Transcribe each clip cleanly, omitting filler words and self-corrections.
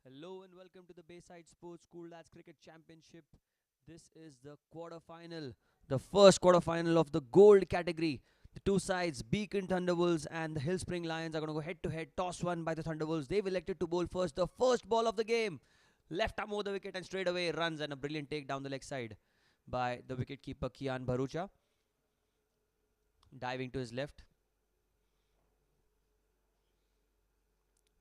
Hello and welcome to the Bayside Sports School Lads Cricket Championship. This is the quarter-final, the first quarter-final of the gold category. The two sides, Beacon Thunderwolves and the Hillspring Lions, are going to go head-to-head. Toss won by the Thunderwolves. They've elected to bowl first. The first ball of the game, left arm over the wicket and straight away runs and a brilliant take down the leg side by the wicketkeeper Kian Bharucha, diving to his left.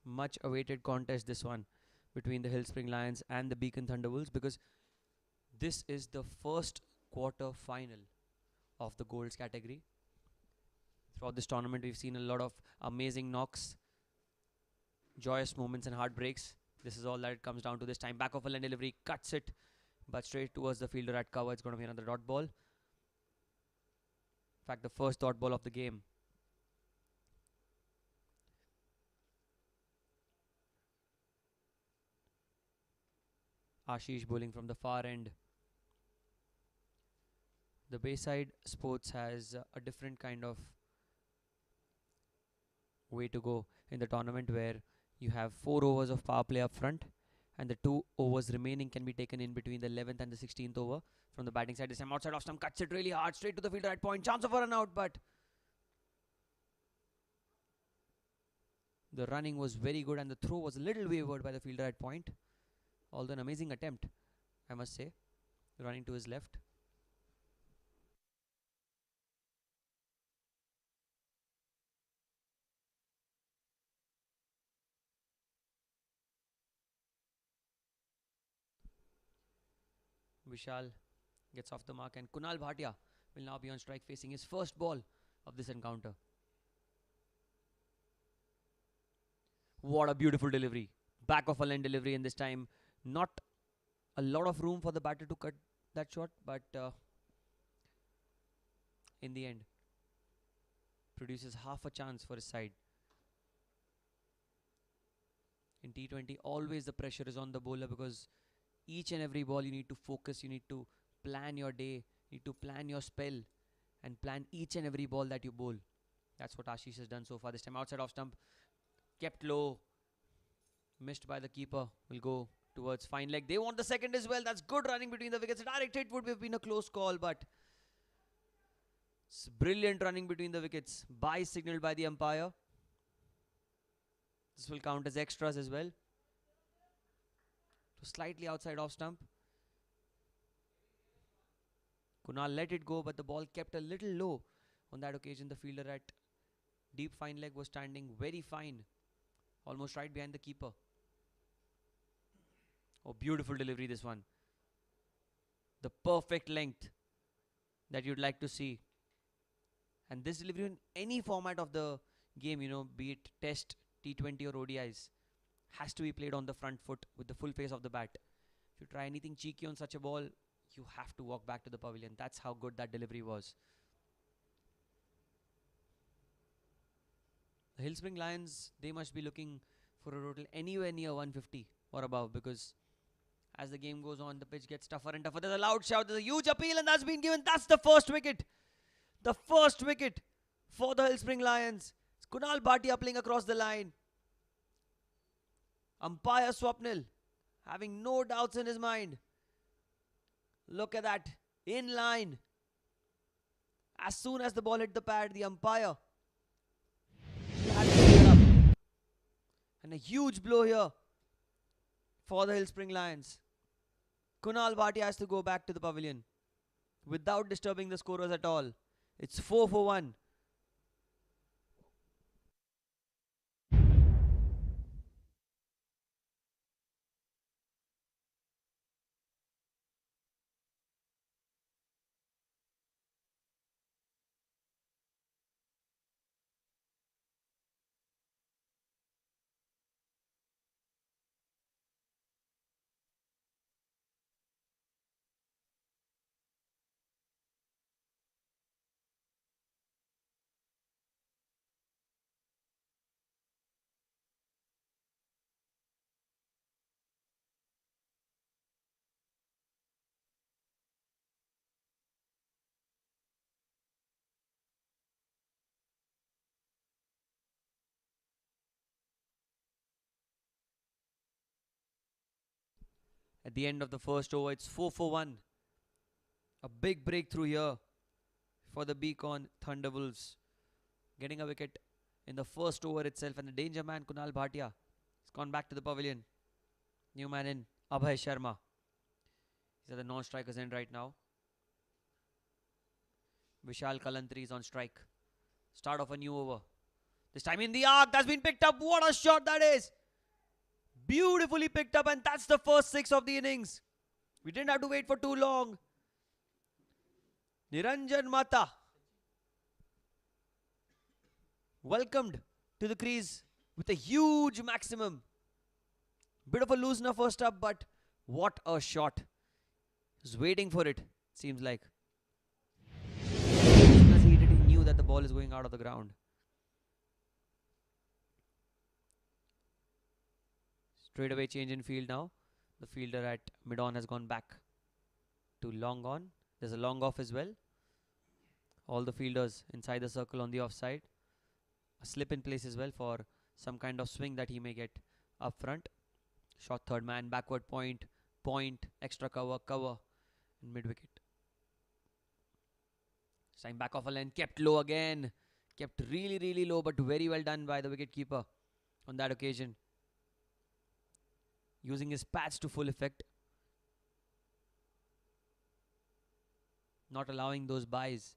Much awaited contest this one between the Hillspring Lions and the Beacon Thunderwolves, because this is the first quarter final of the golds category. Throughout this tournament, we've seen a lot of amazing knocks, joyous moments, and heartbreaks. This is all that it comes down to this time. Back of a line delivery, cuts it, but straight towards the fielder at cover. It's going to be another dot ball. In fact, the first dot ball of the game. Ashish bowling from the far end. The Bayside Sports has a different kind of way to go in the tournament, where you have 4 overs of power play up front, and the 2 overs remaining can be taken in between the 11th and the 16th over. From the batting side, this time outside off stump, cuts it really hard, straight to the fielder at point. Chance of a run out, but the running was very good and the throw was a little wavered by the fielder at point. Although an amazing attempt, I must say, running to his left. Vishal gets off the mark and Kunal Bhatia will now be on strike, facing his first ball of this encounter. What a beautiful delivery. Back of a line delivery, and this time not a lot of room for the batter to cut that shot, but in the end produces half a chance for his side. In T20, always the pressure is on the bowler, because each and every ball you need to focus, you need to plan your day, you need to plan your spell, and plan each and every ball that you bowl. That's what Ashish has done so far. This time outside off stump, kept low, missed by the keeper, will go towards fine leg. They want the second as well. That's good running between the wickets. A direct hit would have been a close call, but it's brilliant running between the wickets. Bye signaled by the umpire. This will count as extras as well. So slightly outside off stump. Kunal let it go, but the ball kept a little low. On that occasion, the fielder at deep fine leg was standing very fine, almost right behind the keeper. Oh, beautiful delivery, this one. The perfect length that you'd like to see. And this delivery in any format of the game, be it Test, T20 or ODIs, has to be played on the front foot with the full face of the bat. If you try anything cheeky on such a ball, you have to walk back to the pavilion. That's how good that delivery was. The Hillspring Lions, they must be looking for a total anywhere near 150 or above, because as the game goes on, the pitch gets tougher and tougher. There's a loud shout, there's a huge appeal, and that's been given. That's the first wicket. The first wicket for the Hillspring Lions. It's Kunal Bhatia playing across the line. Umpire Swapnil having no doubts in his mind. Look at that. In line. As soon as the ball hit the pad, the umpire had to clear up. And a huge blow here for the Hillspring Lions. Kunal Bhatia has to go back to the pavilion without disturbing the scorers at all. It's 4 for 1. At the end of the first over, it's 4 for 1. A big breakthrough here for the Beacon Thunderwolves. Getting a wicket in the first over itself. And the danger man, Kunal Bhatia, has gone back to the pavilion. New man in, Abhay Sharma. These are the non-strikers in right now. Vishal Kalantri is on strike. Start of a new over. This time in the arc, that's been picked up. What a shot that is! Beautifully picked up, and that's the first 6 of the innings. We didn't have to wait for too long. Niranjan Mata welcomed to the crease with a huge maximum. Bit of a loosener first up, but what a shot. Just waiting for it, seems like. As soon as he hit it, he knew that the ball is going out of the ground. Straight away change in field now. The fielder at mid-on has gone back to long on. There's a long off as well. All the fielders inside the circle on the offside. A slip in place as well for some kind of swing that he may get up front. Shot third man, backward point, extra cover, and mid-wicket. Time back off a length, kept low again. Kept really, really low, but very well done by the wicket-keeper on that occasion. Using his pads to full effect. Not allowing those buys.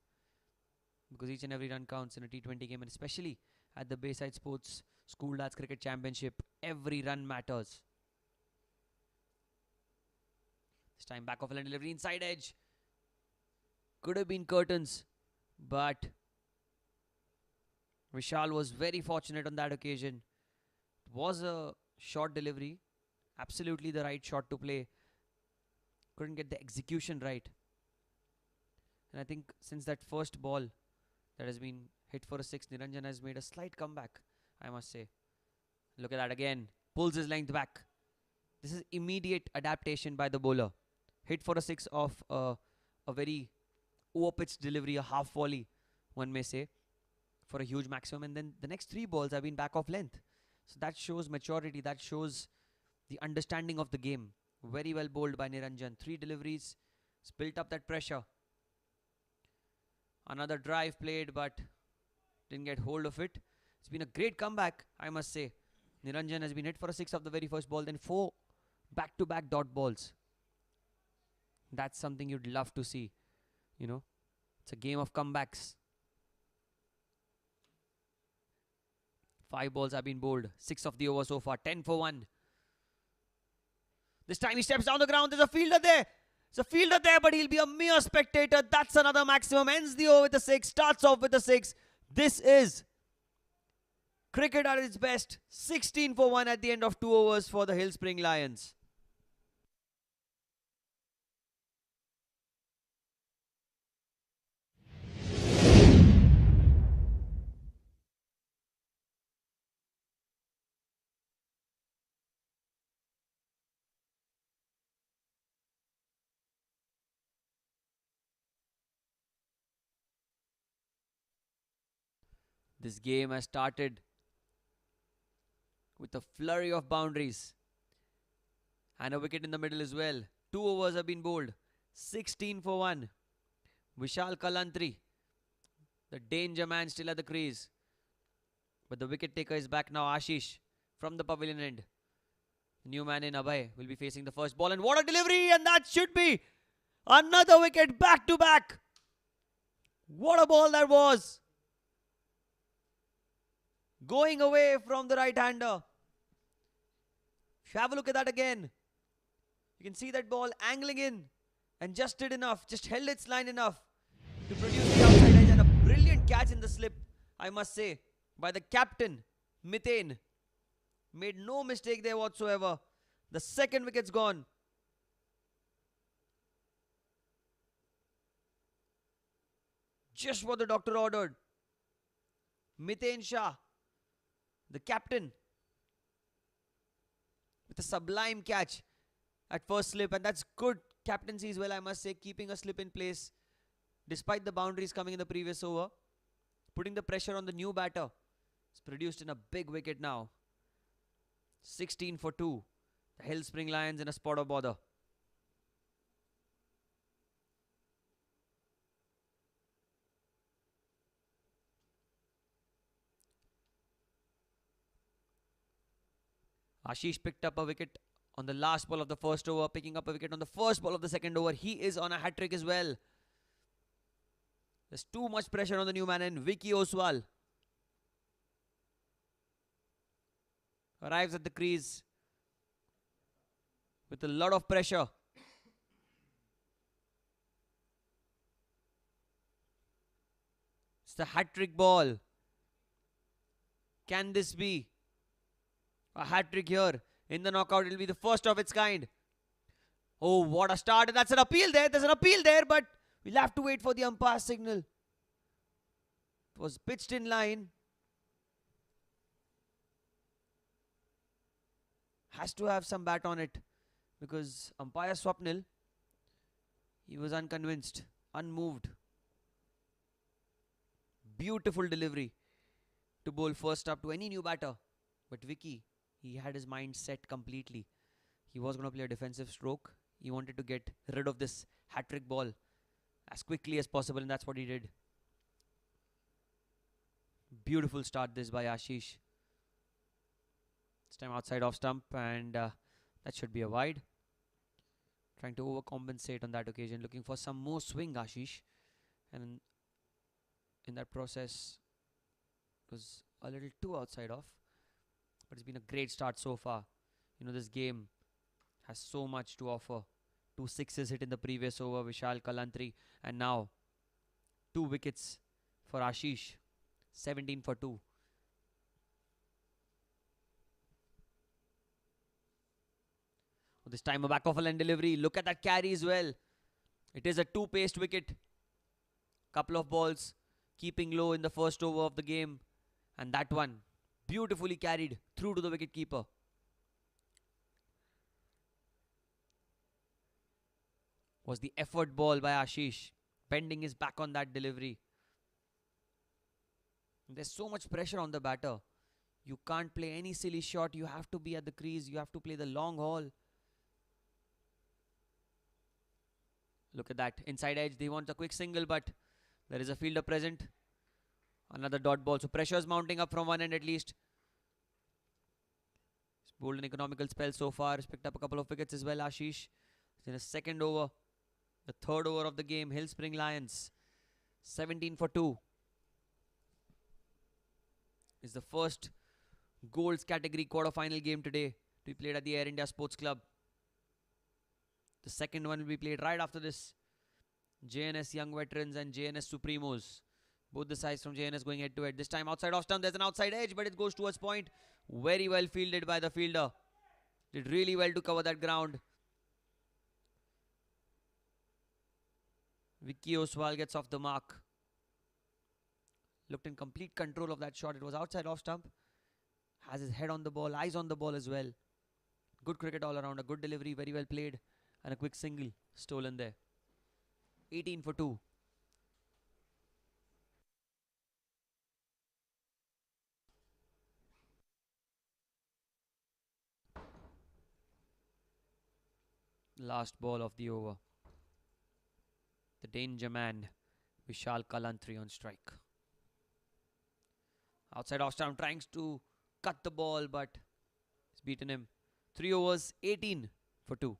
Because each and every run counts in a T20 game, and especially at the Bayside Sports School Darts Cricket Championship, every run matters. This time back off a delivery, inside edge. Could have been curtains, but Vishal was very fortunate on that occasion. It was a short delivery. Absolutely the right shot to play. Couldn't get the execution right. And I think since that first ball that has been hit for a 6, Niranjan has made a slight comeback, I must say. Look at that again. Pulls his length back. This is immediate adaptation by the bowler. Hit for a 6 of a very over-pitched delivery, a half volley, one may say, for a huge maximum. And then the next 3 balls have been back off length. So that shows maturity. That shows the understanding of the game. Very well bowled by Niranjan. 3 deliveries. It's built up that pressure. Another drive played, but didn't get hold of it. It's been a great comeback, I must say. Niranjan has been hit for a 6 of the very first ball, then 4 back-to-back dot balls. That's something you'd love to see. You know, it's a game of comebacks. 5 balls have been bowled. 6 of the over so far. 10 for 1. This time he steps down the ground. There's a fielder there. There's a fielder there, but he'll be a mere spectator. That's another maximum. Ends the over with a 6. Starts off with a 6. This is cricket at its best. 16 for 1 at the end of 2 overs for the Hill Spring Lions. This game has started with a flurry of boundaries and a wicket in the middle as well. 2 overs have been bowled. 16 for 1. Vishal Kalantri, the danger man, still at the crease. But the wicket taker is back now, Ashish, from the pavilion end. The new man in, Abhay, will be facing the first ball. And what a delivery! And that should be another wicket back to back. What a ball that was! Going away from the right-hander. Have a look at that again. You can see that ball angling in and just did enough, just held its line enough to produce the outside edge, and a brilliant catch in the slip, I must say, by the captain, Mithane. Made no mistake there whatsoever. The second wicket's gone. Just what the doctor ordered. Mithane Shah, the captain, with a sublime catch at first slip, and that's good captaincy as well, I must say, keeping a slip in place despite the boundaries coming in the previous over, putting the pressure on the new batter. It's produced in a big wicket now. 16 for 2. The Hill Spring Lions in a spot of bother. Ashish picked up a wicket on the last ball of the first over, picking up a wicket on the first ball of the second over. He is on a hat-trick as well. There's too much pressure on the new man, and Vicky Oswal arrives at the crease with a lot of pressure. It's the hat-trick ball. Can this be a hat-trick here in the knockout? It'll be the first of its kind. Oh, what a start. That's an appeal there. There's an appeal there, but we'll have to wait for the umpire signal. It was pitched in line. Has to have some bat on it, because umpire Swapnil, he was unconvinced, unmoved. Beautiful delivery to bowl first up to any new batter. But Vicky, he had his mind set completely. He was going to play a defensive stroke. He wanted to get rid of this hat-trick ball as quickly as possible, and that's what he did. Beautiful start this by Ashish. This time outside off stump, and that should be a wide. Trying to overcompensate on that occasion, looking for some more swing, Ashish. And in that process, it was a little too outside off. But it's been a great start so far. You know, this game has so much to offer. 2 sixes hit in the previous over, Vishal Kalantri. And now, 2 wickets for Ashish. 17 for 2. This time a back off a line delivery. Look at that carry as well. It is a 2-paced wicket. Couple of balls keeping low in the first over of the game. And that one beautifully carried through to the wicket keeper. Was the effort ball by Ashish, bending his back on that delivery. There's so much pressure on the batter. You can't play any silly shot. You have to be at the crease. You have to play the long haul. Look at that. Inside edge. They want a quick single, but there is a fielder present. Another dot ball. So pressure is mounting up from one end at least. He's bowled an economical spell so far. He's picked up a couple of wickets as well, Ashish. It's in his second over. The third over of the game. Hill Spring Lions. 17 for 2. Is the first Golds category quarter-final game today to be played at the Air India Sports Club. The second one will be played right after this. JNS Young Veterans and JNS Supremos. Both the sides from JNS going head to head. This time outside off stump. There's an outside edge, but it goes towards point. Very well fielded by the fielder. Did really well to cover that ground. Vicky Oswal gets off the mark. Looked in complete control of that shot. It was outside off stump. Has his head on the ball, eyes on the ball as well. Good cricket all around. A good delivery, very well played. And a quick single stolen there. 18 for 2. Last ball of the over. The danger man, Vishal Kalantri on strike. Outside off stump, trying to cut the ball, but he's beaten him. 3 overs, 18 for 2.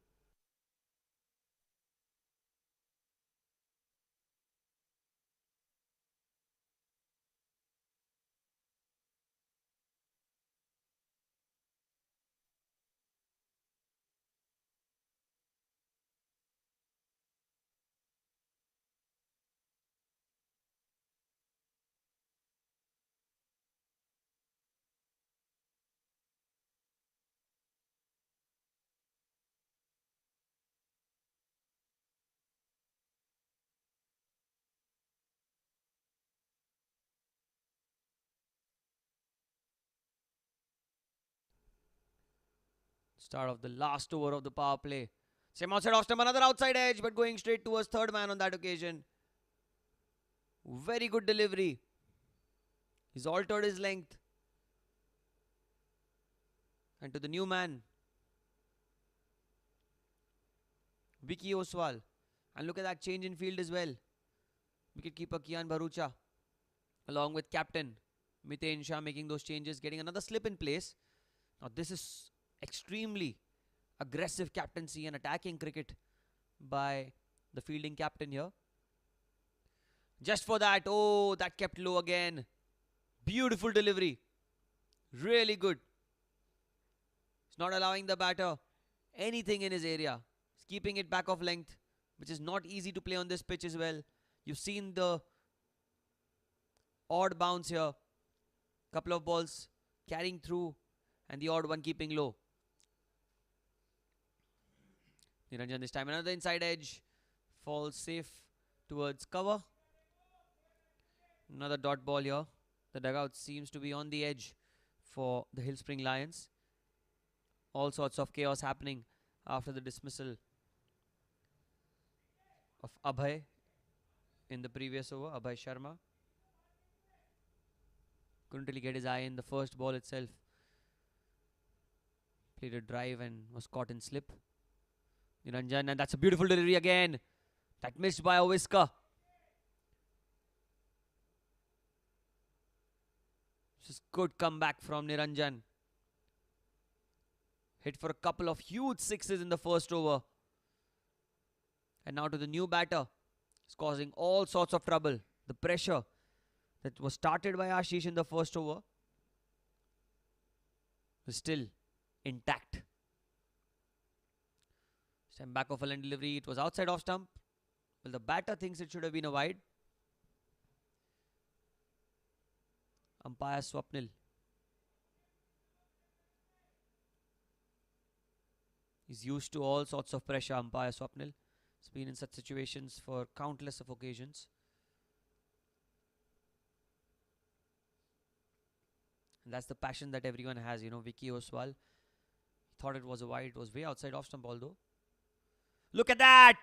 Start of the last over of the power play. Same outside off stump, another outside edge, but going straight towards third man on that occasion. Very good delivery. He's altered his length. And to the new man, Vicky Oswal. And look at that change in field as well. Wicketkeeper Kian Bharucha, along with captain Miten Shah, making those changes, getting another slip in place. Now this is Extremely aggressive captaincy and attacking cricket by the fielding captain here. Just for that, oh, that kept low again. Beautiful delivery. Really good. It's not allowing the batter anything in his area. He's keeping it back off length, which is not easy to play on this pitch as well. You've seen the odd bounce here. Couple of balls carrying through and the odd one keeping low. Niranjan this time, another inside edge. Falls safe towards cover. Another dot ball here. The dugout seems to be on the edge for the Hill Spring Lions. All sorts of chaos happening after the dismissal of Abhay in the previous over. Abhay Sharma couldn't really get his eye in the first ball itself. Played a drive and was caught in slip. Niranjan, and that's a beautiful delivery again. That missed by a whisker. Just good comeback from Niranjan. Hit for a couple of huge sixes in the first over. And now to the new batter. It's causing all sorts of trouble. The pressure that was started by Ashish in the first over is still intact. Time back of a line delivery. It was outside off stump. Well, the batter thinks it should have been a wide. Umpire Swapnil. He's used to all sorts of pressure, umpire Swapnil. He's been in such situations for countless of occasions. And that's the passion that everyone has, you know. Vicky Oswal thought it was a wide. It was way outside off stump although. Look at that!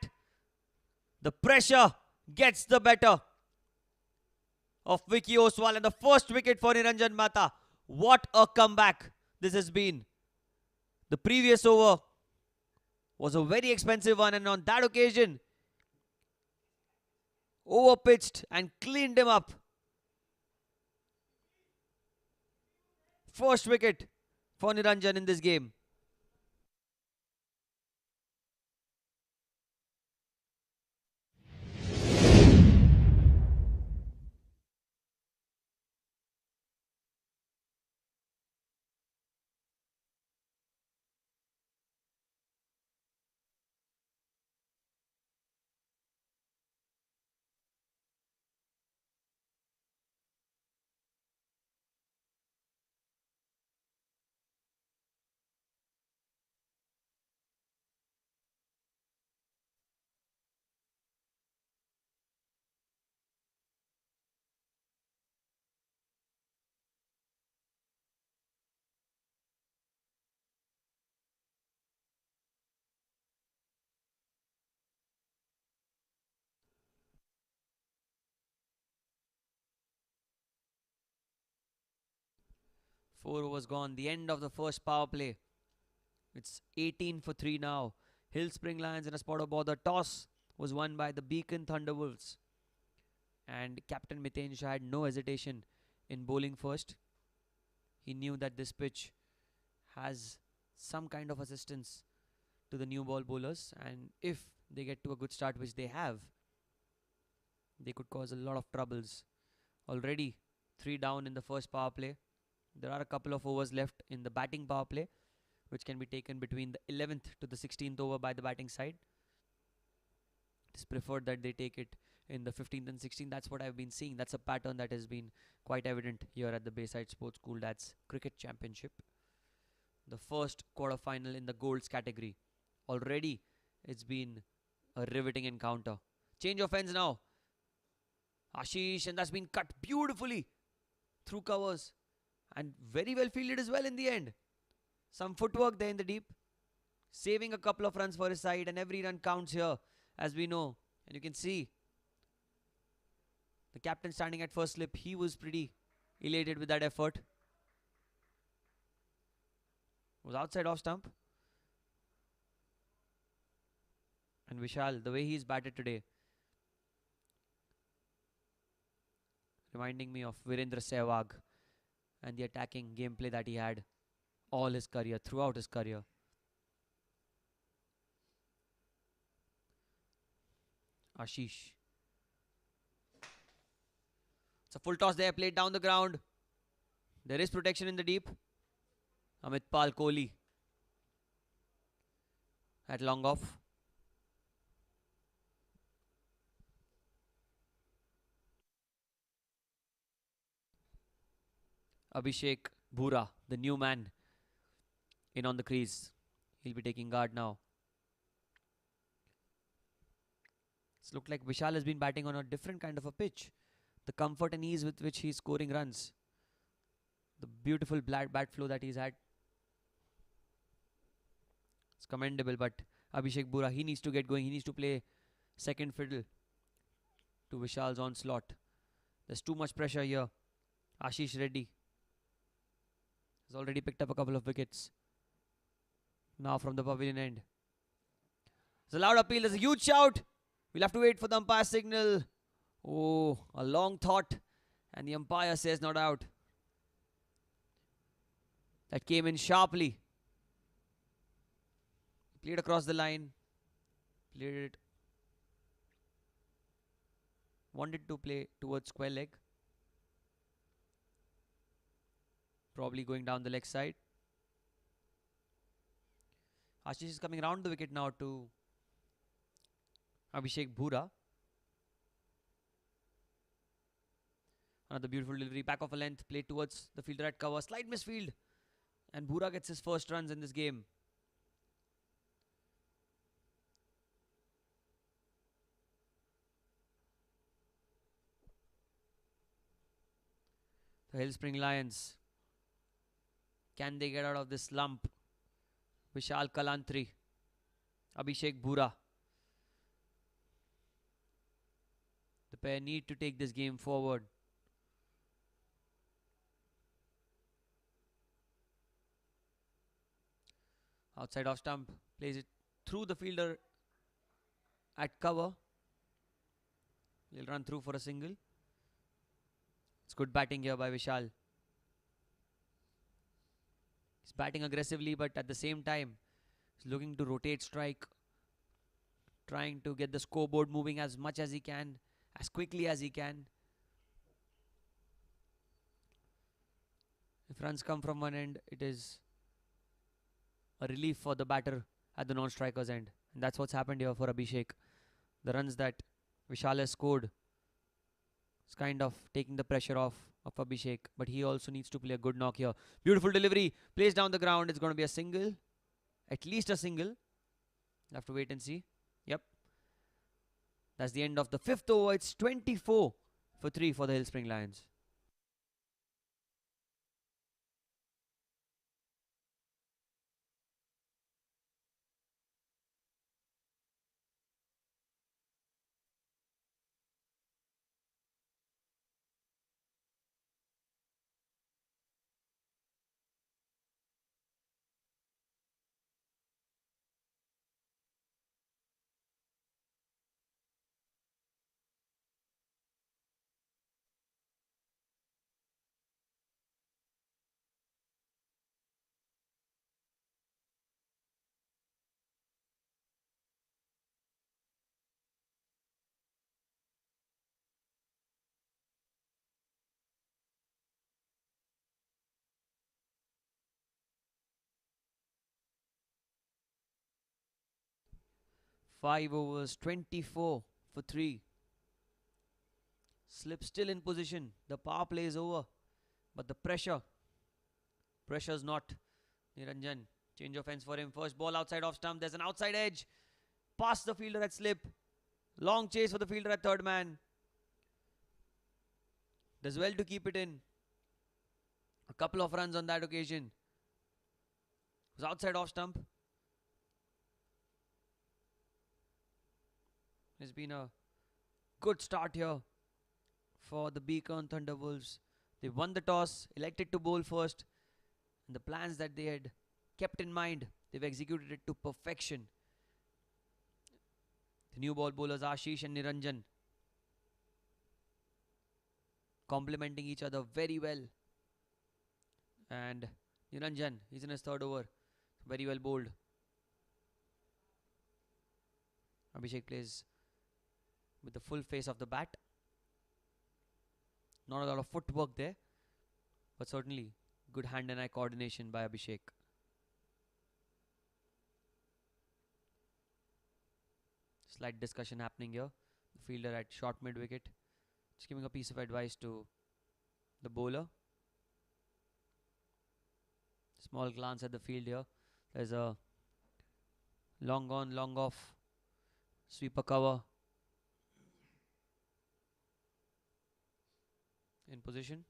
The pressure gets the better of Vicky Oswal and the first wicket for Niranjan Mata. What a comeback this has been. The previous over was a very expensive one, and on that occasion, overpitched and cleaned him up. First wicket for Niranjan in this game. Four overs gone. The end of the first power play. It's 18 for 3 now. Hill Spring Lions in a spot of bother. Toss was won by the Beacon Thunderwolves. And Captain Miten Shah had no hesitation in bowling first. He knew that this pitch has some kind of assistance to the new ball bowlers. And if they get to a good start, which they have, they could cause a lot of troubles. Already 3 down in the first power play. There are a couple of overs left in the batting power play, which can be taken between the 11th to the 16th over by the batting side. It's preferred that they take it in the 15th and 16th. That's what I've been seeing. That's a pattern that has been quite evident here at the Bayside Sports School. That's Cricket Championship. The first quarter-final in the golds category. Already it's been a riveting encounter. Change of ends now. Ashish, and that's been cut beautifully through covers. And very well fielded as well in the end. Some footwork there in the deep. Saving a couple of runs for his side, and every run counts here, as we know. And you can see the captain standing at first slip. He was pretty elated with that effort. Was outside off stump. And Vishal, the way he's batted today, reminding me of Virendra Sehwag and the attacking gameplay that he had all his career, throughout his career. Ashish. It's a full toss there, played down the ground. There is protection in the deep. Amitpal Kohli at long off. Abhishek Bhura, the new man, in on the crease. He'll be taking guard now. It's looked like Vishal has been batting on a different kind of a pitch. The comfort and ease with which he's scoring runs. The beautiful bat flow that he's had. It's commendable, but Abhishek Bhura, he needs to get going. He needs to play second fiddle to Vishal's onslaught. There's too much pressure here. Ashish Reddy has already picked up a couple of wickets. Now from the pavilion end. There's a loud appeal. There's a huge shout. We'll have to wait for the umpire signal. Oh, a long thought. And the umpire says not out. That came in sharply. Played across the line. Played it. Wanted to play towards square leg. Probably going down the leg side. Ashish is coming around the wicket now to Abhishek Bhura. Another beautiful delivery. Back of a length. Played towards the fielder at cover. Slight misfield. And Bhura gets his first runs in this game. The Hillspring Lions. Can they get out of this slump? Vishal Kalantri. Abhishek Bhura. The pair need to take this game forward. Outside off stump. Plays it through the fielder at cover. He'll run through for a single. It's good batting here by Vishal. He's batting aggressively, but at the same time, he's looking to rotate strike. Trying to get the scoreboard moving as much as he can, as quickly as he can. If runs come from one end, it is a relief for the batter at the non-striker's end. And that's what's happened here for Abhishek. The runs that Vishal has scored is kind of taking the pressure off of Abhishek. But he also needs to play a good knock here. Beautiful delivery. Plays down the ground. It's going to be a single. At least a single. We'll have to wait and see. Yep. That's the end of the fifth over. It's 24 for 3 for the Hillspring Lions. Five overs, 24 for 3. Slip still in position. The power play is over. But the pressure's not. Niranjan, change of ends for him. First ball outside off stump. There's an outside edge. Past the fielder at slip. Long chase for the fielder at third man. Does well to keep it in. A couple of runs on that occasion. It was outside off stump. It's been a good start here for the Beacon Thunderwolves. They won the toss, elected to bowl first. And the plans that they had kept in mind, they've executed it to perfection. The new ball bowlers Ashish and Niranjan complementing each other very well. And Niranjan, he's in his third over. Very well bowled. Abhishek plays with the full face of the bat. Not a lot of footwork there, but certainly good hand and eye coordination by Abhishek. Slight discussion happening here. The fielder at short mid wicket, just giving a piece of advice to the bowler. Small glance at the field here. There's a long on, long off sweeper cover in position.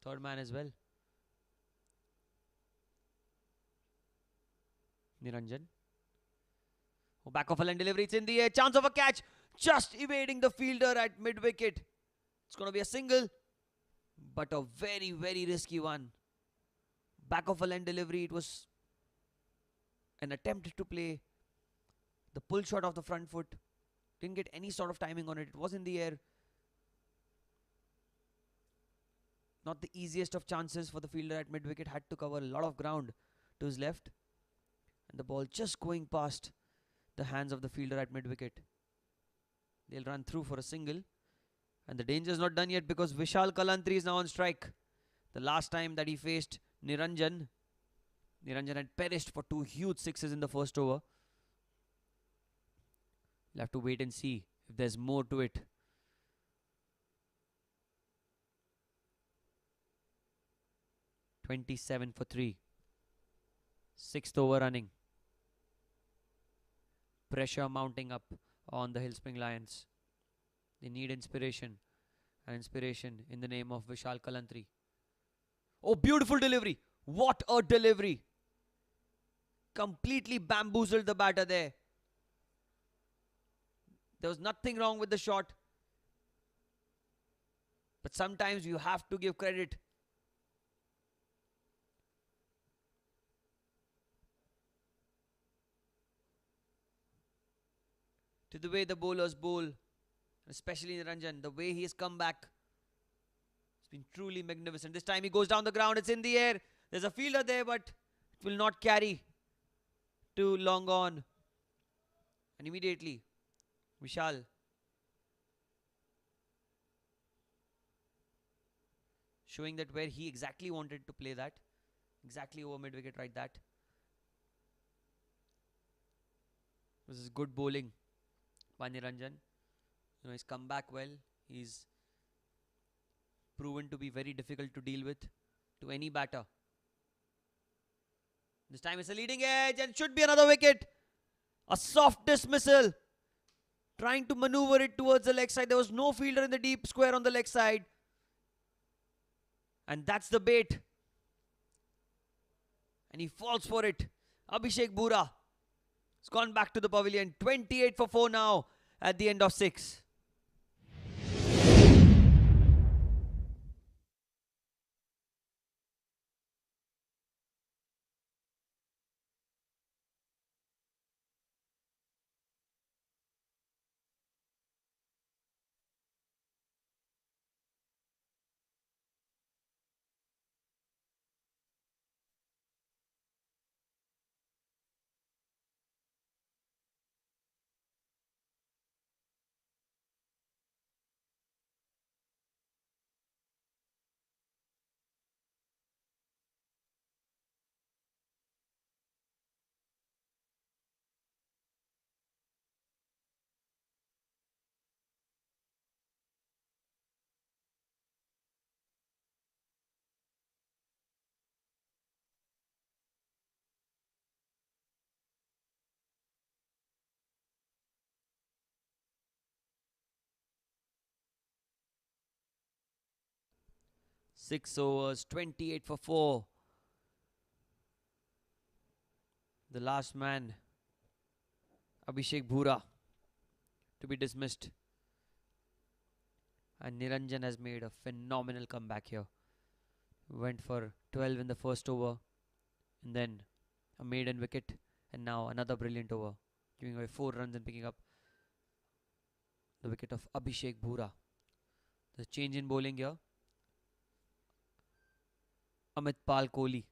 Third man as well. Niranjan. Oh, back of a line delivery. It's in the air. Chance of a catch. Just evading the fielder at mid wicket. It's going to be a single, but a very, very risky one. Back of a line delivery. It was an attempt to play the pull shot of the front foot. Didn't get any sort of timing on it. It was in the air. Not the easiest of chances for the fielder at mid wicket. Had to cover a lot of ground to his left. And the ball just going past the hands of the fielder at mid wicket. They'll run through for a single. And the danger is not done yet because Vishal Kalantri is now on strike. The last time that he faced Niranjan, Niranjan had perished for 2 huge sixes in the first over. We'll have to wait and see if there's more to it. (27 for 3). 6th over running. Pressure mounting up on the Hillspring Lions. They need inspiration. And inspiration in the name of Vishal Kalantri. Oh, beautiful delivery. What a delivery. Completely bamboozled the batter there. There was nothing wrong with the shot. But sometimes you have to give credit. To the way the bowlers bowl, especially Niranjan, the way he has come back, it's been truly magnificent. This time he goes down the ground, it's in the air. There's a fielder there, but it will not carry too long on. And immediately, Vishal showing that where he exactly wanted to play that, exactly over mid wicket, right? That this is good bowling by Niranjan. He's come back well. He's proven to be very difficult to deal with to any batter. This time it's a leading edge and should be another wicket. A soft dismissal. Trying to maneuver it towards the leg side. There was no fielder in the deep square on the leg side. And that's the bait. And he falls for it. Abhishek Bura has gone back to the pavilion. 28 for 4 now at the end of 6. Six overs, 28 for 4. The last man, Abhishek Bura, to be dismissed. And Niranjan has made a phenomenal comeback here. Went for 12 in the first over. And then a maiden wicket. And now another brilliant over. Giving away 4 runs and picking up the wicket of Abhishek Bura. The change in bowling here. Amitpal Kohli.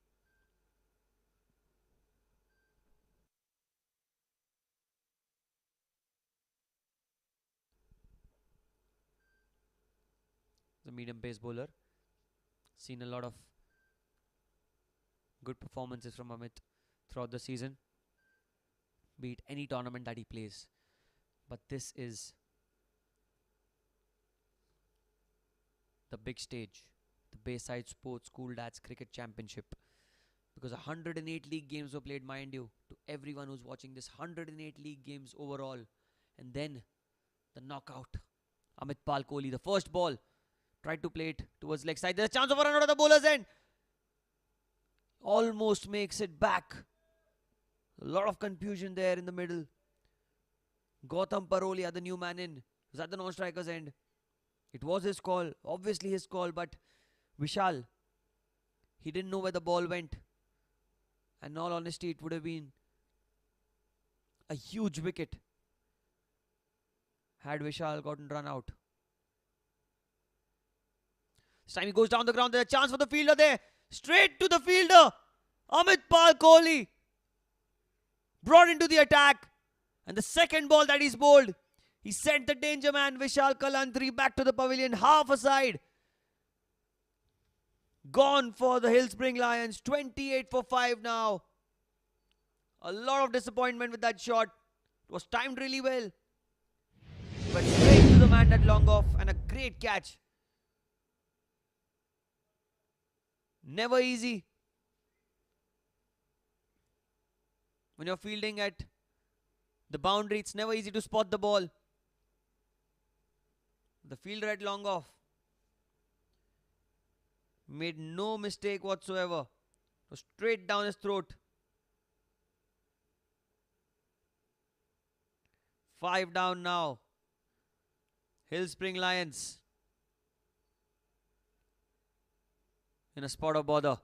The medium pace bowler. Seen a lot of good performances from Amit throughout the season, be it any tournament that he plays. But this is the big stage, the Bayside Sports School Dads Cricket Championship. Because 108 league games were played, mind you, to everyone who's watching this, 108 league games overall. And then the knockout. Amitpal Kohli, the first ball, tried to play it towards leg side. There's a chance of a run out of the bowler's end. Almost makes it back. A lot of confusion there in the middle. Gautam Parolia, the new man in, was at the non-striker's end. It was his call, obviously his call, but Vishal, he didn't know where the ball went. And in all honesty, it would have been a huge wicket had Vishal gotten run out. This time he goes down the ground. There's a chance for the fielder there. Straight to the fielder. Amitpal Kohli brought into the attack. And the second ball that he's bowled, he sent the danger man Vishal Kalantri back to the pavilion, half a side. Gone for the Hillspring Lions, 28 for 5 now. A lot of disappointment with that shot. It was timed really well. But straight to the man at long off, and a great catch. Never easy. When you're fielding at the boundary, it's never easy to spot the ball. The fielder at long off made no mistake whatsoever. It was straight down his throat. 5 down now. Hillspring Lions in a spot of bother.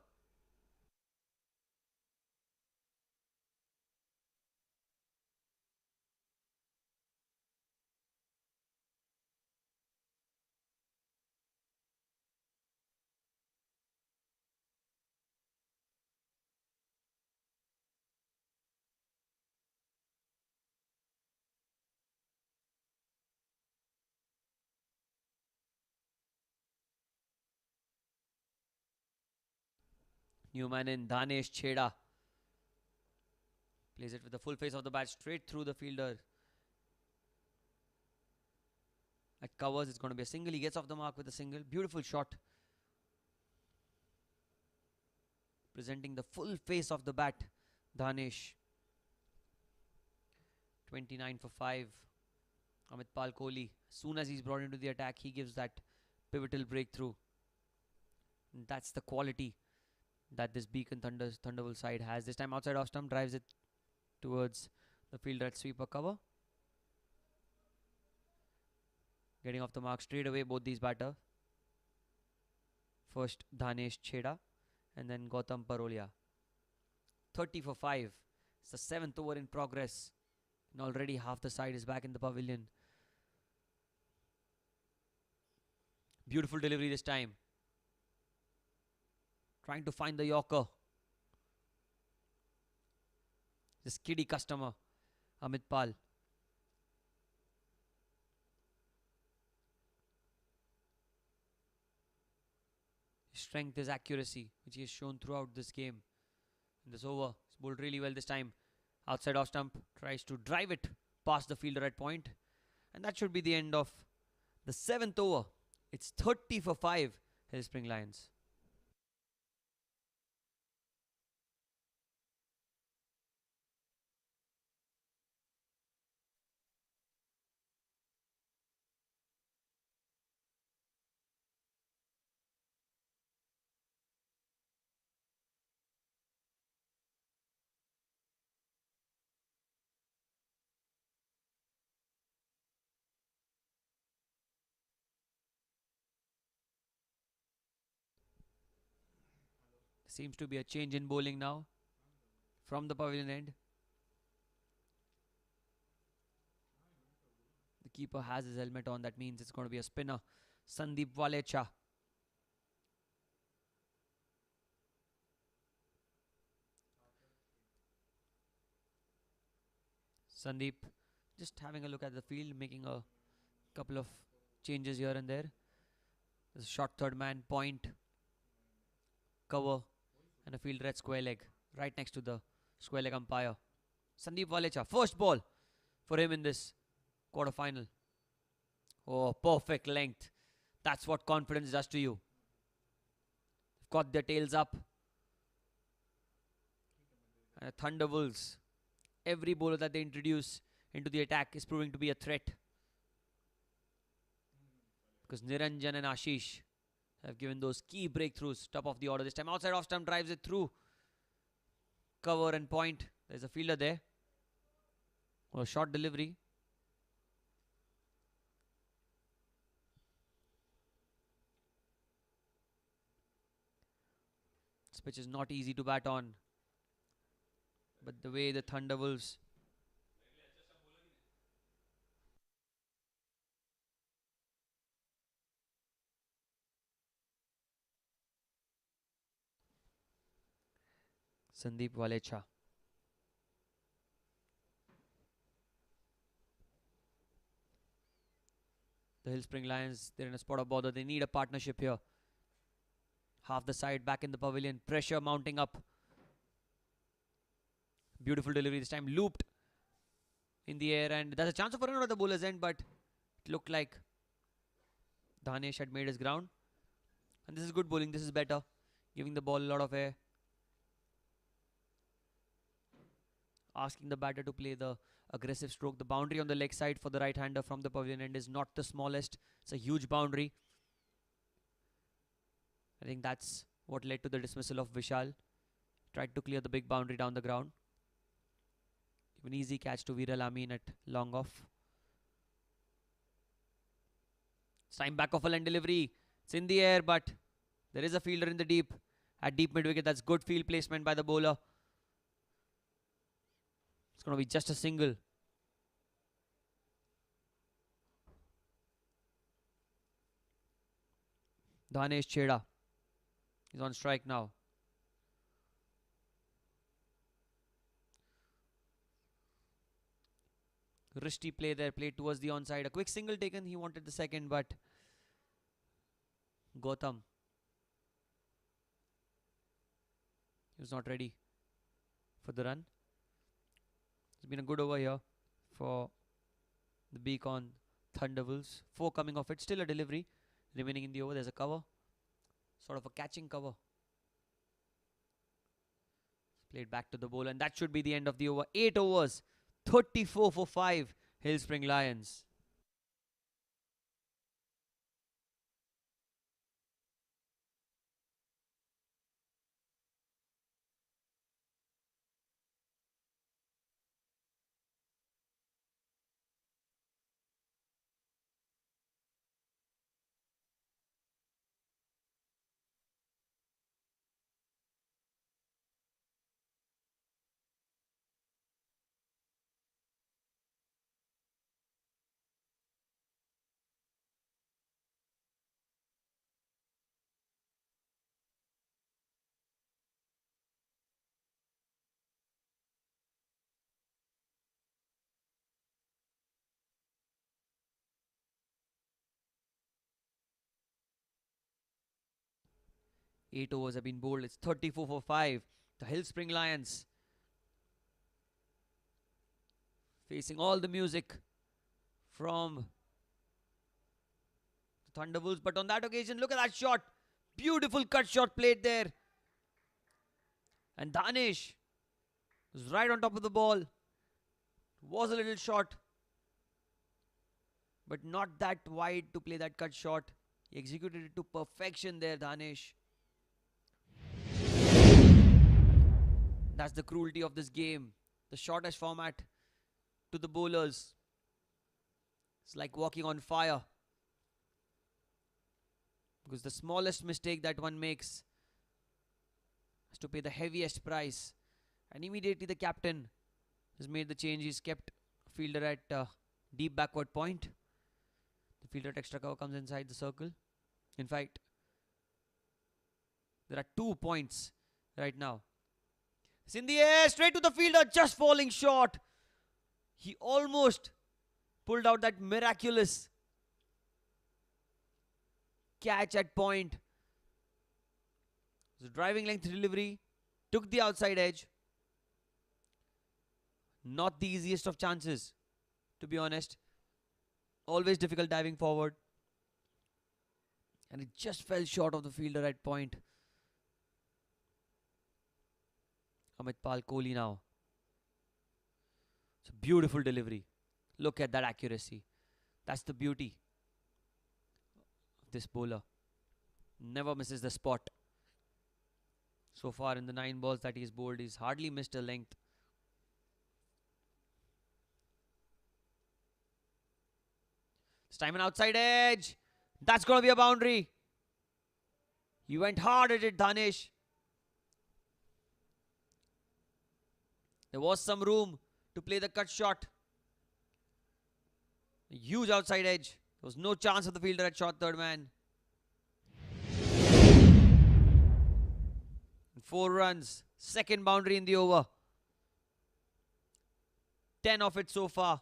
New man in, Dhanesh Chheda. Plays it with the full face of the bat straight through the fielder. At covers, it's going to be a single. He gets off the mark with a single. Beautiful shot. Presenting the full face of the bat, Dhanesh. 29 for 5. Amitpal Kohli. As soon as he's brought into the attack, he gives that pivotal breakthrough. And that's the quality that this Beacon Thunderwolves side has. This time outside off stump, drives it towards the fielder at sweeper cover. Getting off the mark straight away, both these batters. First Dhanesh Chheda and then Gautam Parolia. 30 for 5. It's the 7th over in progress. And already half the side is back in the pavilion. Beautiful delivery this time. Trying to find the Yorker. This kiddie customer, Amitpal. His strength is accuracy, which he has shown throughout this game. In this over, he's bowled really well this time. Outside off stump, tries to drive it past the fielder at point. And that should be the end of the 7th over. It's 30 for 5, Hillspring Lions. Seems to be a change in bowling now from the pavilion end. The keeper has his helmet on. That means it's going to be a spinner. Sandeep Walecha. Sandeep just having a look at the field, making a couple of changes here and there. There's a short third man, point, cover, and a fielder at square leg, right next to the square leg umpire. Sandeep Walecha, first ball for him in this quarter-final. Oh, perfect length. That's what confidence does to you. They've got their tails up. And the Thunderwolves, every bowler that they introduce into the attack is proving to be a threat. Because Niranjan and Ashish have given those key breakthroughs, top of the order. This time outside off stump, drives it through. Cover and point. There's a fielder there. Oh, short delivery. This pitch is not easy to bat on. But the way the Thunderwolves Sandeep Walecha. The Hill Spring Lions, they're in a spot of bother. They need a partnership here. Half the side back in the pavilion. Pressure mounting up. Beautiful delivery this time. Looped in the air. And there's a chance of a run out at the bowler's end. But it looked like Dhanesh had made his ground. And this is good bowling. This is better. Giving the ball a lot of air. Asking the batter to play the aggressive stroke. The boundary on the leg side for the right-hander from the pavilion end is not the smallest. It's a huge boundary. I think that's what led to the dismissal of Vishal. Tried to clear the big boundary down the ground. Give an easy catch to Viral Amin at long off. It's time back off a line delivery. It's in the air, but there is a fielder in the deep. At deep mid wicket, that's good field placement by the bowler. It's going to be just a single. Dhanesh Chheda is on strike now. Risty play there, played towards the onside. A quick single taken, he wanted the second, but Gautam, he was not ready for the run. It's been a good over here for the Beacon Thunderwolves. 4 coming off it. Still a delivery remaining in the over. There's a cover. Sort of a catching cover. Played back to the bowler. And that should be the end of the over. 8 overs. 34 for 5. Hill Spring Lions. Eight overs have been bowled. It's 34 for 5. The Hill Spring Lions facing all the music from the Thunderwolves. But on that occasion, look at that shot. Beautiful cut shot played there. And Dhanesh was right on top of the ball. Was a little short, but not that wide to play that cut shot. He executed it to perfection there, Dhanesh. That's the cruelty of this game. The shortest format to the bowlers. It's like walking on fire. Because the smallest mistake that one makes has to pay the heaviest price. And immediately the captain has made the change. He's kept fielder at deep backward point. The fielder at extra cover comes inside the circle. In fact, there are 2 points right now. It's in the air, straight to the fielder, just falling short. He almost pulled out that miraculous catch at point. So driving length delivery, took the outside edge. Not the easiest of chances, to be honest. Always difficult diving forward. And it just fell short of the fielder at point. Amitpal Kohli now. It's a beautiful delivery. Look at that accuracy. That's the beauty of this bowler. Never misses the spot. So far in the 9 balls that he's bowled, he's hardly missed a length. This time an outside edge. That's going to be a boundary. He went hard at it, Dhanesh. There was some room to play the cut shot. A huge outside edge. There was no chance of the fielder at short third man. 4 runs. Second boundary in the over. 10 of it so far.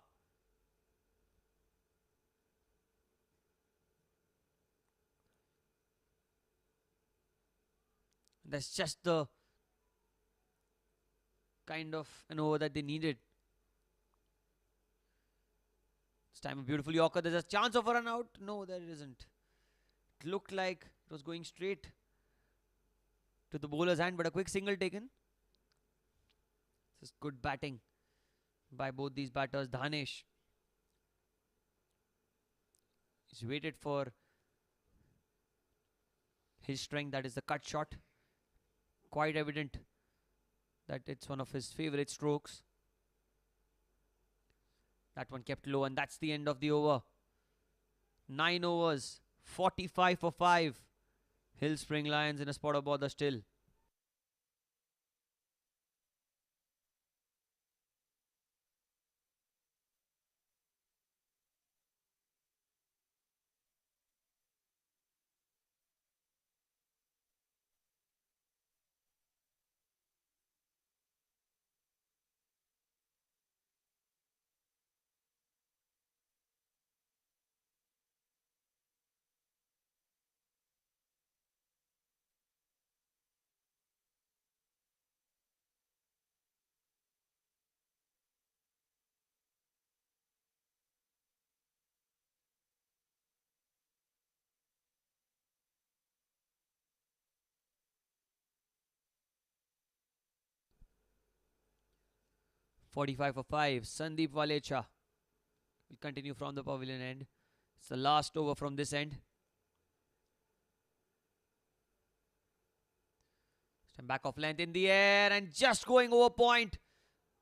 That's just the kind of an over that they needed. This time a beautiful Yorker. There's a chance of a run out. No, there isn't. It looked like it was going straight to the bowler's hand, but a quick single taken. This is good batting by both these batters. Dhanesh, he's waited for his strength, that is the cut shot. Quite evident that it's one of his favorite strokes. That one kept low, and that's the end of the over. 9 overs, 45 for 5. Hill Spring Lions in a spot of bother still. .45 for 5. Sandeep Walecha will continue from the pavilion end. It's the last over from this end. Stand back off length in the air and just going over point.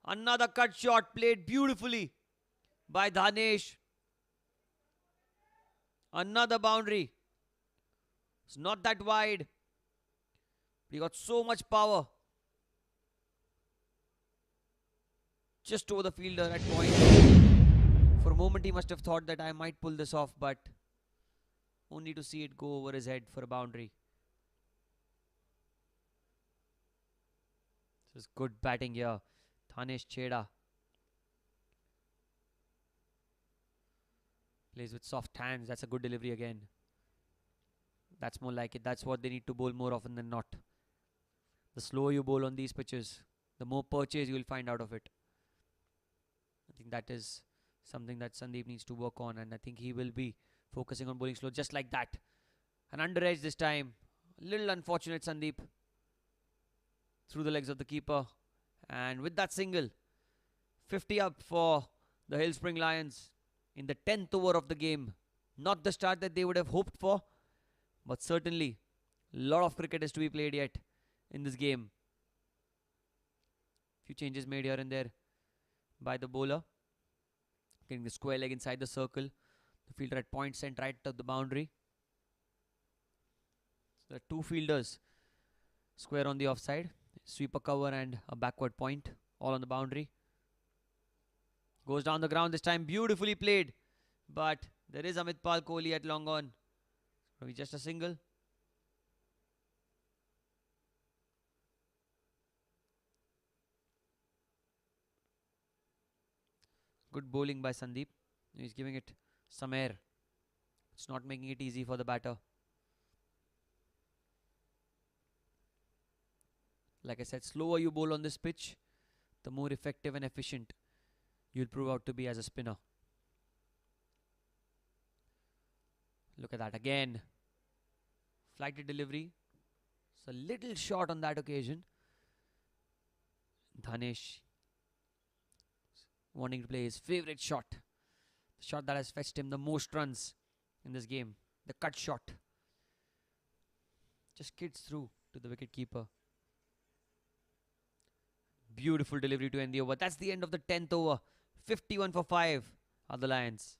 Another cut shot played beautifully by Dhanesh. Another boundary. It's not that wide. He got so much power. Just over the fielder at point. For a moment he must have thought that I might pull this off, but only to see it go over his head for a boundary. This is good batting here. Dhanesh Chheda plays with soft hands. That's a good delivery again. That's more like it. That's what they need to bowl more often than not. The slower you bowl on these pitches, the more purchase you will find out of it. I think that is something that Sandeep needs to work on, and I think he will be focusing on bowling slow just like that. An under edge this time. Little unfortunate, Sandeep. Through the legs of the keeper. And with that single, 50 up for the Hill Spring Lions in the 10th over of the game. Not the start that they would have hoped for, but certainly a lot of cricket is to be played yet in this game. Few changes made here and there by the bowler. Getting the square leg inside the circle. The fielder at point sent right to the boundary. So there are 2 fielders square on the offside. Sweeper cover and a backward point. All on the boundary. Goes down the ground this time. Beautifully played. But there is Amitpal Kohli at long on. Maybe just a single. Good bowling by Sandeep. He's giving it some air. It's not making it easy for the batter. Like I said, slower you bowl on this pitch, the more effective and efficient you'll prove out to be as a spinner. Look at that again. Flighted delivery. It's a little short on that occasion. Dhanesh wanting to play his favourite shot. The shot that has fetched him the most runs in this game. The cut shot. Just skids through to the wicket keeper. Beautiful delivery to end the over. That's the end of the 10th over. 51 for 5 are the Lions.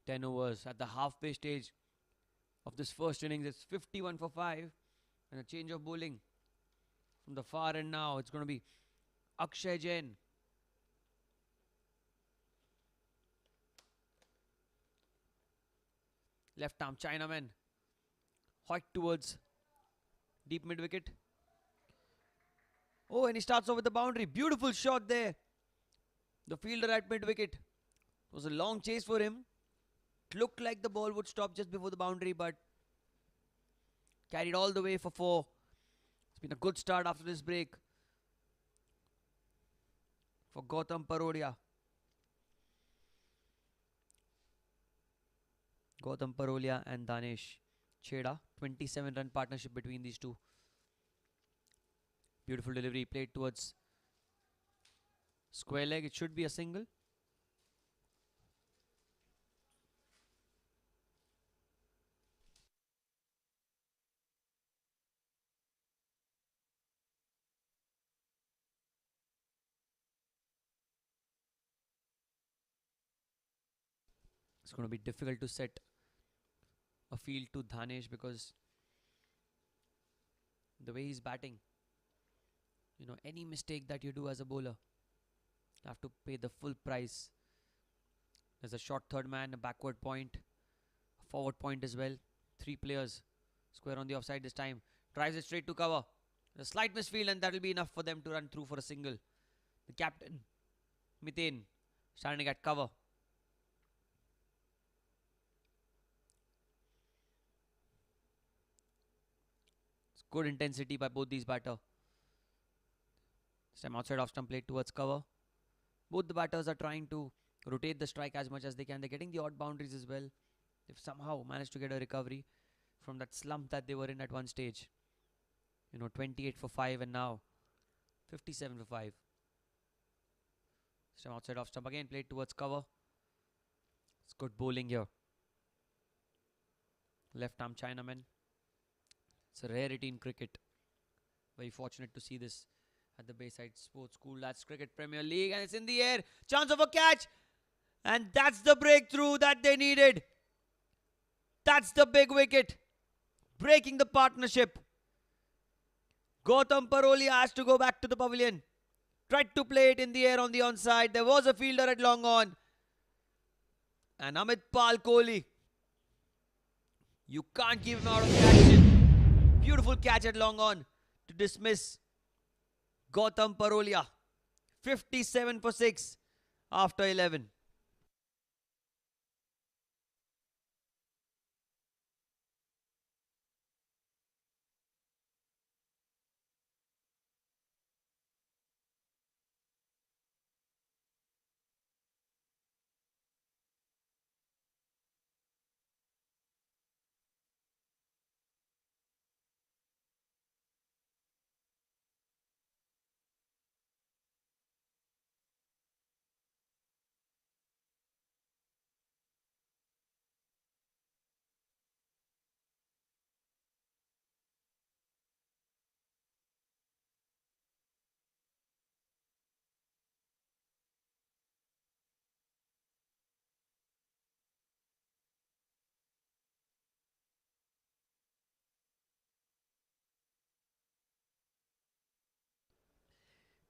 Ten overs at the halfway stage of this first innings. It's 51 for 5. And a change of bowling from the far end now. It's going to be Akshay Jain. Left arm Chinaman. Hoik towards deep mid wicket. Oh, and he starts off with the boundary. Beautiful shot there. The fielder at mid wicket. It was a long chase for him. It looked like the ball would stop just before the boundary, but carried all the way for 4. It's been a good start after this break for Gautam Parodia. Gautam Parolia and Danesh Chheda. 27-run partnership between these two. Beautiful delivery played towards square leg. It should be a single. It's going to be difficult to set a field to Dhanesh because the way he's batting, any mistake that you do as a bowler Have to pay the full price. There's a short third man, a backward point, a forward point as well. 3 players. Square on the offside this time. Drives it straight to cover. A slight misfield and that will be enough for them to run through for a single. The captain, Mithane, standing at cover. It's good intensity by both these batters. This time outside off stump played towards cover. Both the batters are trying to rotate the strike as much as they can. They're getting the odd boundaries as well. They've somehow managed to get a recovery from that slump that they were in at one stage. 28 for 5 and now 57 for 5. This time outside off stump again, played towards cover. It's good bowling here. Left arm Chinaman. It's a rarity in cricket. Very fortunate to see this at the Bayside Sports School. That's Cricket Premier League and it's in the air. Chance of a catch. And that's the breakthrough that they needed. That's the big wicket. Breaking the partnership. Gautam Parolia has to go back to the pavilion. Tried to play it in the air on the onside. There was a fielder at long on. And Amit Pal Kohli. You can't keep him out of action. Beautiful catch at long on to dismiss Gautam Parolia. 57 for 6 after 11.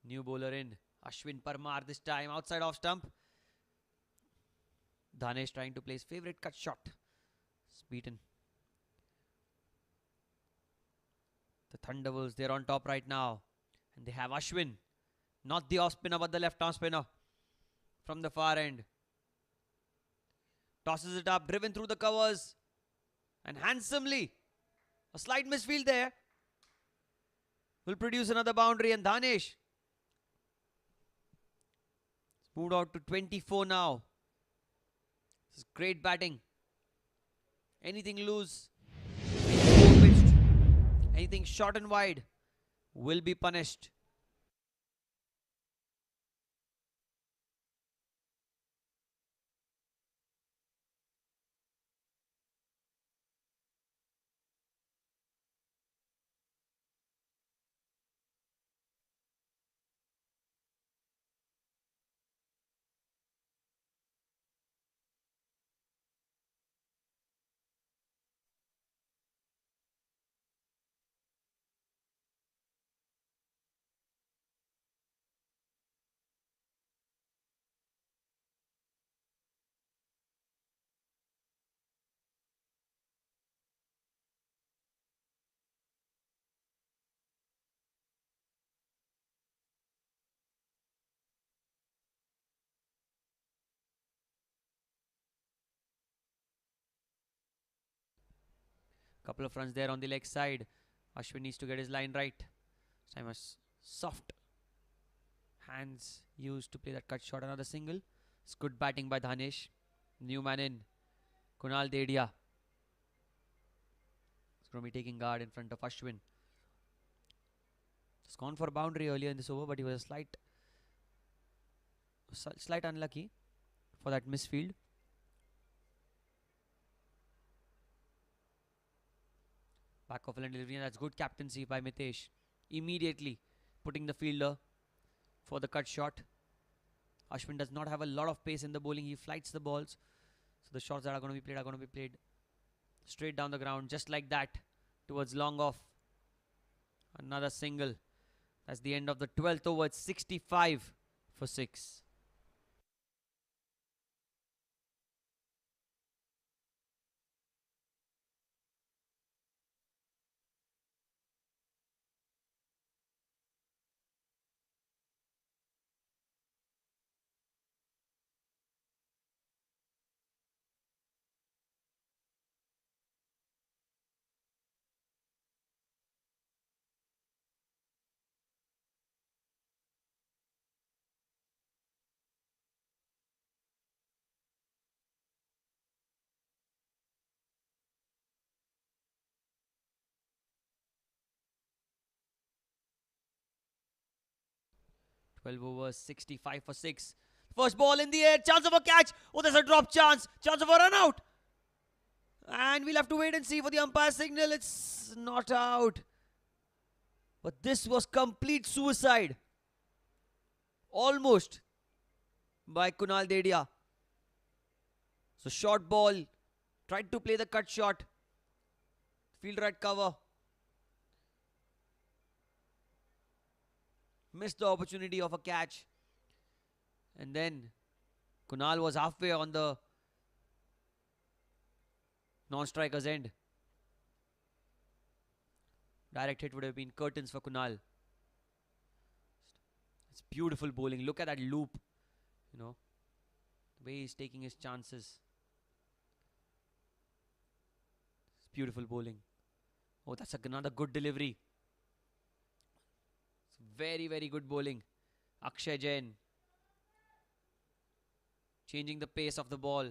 New bowler in. Ashwin Parmar this time. Outside off stump. Dhanesh trying to play his favourite cut shot. It's beaten. The Thunderwolves, they're on top right now. And they have Ashwin. Not the off spinner, but the left arm spinner. From the far end. Tosses it up. Driven through the covers. And handsomely. A slight misfield there. Will produce another boundary. And Dhanesh moved out to 24 now. This is great batting. Anything loose, pitched, anything short and wide will be punished. Couple of runs there on the leg side. Ashwin needs to get his line right. This time a soft hands used to play that cut shot. Another single. It's good batting by Dhanesh. New man in. Kunal Dedia. He's going to be taking guard in front of Ashwin. It's gone for a boundary earlier in this over, but he was a slight unlucky for that misfield. Back of land delivery, and that's good captaincy by Mitesh. Immediately putting the fielder for the cut shot. Ashwin does not have a lot of pace in the bowling. He flights the balls. So the shots that are going to be played straight down the ground, just like that, towards long off. Another single. That's the end of the 12th over. It's 65 for 6. 12 overs, 65 for 6. First ball in the air, chance of a catch. Oh, there's a drop chance. Chance of a run out. And we'll have to wait and see for the umpire signal. It's not out. But this was complete suicide. Almost by Kunal Dedia. So short ball. Tried to play the cut shot. Fielder at cover. Missed the opportunity of a catch. And then Kunal was halfway on the non-striker's end. Direct hit would have been curtains for Kunal. It's beautiful bowling. Look at that loop. You know, the way he's taking his chances. It's beautiful bowling. Oh, that's another good delivery. It's very, very good bowling. Akshay Jain. Changing the pace of the ball.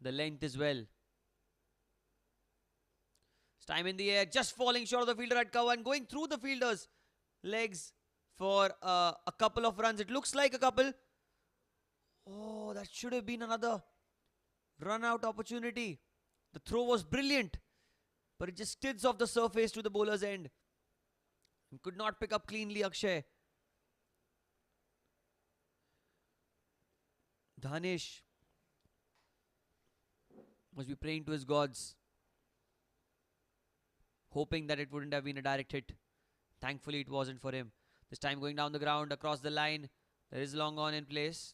The length as well. It's time in the air. Just falling short of the fielder at cover and going through the fielder's legs for a couple of runs. It looks like a couple. Oh, that should have been another run out opportunity. The throw was brilliant, but it just skids off the surface to the bowler's end. He could not pick up cleanly, Akshay. Dhanesh must be praying to his gods, hoping that it wouldn't have been a direct hit. Thankfully, it wasn't for him. This time going down the ground, across the line. There is long on in place.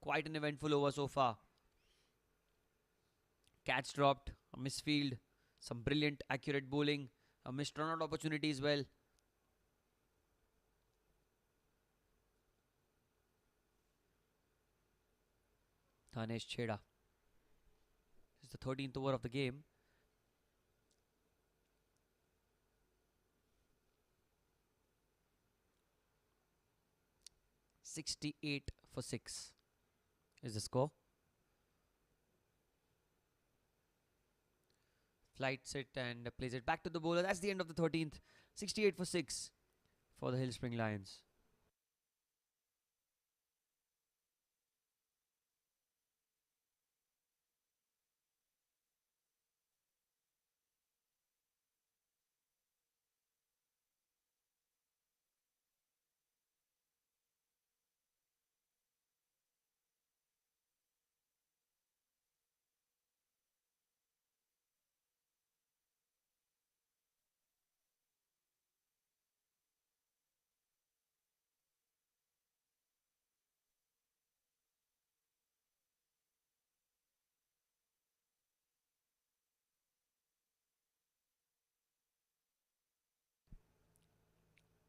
Quite an eventful over so far. Catch dropped, a misfield, some brilliant accurate bowling, a missed run out opportunity as well. Dhanesh Chheda. This is the 13th over of the game. .68 for 6 is the score. Flights it and plays it back to the bowler. That's the end of the 13th. 68 for 6 for the Hill Spring Lions.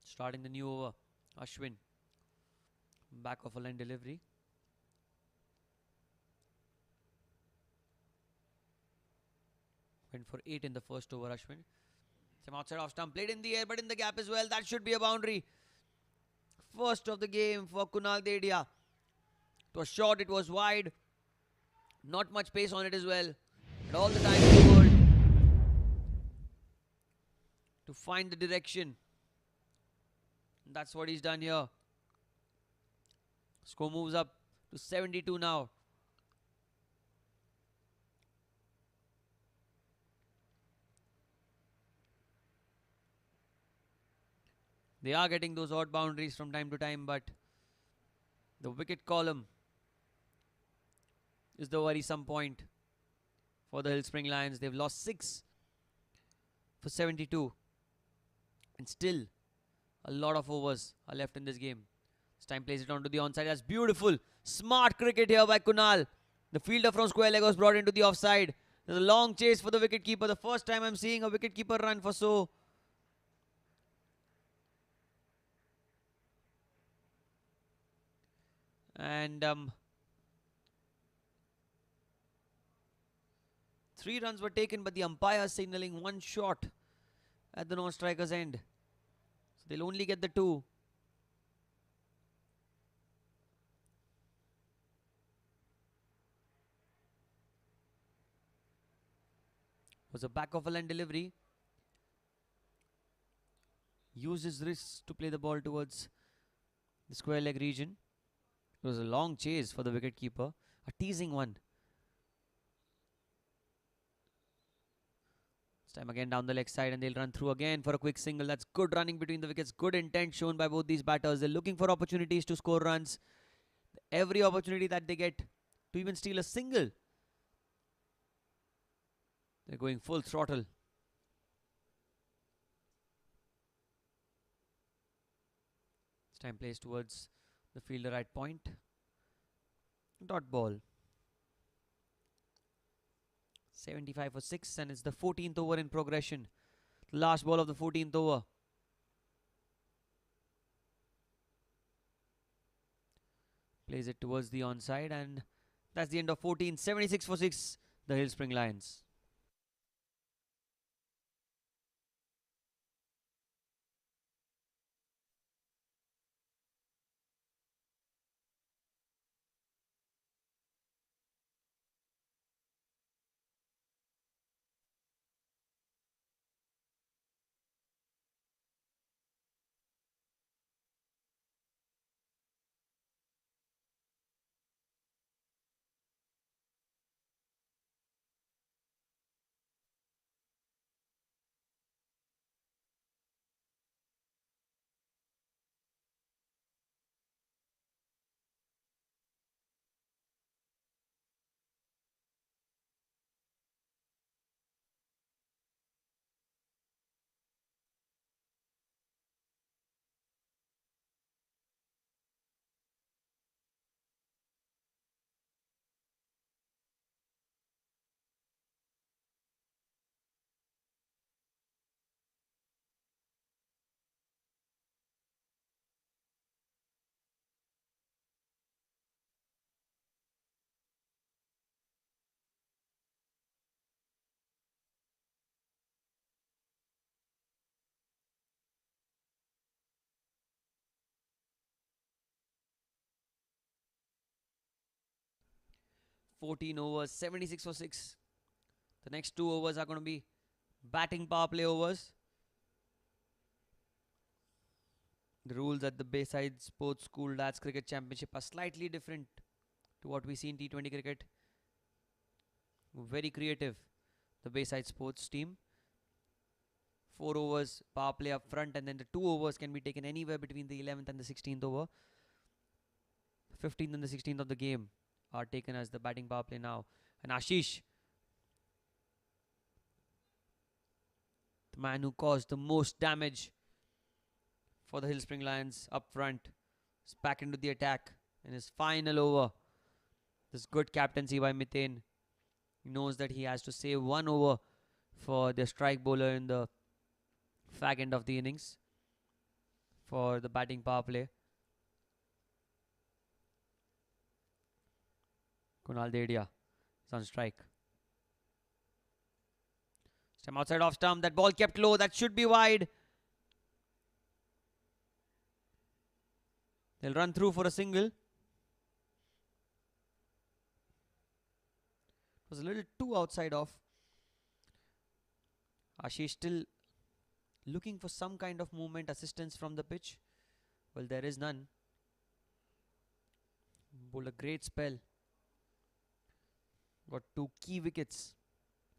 Starting the new over, Ashwin. Back of a line delivery. Went for 8 in the first over, Ashwin. Some outside off stump, played in the air but in the gap as well. That should be a boundary. First of the game for Kunal Dedia. It was short, it was wide. Not much pace on it as well. But all the time in the world to find the direction. That's what he's done here. Score moves up to 72 now. They are getting those odd boundaries from time to time, but the wicket column is the worrisome point for the Hill Spring Lions. They've lost 6 for 72 and still A lot of overs are left in this game. This time plays it onto the onside. That's beautiful. Smart cricket here by Kunal. The fielder from square leg was brought into the offside. There's a long chase for the wicketkeeper. The first time I'm seeing a wicketkeeper run for so. And 3 runs were taken, but the umpire signaling 1 shot at the non-striker's end. So they'll only get the 2. Was a back of a line delivery. Used his wrist to play the ball towards the square leg region. It was a long chase for the wicketkeeper. A teasing one. This time again down the leg side, and they'll run through again for a quick single. That's good running between the wickets. Good intent shown by both these batters. They're looking for opportunities to score runs. Every opportunity that they get to even steal a single, they're going full throttle. This time plays towards the fielder right point. Dot ball. 75 for 6, and it's the 14th over in progression. The last ball of the 14th over. Plays it towards the onside, and that's the end of 14. 76 for 6, the Hillspring Lions. "14 overs, 76 for 6. The next 2 overs are going to be batting power play overs. The rules at the Bayside Sports School Lads Cricket Championship are slightly different to what we see in T20 cricket. Very creative, the Bayside Sports team. 4 overs power play up front, and then the 2 overs can be taken anywhere between the 11th and the 16th over. 15th and the 16th of the game are taken as the batting power play now. And Ashish, the man who caused the most damage for the Hillspring Lions up front, is back into the attack in his final over. This good captaincy by Miten. He knows that he has to save 1 over for the strike bowler in the fag end of the innings for the batting power play. Kunal Dedia is on strike. Stem outside off stump. That ball kept low. That should be wide. They'll run through for a single. It was a little too outside off. Ashish still looking for some kind of movement assistance from the pitch. Well, there is none. Bowled a great spell. Got 2 key wickets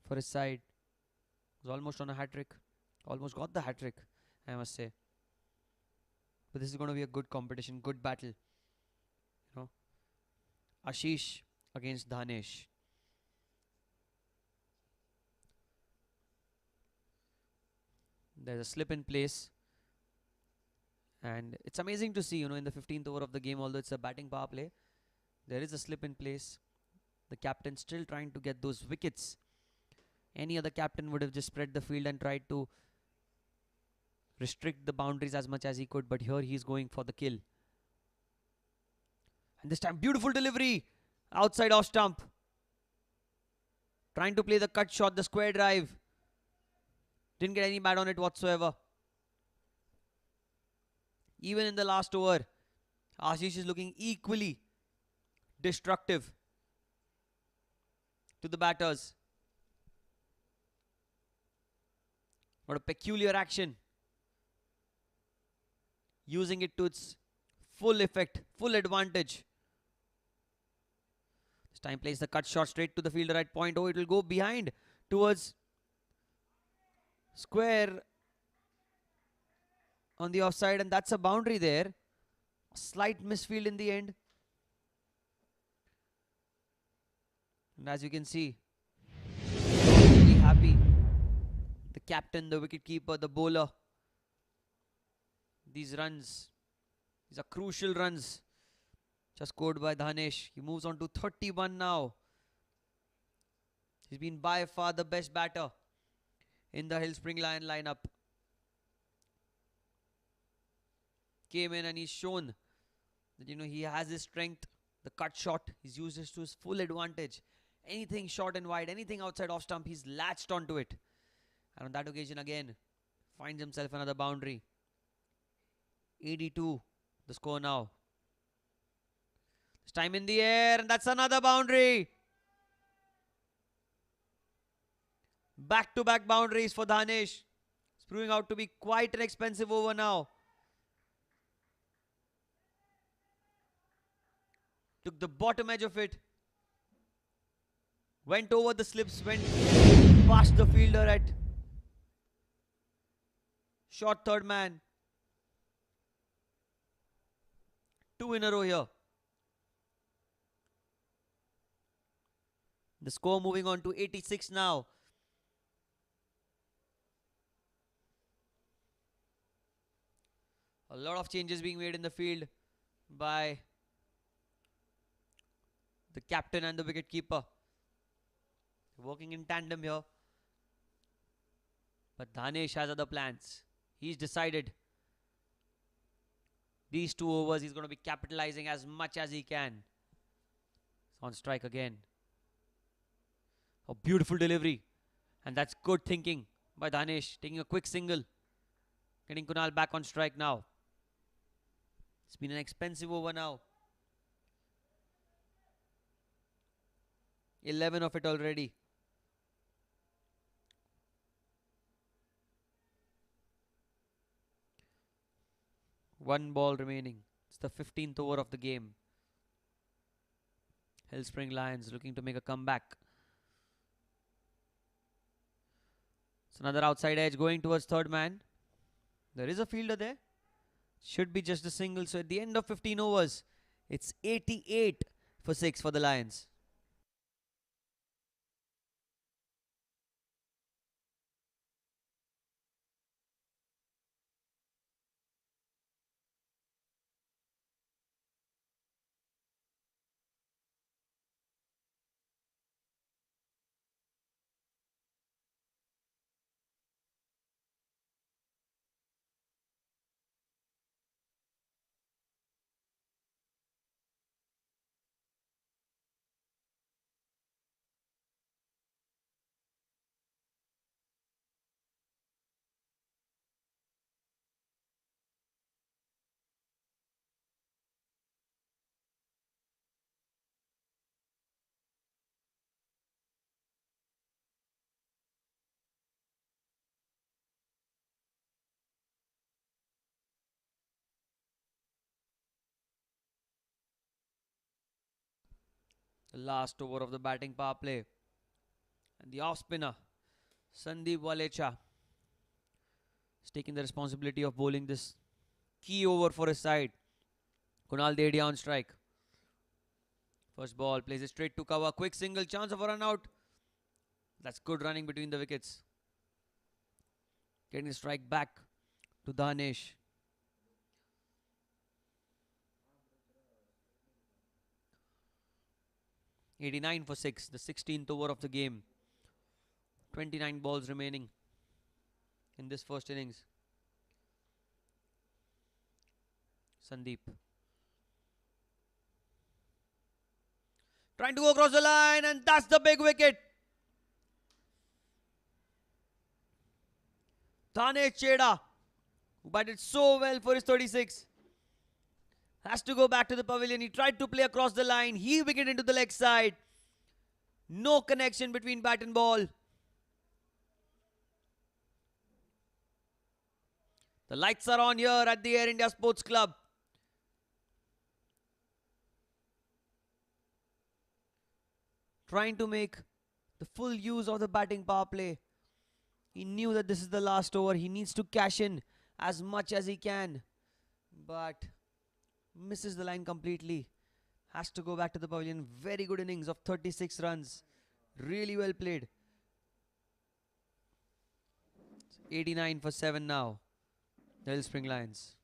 for his side. Was almost on a hat-trick. Almost got the hat-trick, I must say. But this is going to be a good competition, good battle. You know, Ashish against Dhanesh. There's a slip in place. And it's amazing to see, in the 15th over of the game, although it's a batting power play, there is a slip in place. The captain still trying to get those wickets. Any other captain would have just spread the field and tried to restrict the boundaries as much as he could, but here he's going for the kill. And this time, beautiful delivery outside off stump. Trying to play the cut shot, the square drive. Didn't get any bat on it whatsoever. Even in the last over, Ashish is looking equally destructive to the batters. What a peculiar action. Using it to its full effect, full advantage. This time plays the cut shot straight to the fielder at point. Oh, it will go behind towards square on the offside, and that's a boundary there. A slight misfield in the end. And as you can see, really happy. The captain, the wicketkeeper, the bowler. These runs, these are crucial runs. Just scored by Dhanesh. He moves on to 31 now. He's been by far the best batter in the Hillspring Lion lineup. Came in and he's shown that he has his strength. The cut shot, he's used this to his full advantage. Anything short and wide, anything outside off stump, he's latched onto it. And on that occasion again, finds himself another boundary. 82 the score now. This time in the air, and that's another boundary. Back-to-back boundaries for Dhanesh. It's proving out to be quite an expensive over now. Took the bottom edge of it. Went over the slips, went past the fielder at short third man. 2 in a row here. The score moving on to 86 now. A lot of changes being made in the field by the captain and the wicketkeeper. Working in tandem here. But Dhanesh has other plans. He's decided these 2 overs he's going to be capitalizing as much as he can. It's on strike again. A beautiful delivery. And that's good thinking by Dhanesh. Taking a quick single. Getting Kunal back on strike now. It's been an expensive over now. 11 of it already. One ball remaining. It's the 15th over of the game. Hillspring Lions looking to make a comeback. It's another outside edge going towards third man. There is a fielder there. Should be just a single. So at the end of 15 overs, it's 88 for 6 for the Lions. The last over of the batting power play. And the off spinner, Sandeep Walecha, is taking the responsibility of bowling this key over for his side. Kunal Dedia on strike. First ball, plays it straight to cover. Quick single, chance of a run out. That's good running between the wickets. Getting the strike back to Dhanesh. 89 for 6, the 16th over of the game. 29 balls remaining in this first innings. Sandeep trying to go across the line, and that's the big wicket. Danesh Cheda, who batted so well for his 36, has to go back to the pavilion. He tried to play across the line. He wicket into the leg side. No connection between bat and ball. The lights are on here at the Air India Sports Club. Trying to make the full use of the batting power play. He knew that this is the last over. He needs to cash in as much as he can. But misses the line completely. Has to go back to the pavilion. Very good innings of 36 runs. Really well played. 89 for 7 now. The Hill Spring Lions.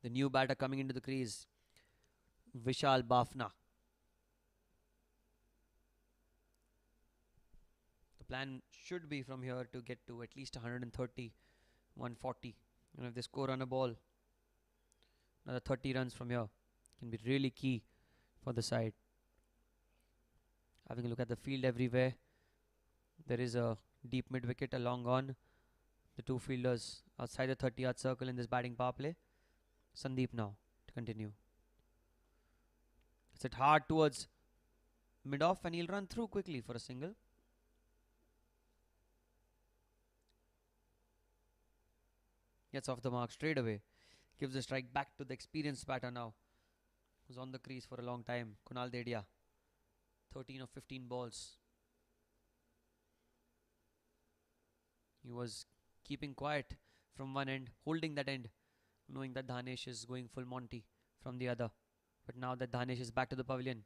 The new batter coming into the crease, Vishal Bafna. The plan should be from here to get to at least 130, 140. And if they score on a ball, another 30 runs from here can be really key for the side. Having a look at the field everywhere, there is a deep mid wicket, a long on. The two fielders outside the 30-yard circle in this batting power play. Sandeep now to continue. It's it hard towards mid-off, and he'll run through quickly for a single. Gets off the mark straight away. Gives the strike back to the experienced batter now, who's on the crease for a long time, Kunal Dedia. 13 of 15 balls. He was keeping quiet from one end, holding that end, knowing that Dhanesh is going full Monty from the other. But now that Dhanesh is back to the pavilion,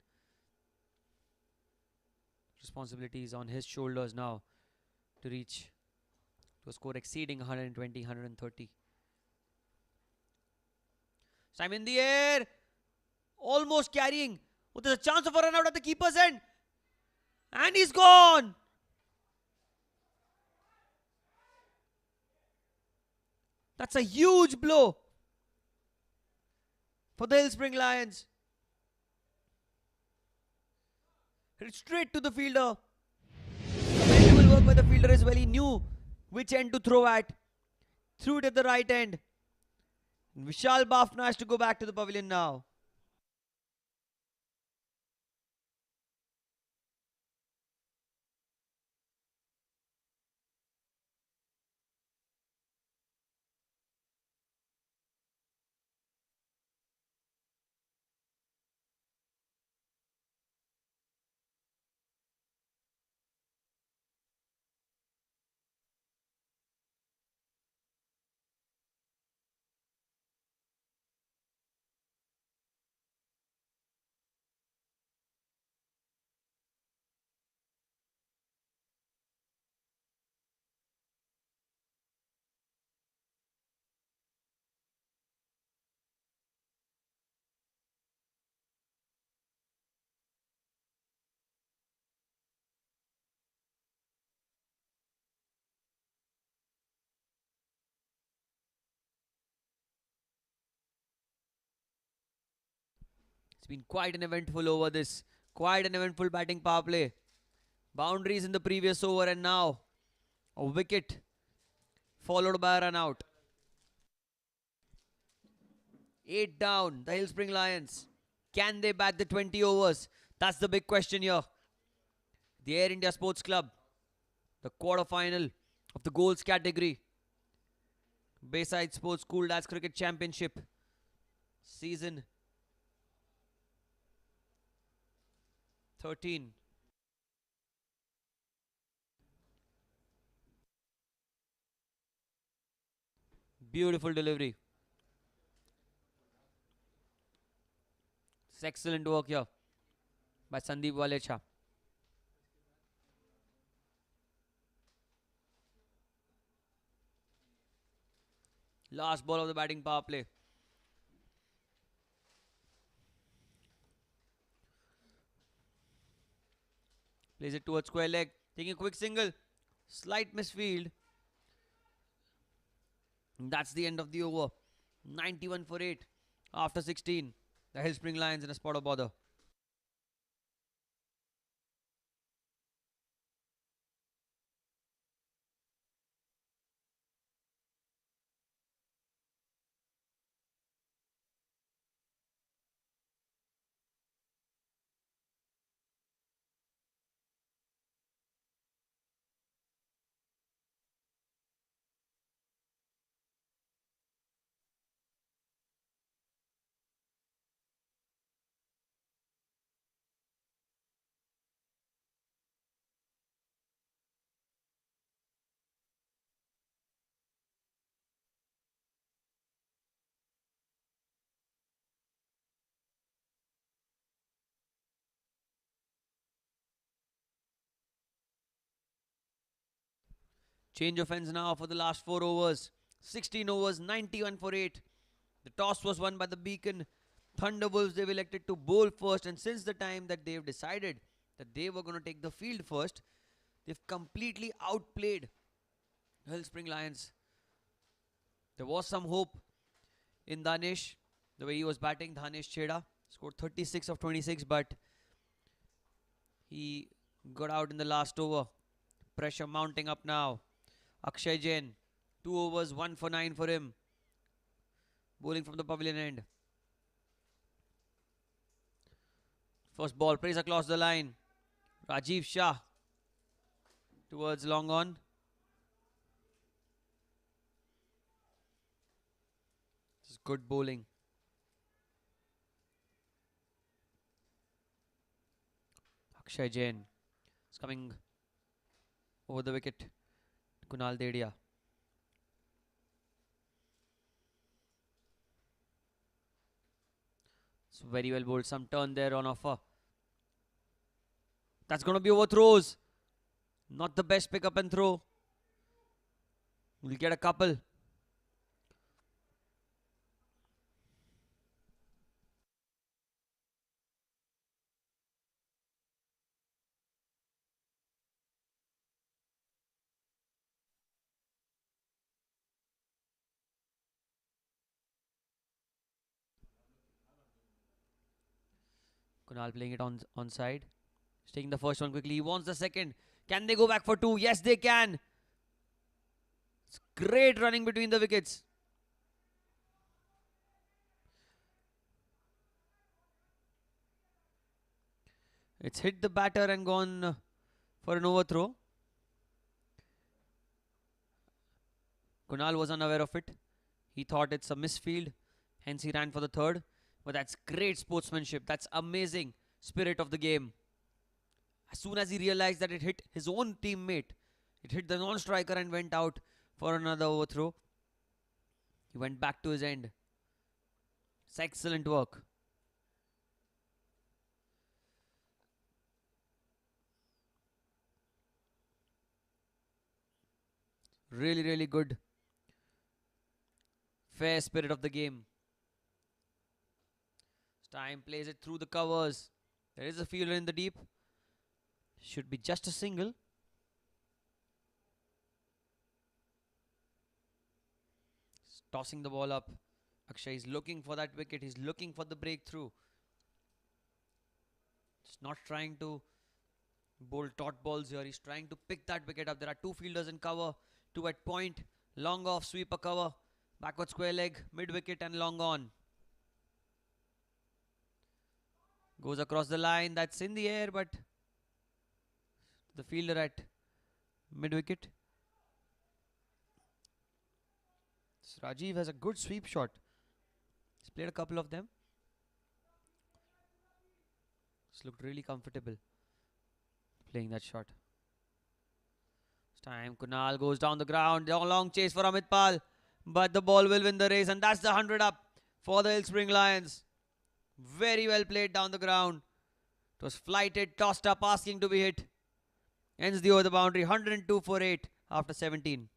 responsibility is on his shoulders now to reach to a score exceeding 120, 130. Time in the air, almost carrying. Oh, there's a chance of a run out at the keeper's end, and he's gone. That's a huge blow for the Hill Spring Lions. Hit straight to the fielder. Very well work by the fielder as well. He knew which end to throw at. Threw it at the right end. Vishal Bafna has to go back to the pavilion now. It's been quite an eventful over this. Quite an eventful batting power play. Boundaries in the previous over, and now a wicket followed by a run out. 8 down, the Hill Spring Lions. Can they bat the 20 overs? That's the big question here. The Air India Sports Club, the quarter-final of the goals category. Bayside Sports School Dads Cricket Championship. Season 13. Beautiful delivery. It's excellent work here by Sandeep Walecha. Last ball of the batting power play. Plays it towards square leg. Taking a quick single. Slight misfield. That's the end of the over. 91 for 8 after 16. The Hillspring Lions in a spot of bother. Change of ends now for the last 4 overs. 16 overs, 91 for 8. The toss was won by the Beacon Thunderwolves. They've elected to bowl first, and since the time that they've decided that they were going to take the field first, they've completely outplayed the Hillspring Lions. There was some hope in Danish, the way he was batting. Danish Cheda scored 36 of 26, but he got out in the last over. Pressure mounting up now. Akshay Jain, 2 overs, 1 for 9 for him. Bowling from the pavilion end. First ball plays across the line. Rajiv Shah towards long on. This is good bowling. Akshay Jain is coming over the wicket. Kunal Dedia. It's very well bowled. Some turn there on offer. That's going to be overthrows. Not the best pick up and throw. We'll get a couple. Kunal playing it on side. He's taking the first one quickly. He wants the second. Can they go back for 2? Yes, they can. It's great running between the wickets. It's hit the batter and gone for an overthrow. Kunal was unaware of it. He thought it's a misfield. Hence he ran for the third. But that's great sportsmanship. That's amazing spirit of the game. As soon as he realized that it hit his own teammate, it hit the non-striker and went out for another overthrow. He went back to his end. It's excellent work. Really, really good. Fair spirit of the game. Time plays it through the covers. There is a fielder in the deep. Should be just a single. Tossing the ball up. Akshay is looking for that wicket. He's looking for the breakthrough. Just not trying to bowl dot balls here. He's trying to pick that wicket up. There are 2 fielders in cover. 2 at point. Long off, sweeper cover. Backward square leg, mid wicket and long on. Goes across the line. That's in the air, but the fielder at mid wicket. So Rajiv has a good sweep shot. He's played a couple of them. It's looked really comfortable playing that shot. It's time. Kunal goes down the ground. Long chase for Amit Pal. But the ball will win the race. And that's the 100 up for the Hillspring Lions. Very well played down the ground. It was flighted, tossed up, asking to be hit. Ends the over the boundary. 102 for 8 after 17.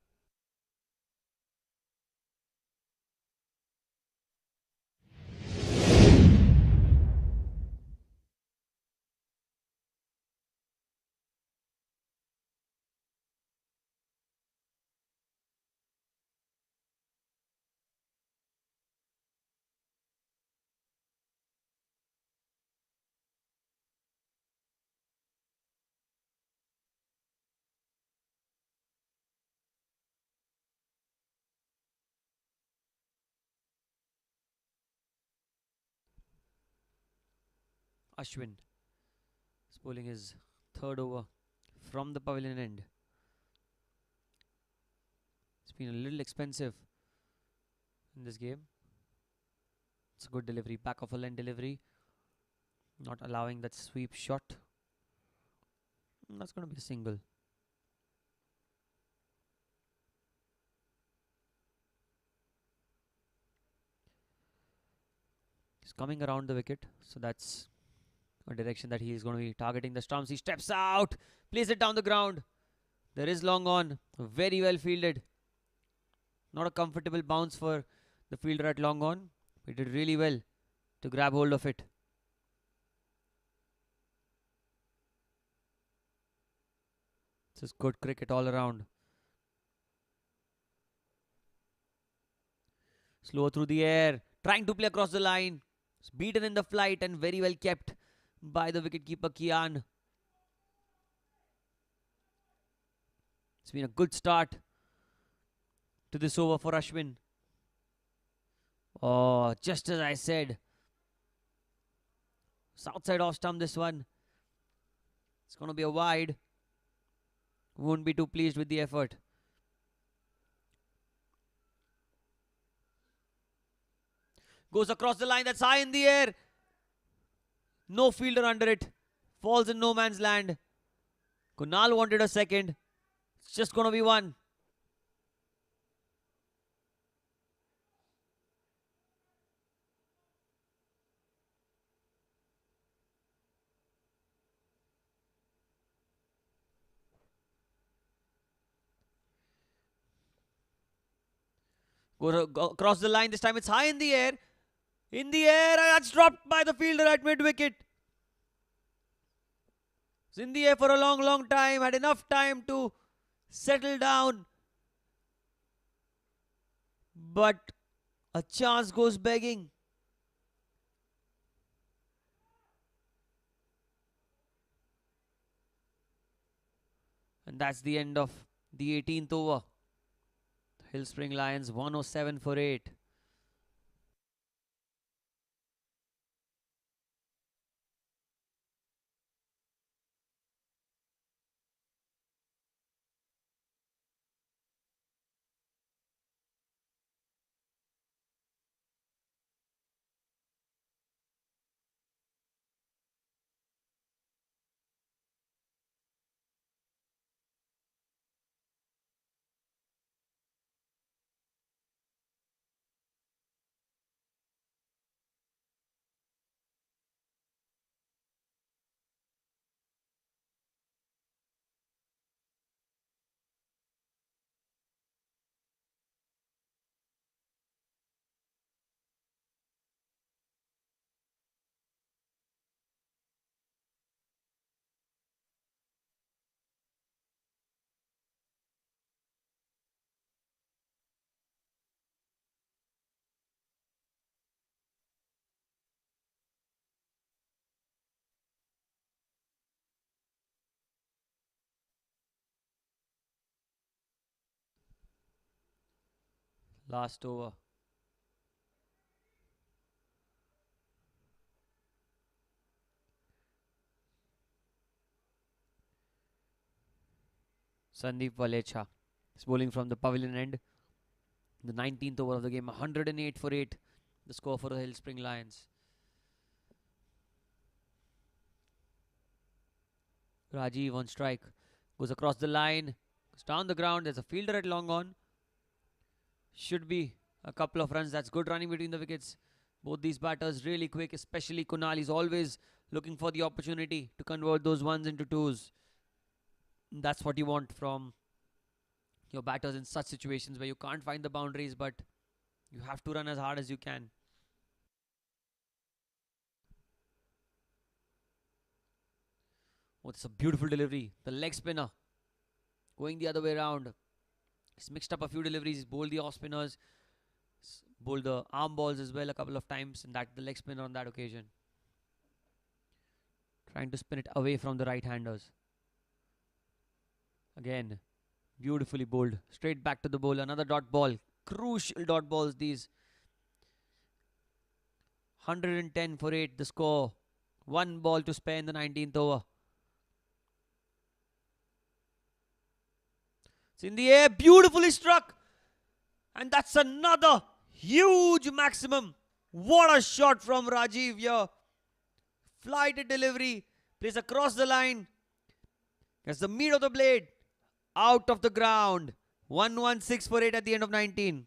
Ashwin is bowling his third over from the pavilion end. It's been a little expensive in this game. It's a good delivery, back of a length delivery, not allowing that sweep shot. That's going to be a single. He's coming around the wicket, so that's a direction that he is going to be targeting the stumps. He steps out, plays it down the ground. There is long on, very well fielded. Not a comfortable bounce for the fielder at long on. He did really well to grab hold of it. This is good cricket all around. Slow through the air, trying to play across the line. It's beaten in the flight and very well kept by the wicketkeeper Kian. It's been a good start to this over for Ashwin. Oh, just as I said. South side off stump this one. It's going to be a wide. Won't be too pleased with the effort. Goes across the line, that's high in the air. No fielder under it. Falls in no man's land. Kunal wanted a second. It's just going to be one. Go across the line, this time it's high in the air. In the air, and that's dropped by the fielder at mid-wicket. It's in the air for a long time. Had enough time to settle down. But a chance goes begging. And that's the end of the 18th over. Hill Spring Lions 107 for 8. Last over. Sandeep Valecha is bowling from the pavilion end. The 19th over of the game, 108 for 8. The score for the Hill Spring Lions. Rajiv on strike. Goes across the line. Goes down the ground. There's a fielder at long on. Should be a couple of runs. That's good running between the wickets. Both these batters really quick, especially Kunal. He's always looking for the opportunity to convert those ones into twos. That's what you want from your batters in such situations where you can't find the boundaries, but you have to run as hard as you can. Oh, it's a beautiful delivery. The leg spinner going the other way around. He's mixed up a few deliveries. He's bowled the off spinners, bowled the arm balls as well a couple of times, and that the leg spinner on that occasion. Trying to spin it away from the right-handers. Again, beautifully bowled. Straight back to the bowler. Another dot ball. Crucial dot balls these. 110 for 8 the score One ball to spare in the 19th over. It's in the air, beautifully struck. And that's another huge maximum. What a shot from Rajiv here. Flighted delivery, plays across the line. That's the meat of the blade. Out of the ground. 1-1-6 for 8 at the end of 19.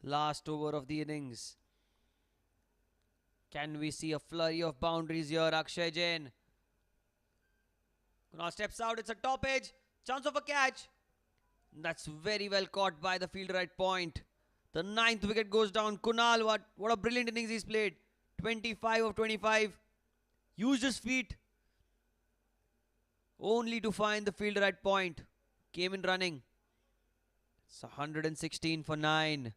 Last over of the innings. Can we see a flurry of boundaries here? Akshay Jain. Now steps out. It's a top edge. Chance of a catch. That's very well caught by the fielder at point. The 9th wicket goes down. Kunal, what a brilliant innings he's played. 25 of 25. Used his feet. Only to find the fielder at point. Came in running. It's 116 for 9.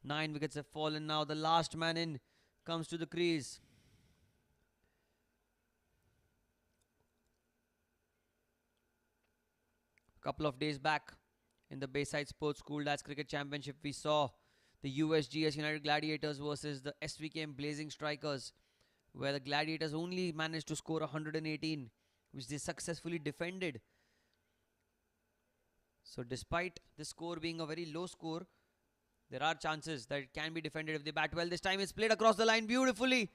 Nine wickets have fallen now. The last man in comes to the crease. A couple of days back in the Bayside Sports School Lads Cricket Championship, we saw the USGS United Gladiators versus the SVKM Blazing Strikers, where the Gladiators only managed to score 118, which they successfully defended. So despite the score being a very low score, there are chances that it can be defended if they bat well. This time it's played across the line beautifully.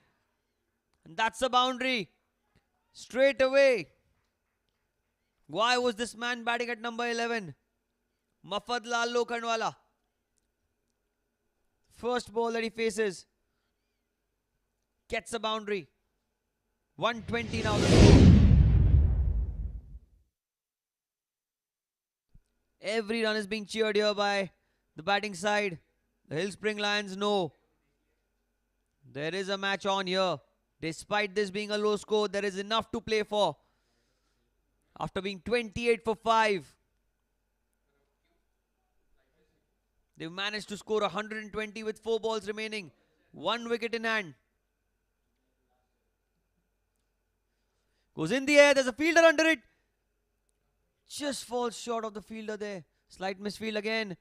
And that's a boundary. Straight away. Why was this man batting at number 11? Mafadlal Lokhandwala. First ball that he faces. Gets a boundary. 120 now the score. Every run is being cheered here by the batting side. The Hill Spring Lions know there is a match on here. Despite this being a low score, there is enough to play for. After being 28 for 5, they've managed to score 120 with 4 balls remaining. 1 wicket in hand. Goes in the air. There's a fielder under it. Just falls short of the fielder there. Slight misfield again.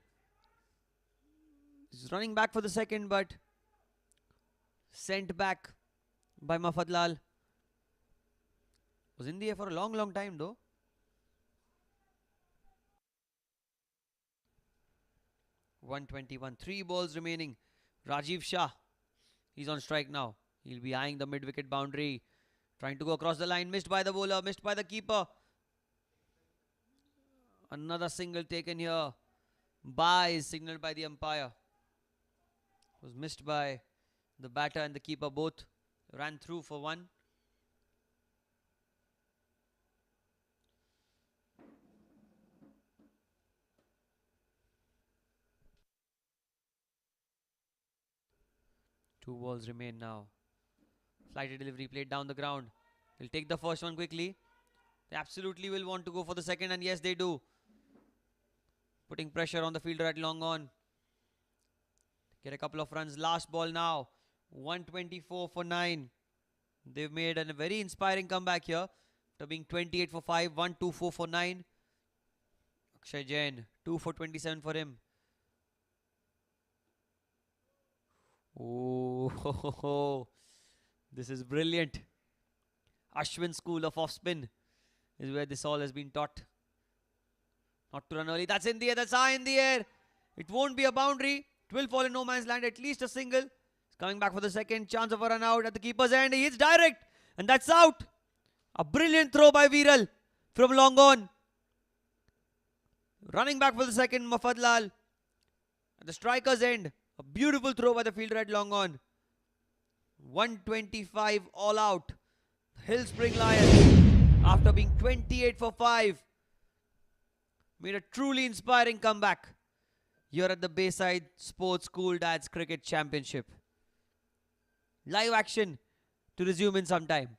He's running back for the second, but sent back by Mafadlal. Was in the air for a long time though. (121). 3 balls remaining. Rajiv Shah. He's on strike now. He'll be eyeing the mid-wicket boundary. Trying to go across the line. Missed by the bowler. Missed by the keeper. Another single taken here. Bye is signaled by the umpire. Was missed by the batter and the keeper. Both ran through for 1. Two balls remain now. Flighted delivery played down the ground. He'll take the first one quickly. They absolutely will want to go for the second, and yes, they do. Putting pressure on the fielder at long on. Get a couple of runs. Last ball now. 124 for 9. They've made a very inspiring comeback here. After being 28 for 5, 124 for 9. Akshay Jain, 2 for 27 for him. Oh, this is brilliant. Ashwin School of Off Spin is where this all has been taught. Not to run early. That's in the air. That's high in the air. It won't be a boundary. It will fall in no man's land. At least a single. He's coming back for the second chance of a run out at the keeper's end. He hits direct. And that's out. A brilliant throw by Viral from long on. Running back for the second, Mafadlal. At the striker's end. A beautiful throw by the fielder at long on. 125 all out. Hill Spring Lions, after being 28 for 5, made a truly inspiring comeback here at the Bayside Sports School Dads Cricket Championship. Live action to resume in some time.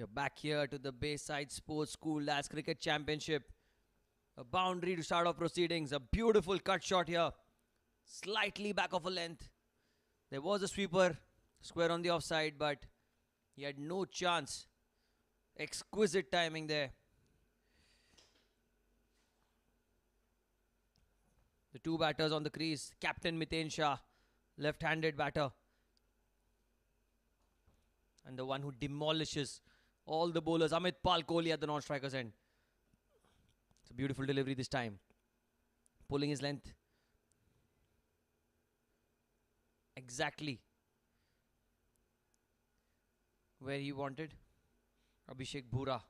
We are back here to the Bayside Sports School Lads Cricket Championship. A boundary to start off proceedings. A beautiful cut shot here. Slightly back of a length. There was a sweeper. Square on the offside, but he had no chance. Exquisite timing there. The two batters on the crease. Captain Miten Shah, left-handed batter. And the one who demolishes all the bowlers. Amit Pal Kohli at the non-striker's end. It's a beautiful delivery this time. Pulling his length. Exactly where he wanted. Abhishek Bhura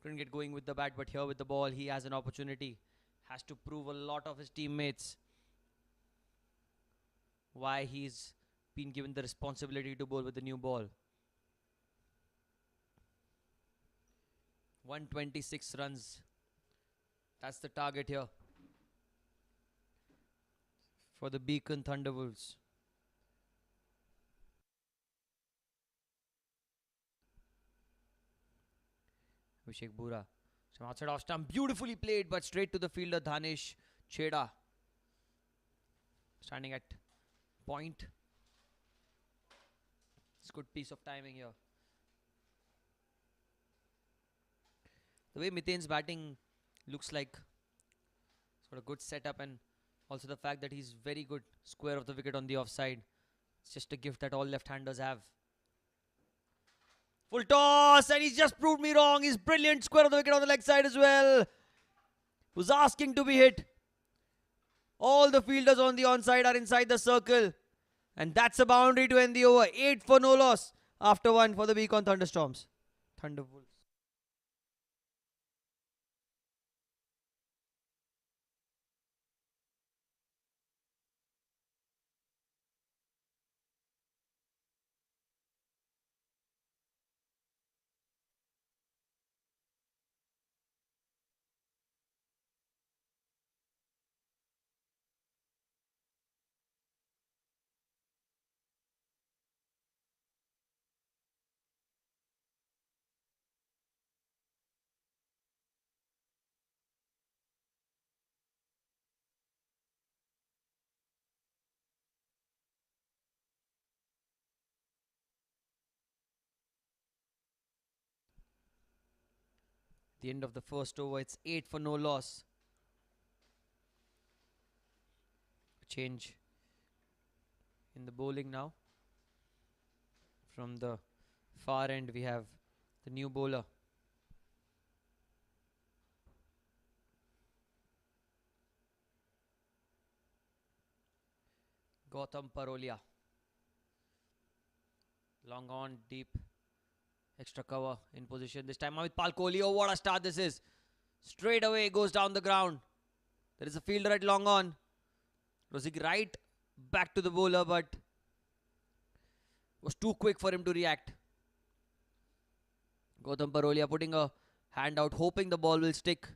couldn't get going with the bat, but here with the ball he has an opportunity. Has to prove a lot of his teammates why he's been given the responsibility to bowl with the new ball. 126 runs. That's the target here for the Beacon Thunderwolves. Abhishek Bhura. Some outside off stump. Beautifully played, but straight to the fielder, Dhanesh Chheda. Standing at point. It's a good piece of timing here. The way Miten's batting looks like, it's got a good setup, and also the fact that he's very good square of the wicket on the offside. It's just a gift that all left-handers have. Full toss, and he's just proved me wrong. He's brilliant square of the wicket on the leg side as well. Was asking to be hit. All the fielders on the onside are inside the circle. And that's a boundary to end the over. 8 for no loss after 1 for the Beacon Thunderstorms. Thunderwolves. The end of the first over, it's 8 for no loss. Change in the bowling now. From the far end, we have the new bowler. Gautam Parolia. Long on, deep. Extra cover in position. This time with Pal Kohli. Oh, what a start this is. Straight away goes down the ground. There is a fielder at long on. Rosick right back to the bowler, but was too quick for him to react. Gautam Parolia putting a hand out, hoping the ball will stick.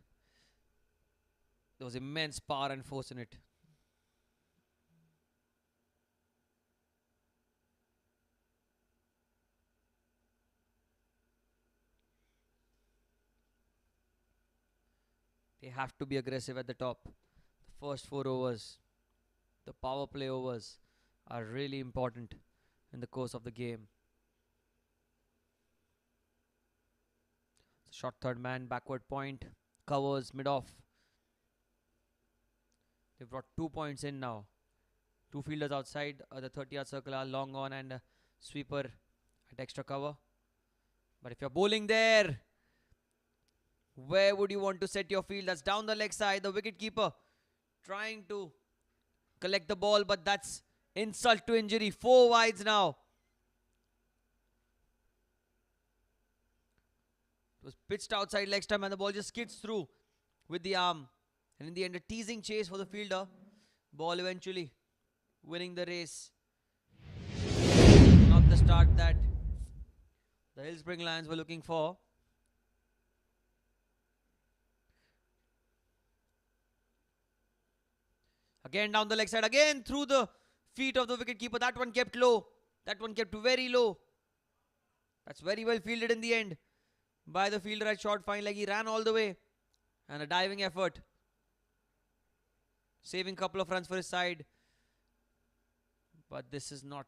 There was immense power and force in it. They have to be aggressive at the top. The first 4 overs, the power play overs, are really important in the course of the game. Short third man, backward point, covers mid-off. They've brought 2 points in now. 2 fielders outside the 30-yard circle are long on, and a sweeper at extra cover. But if you're bowling there, where would you want to set your field? That's down the leg side. The wicket keeper trying to collect the ball, but that's insult to injury. 4 wides now. It was pitched outside leg stump, and the ball just skids through with the arm. And in the end, a teasing chase for the fielder. Ball eventually winning the race. Not the start that the Hillspring Lions were looking for. Again down the leg side, again through the feet of the wicketkeeper. That one kept low. That one kept very low. That's very well fielded in the end. by the fielder at short. Fine leg. He ran all the way. And a diving effort. Saving a couple of runs for his side. But this is not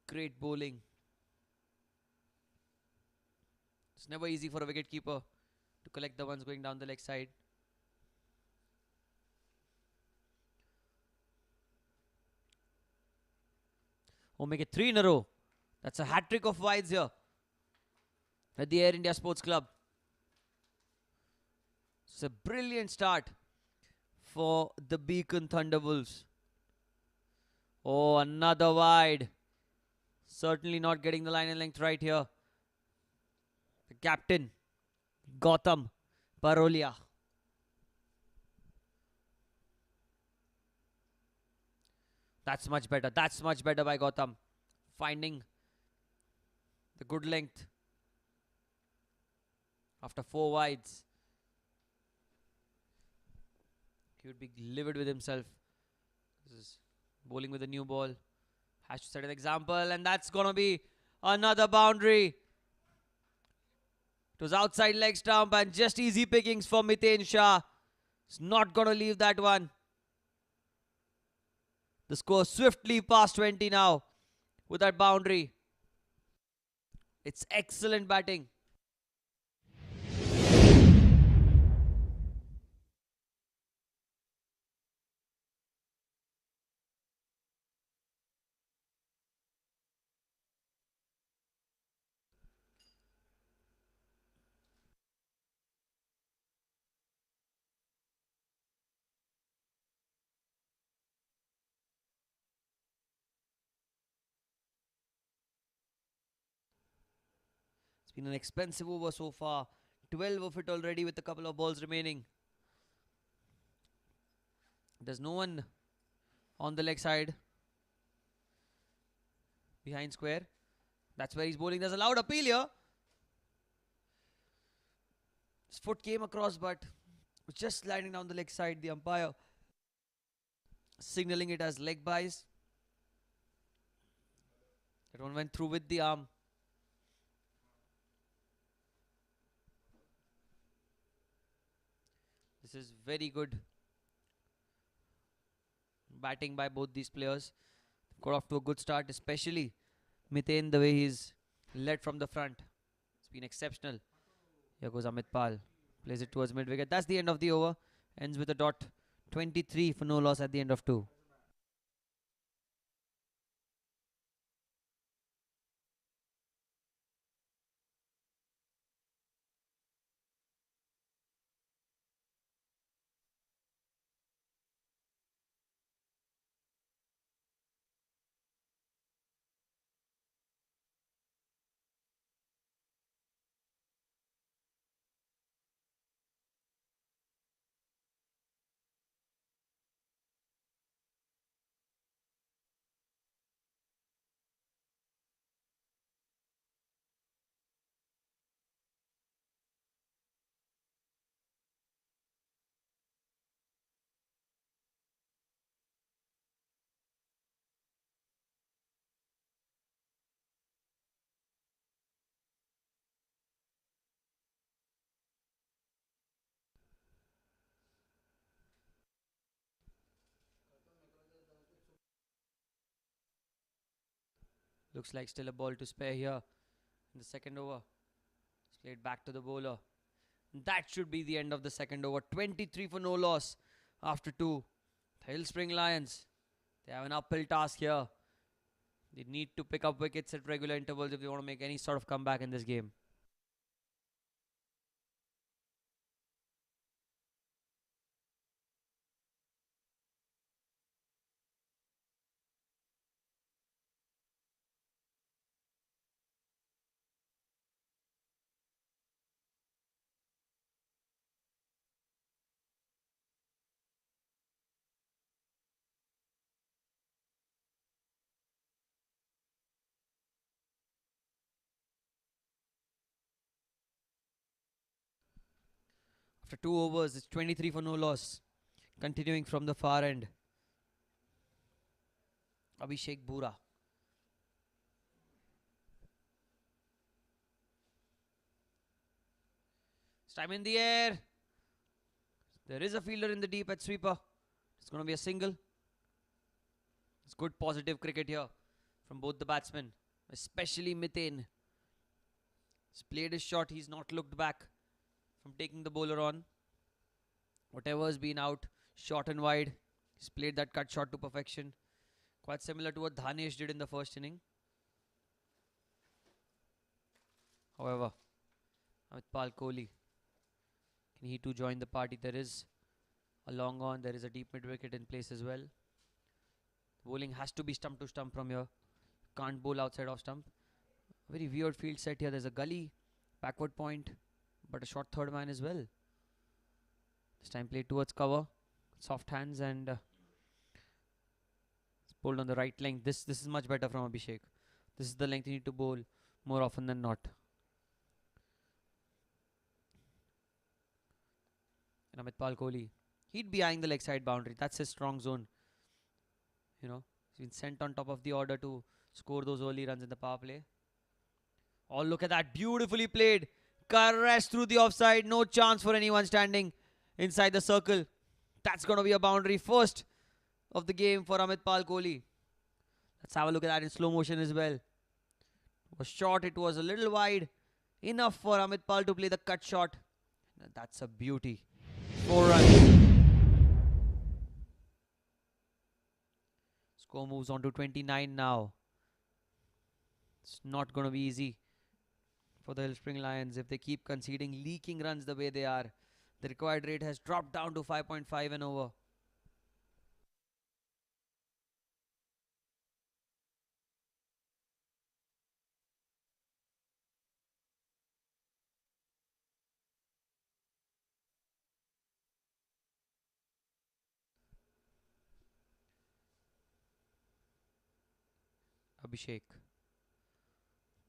great bowling. It's never easy for a wicketkeeper to collect the ones going down the leg side. Oh, make it 3 in a row. That's a hat-trick of wides here at the Air India Sports Club. It's a brilliant start for the Beacon Thunderwolves. Oh, another wide. Certainly not getting the line and length right here. The captain, Gautam Parolia. That's much better. That's much better by Gautam. Finding the good length after 4 wides. He would be livid with himself. This is bowling with a new ball. Has to set an example, and that's going to be another boundary. It was outside leg stump and just easy pickings for Miten Shah. It's not going to leave that one. The score swiftly past 20 now with that boundary. It's excellent batting. It's been an expensive over so far. 12 of it already with a couple of balls remaining. There's no one on the leg side. Behind square. That's where he's bowling. There's a loud appeal here. His foot came across, but was just sliding down the leg side. The umpire signaling it as leg byes. That one went through with the arm. This is very good batting by both these players. Got off to a good start, especially Miten, the way he's led from the front. It's been exceptional. Here goes Amit Pal. Plays it towards mid-wicket. That's the end of the over. Ends with a dot. 23 for no loss at the end of 2. Looks like still a ball to spare here in the second over. It's played back to the bowler. That should be the end of the second over. 23 for no loss after 2. The Hill Spring Lions, they have an uphill task here. They need to pick up wickets at regular intervals if they want to make any sort of comeback in this game. After 2 overs, it's 23 for no loss. Continuing from the far end. Abhishek Bura. This time in the air. There is a fielder in the deep at sweeper. It's going to be a single. It's good positive cricket here from both the batsmen, especially Mithane. He's played his shot. He's not looked back from taking the bowler on. Whatever has been out, short and wide, he's played that cut shot to perfection. Quite similar to what Dhanesh did in the first inning. However, Amitpal Kohli, can he too join the party? There is a long on, there is a deep mid wicket in place as well. Bowling has to be stump to stump from here. Can't bowl outside off stump. Very weird field set here. There's a gully, backward point, but a short third man as well. This time played towards cover, soft hands, and it's bowled on the right length. This is much better from Abhishek. This is the length you need to bowl more often than not. And Amitpal Kohli, he'd be eyeing the leg side boundary. That's his strong zone. You know, he's been sent on top of the order to score those early runs in the power play. Oh, look at that. Beautifully played. Caressed through the offside. No chance for anyone standing inside the circle. That's going to be a boundary first of the game for Amitpal Kohli. Let's have a look at that in slow motion as well. It was short. It was a little wide. Enough for Amitpal to play the cut shot. That's a beauty. 4 runs. Score moves on to 29 now. It's not going to be easy for the Hillspring Lions if they keep conceding leaking runs the way they are. The required rate has dropped down to 5.5 and over. Abhishek.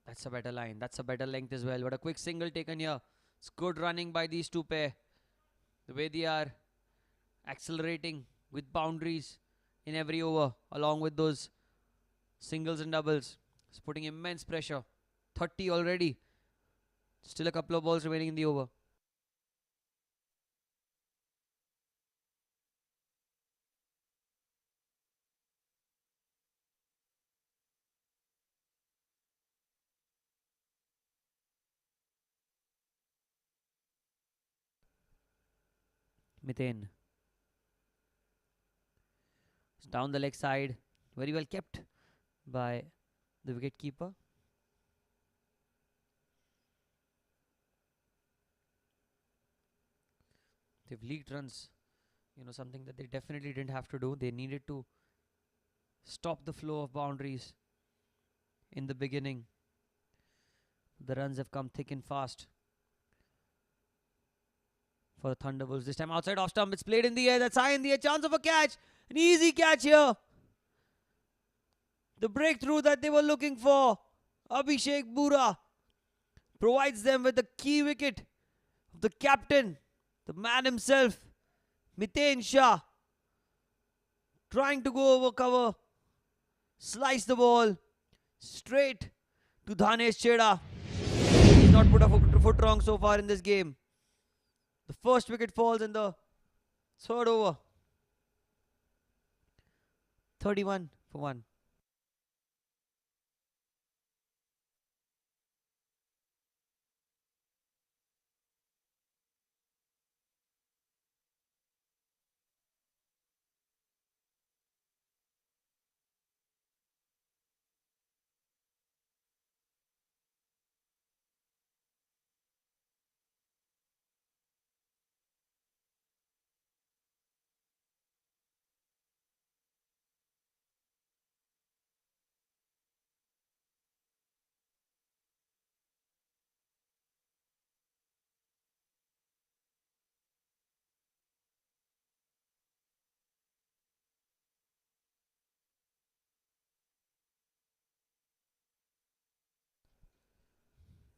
That's a better line. That's a better length as well. But a quick single taken here. It's good running by these two pair. The way they are accelerating with boundaries in every over, along with those singles and doubles. It's putting immense pressure. 30 already. Still a couple of balls remaining in the over. Mithane. It's down the leg side. Very well kept by the wicket keeper. They've leaked runs. You know, something that they definitely didn't have to do. They needed to stop the flow of boundaries in the beginning. The runs have come thick and fast for the Thunderwolves. This time outside off stump. It's played in the air. That's high in the air. Chance of a catch. An easy catch here. The breakthrough that they were looking for. Abhishek Bura provides them with the key wicket of the captain, the man himself, Mithane Shah. Trying to go over cover. Slice the ball straight to Dhanesh Chheda. He's not put a foot wrong so far in this game. The first wicket falls in the third over. 31 for 1.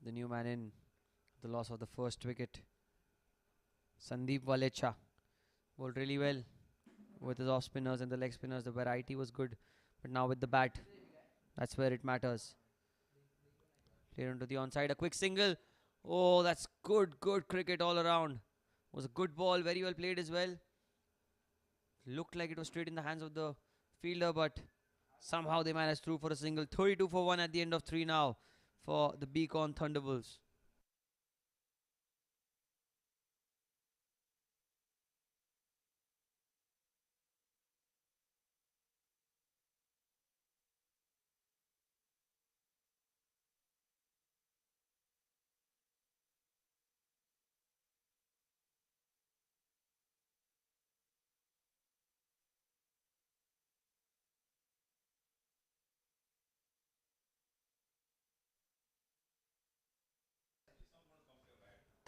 The new man in, the loss of the first wicket. Sandeep Walecha bowled really well with his off spinners and the leg spinners. The variety was good, but now with the bat, that's where it matters. Clear onto the onside, a quick single. Oh, that's good cricket all around. Was a good ball, very well played as well. Looked like it was straight in the hands of the fielder, but somehow they managed through for a single. 32 for 1 at the end of 3 now for the Beacon Thunderwolves.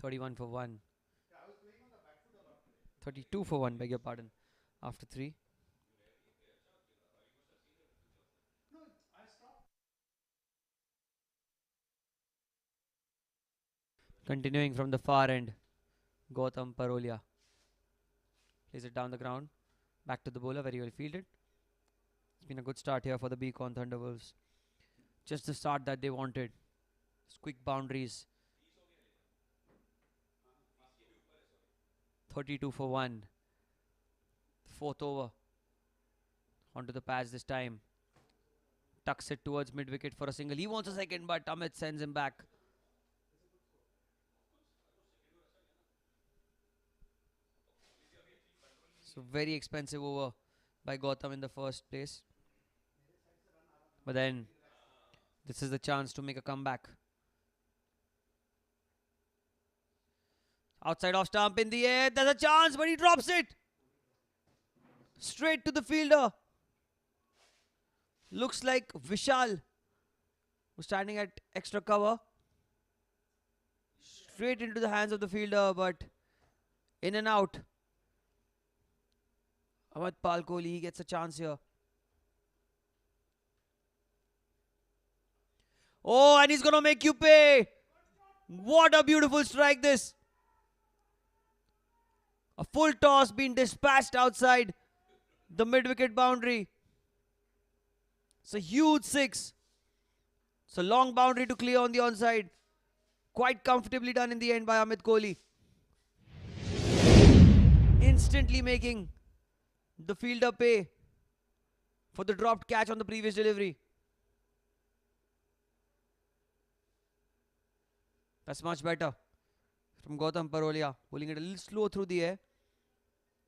31 for 1. 32 for 1, beg your pardon. After 3. Continuing from the far end, Gautam Parolia plays it down the ground. Back to the bowler, very well fielded. It's been a good start here for the Beacon Thunderwolves. Just the start that they wanted. Just quick boundaries. 32 for 1. Fourth over. Onto the pads this time. Tucks it towards mid wicket for a single. He wants a second, but Amit sends him back. So very expensive over by Gautam in the first place. But then this is the chance to make a comeback. Outside off stump in the air. There's a chance, but he drops it. Straight to the fielder. Looks like Vishal was standing at extra cover. Straight into the hands of the fielder, but in and out. Ahmed Pal Kohli, he gets a chance here. Oh, and he's going to make you pay. What a beautiful strike this. A full toss being dispatched outside the mid-wicket boundary. It's a huge six. It's a long boundary to clear on the onside. Quite comfortably done in the end by Amit Kohli. Instantly making the fielder pay for the dropped catch on the previous delivery. That's much better from Gautam Parolia. Bowling it a little slow through the air.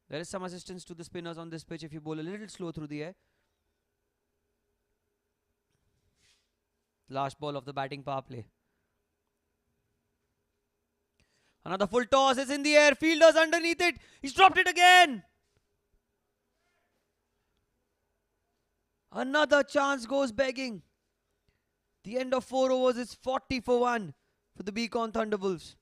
There is some assistance to the spinners on this pitch if you bowl a little slow through the air. Last ball of the batting power play. Another full toss. It's in the air. Fielders underneath it. He's dropped it again. Another chance goes begging. The end of 4 overs is 40 for 1 for the Beacon Thunderwolves.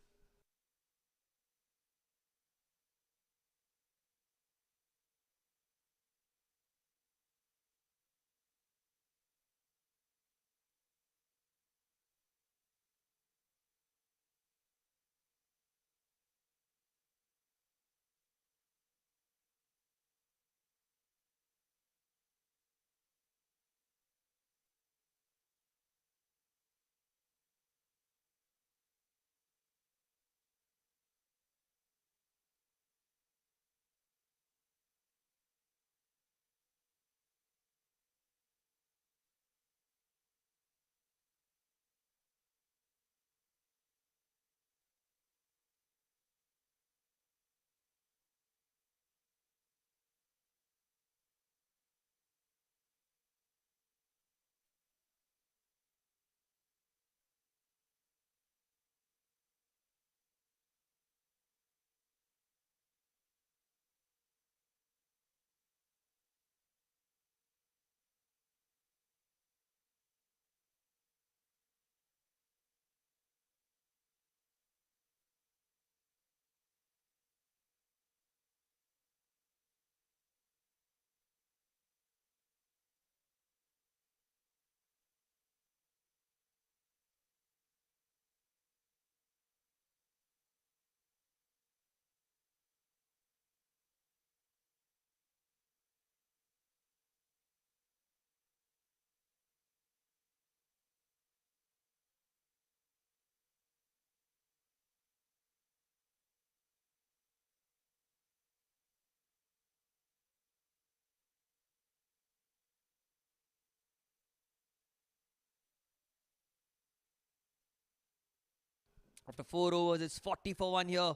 After 4 overs, it's 40 for 1 here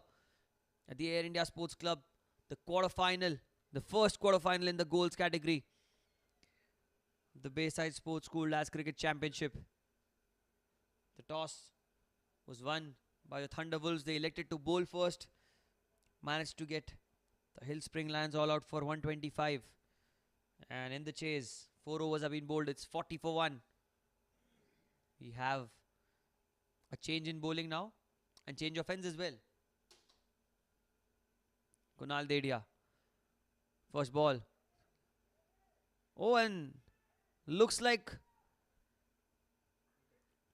at the Air India Sports Club. The quarter-final, the first quarter-final in the goals category. The Bayside Sports School Lads Cricket Championship. The toss was won by the Thunderwolves. They elected to bowl first. Managed to get the Hill Spring Lions all out for 125. And in the chase, 4 overs have been bowled. It's 40 for 1. We have a change in bowling now and change of ends as well. Kunal Dedia. First ball. Oh, and looks like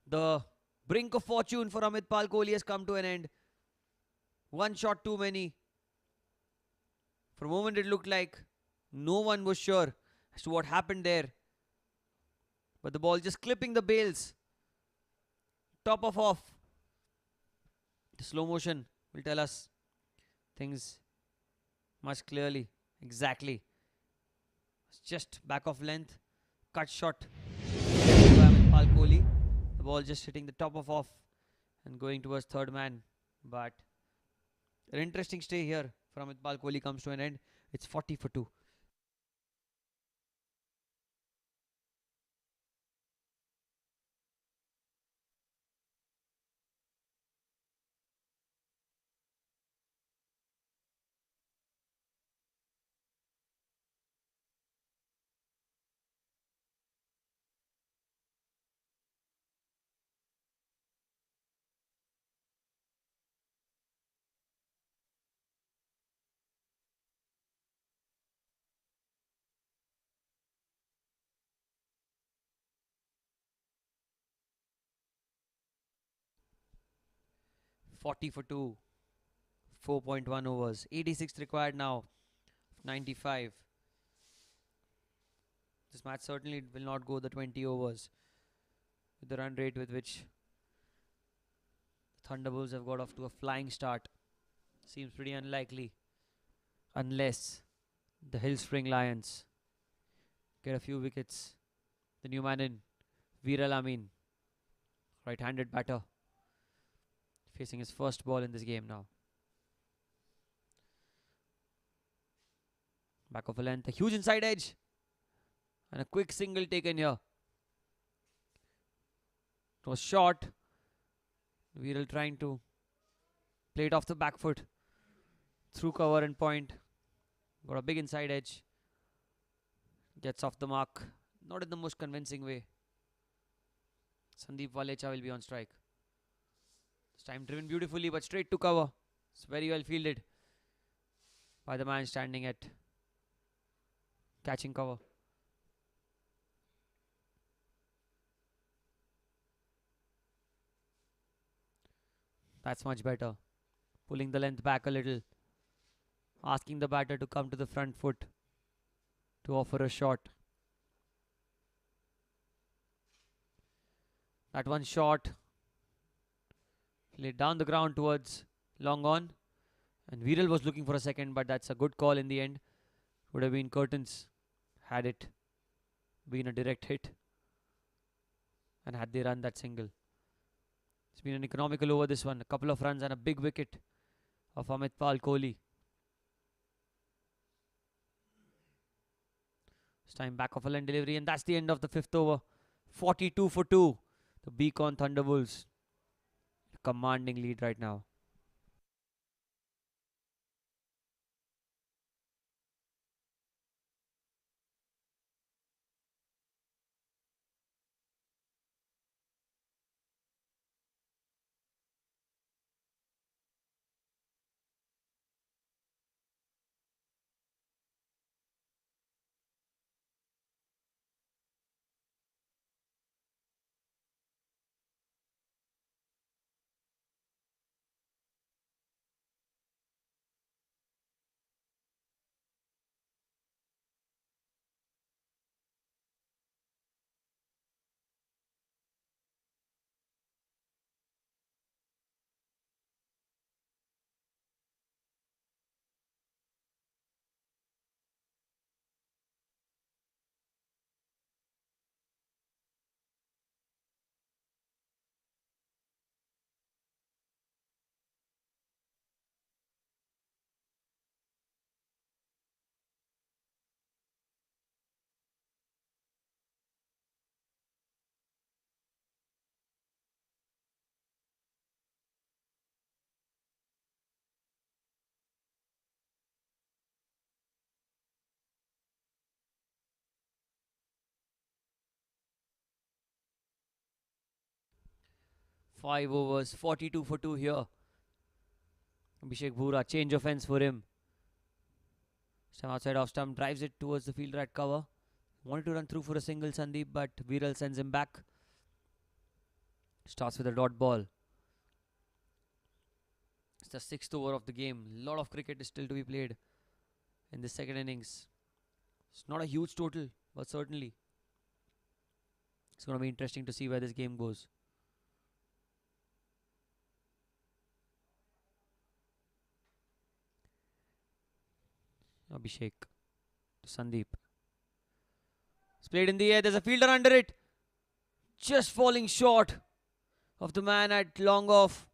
the brink of fortune for Amit Pal Kohli has come to an end. One shot too many. For a moment it looked like no one was sure as to what happened there. But the ball just clipping the bails. Top of off. The slow motion will tell us things much clearly. Exactly. It's just back of length. Cut shot. Amit Pal Kohli. The ball just hitting the top of off and going towards third man. But an interesting stay here from Amit Pal Kohli comes to an end. It's 40 for 2. Forty for 2. 4.1 overs. 86 required now. 95. This match certainly will not go the 20 overs. With the run rate with which Thunderbolts have got off to a flying start. Seems pretty unlikely. Unless the Hill Spring Lions get a few wickets. The new man in, Viral Amin. Right-handed batter. Facing his first ball in this game now. Back of a length. A huge inside edge. And a quick single taken here. It was short. Viral trying to play it off the back foot. Through cover and point. Got a big inside edge. Gets off the mark. Not in the most convincing way. Sandeep Walecha will be on strike. This time driven beautifully but straight to cover. It's very well fielded by the man standing at catching cover. That's much better. Pulling the length back a little. Asking the batter to come to the front foot to offer a shot. That one shot laid down the ground towards long on. And Viral was looking for a second, but that's a good call in the end. Would have been curtains had it been a direct hit. And had they run that single. It's been an economical over this one. A couple of runs and a big wicket of Amit Pal Kohli. This time back of a line delivery, and that's the end of the 5th over. 42 for 2. The Beacon Thunderwolves. Commanding lead right now. 5 overs, 42 for 2 here. Abhishek Bhura, change of ends for him. Some outside off stump, drives it towards the fielder at cover. Wanted to run through for a single, Sandeep, but Viral sends him back. Starts with a dot ball. It's the 6th over of the game. A lot of cricket is still to be played in the second innings. It's not a huge total, but certainly it's going to be interesting to see where this game goes. Abhishek to Sandeep. It's played in the air. There's a fielder under it. Just falling short of the man at long off.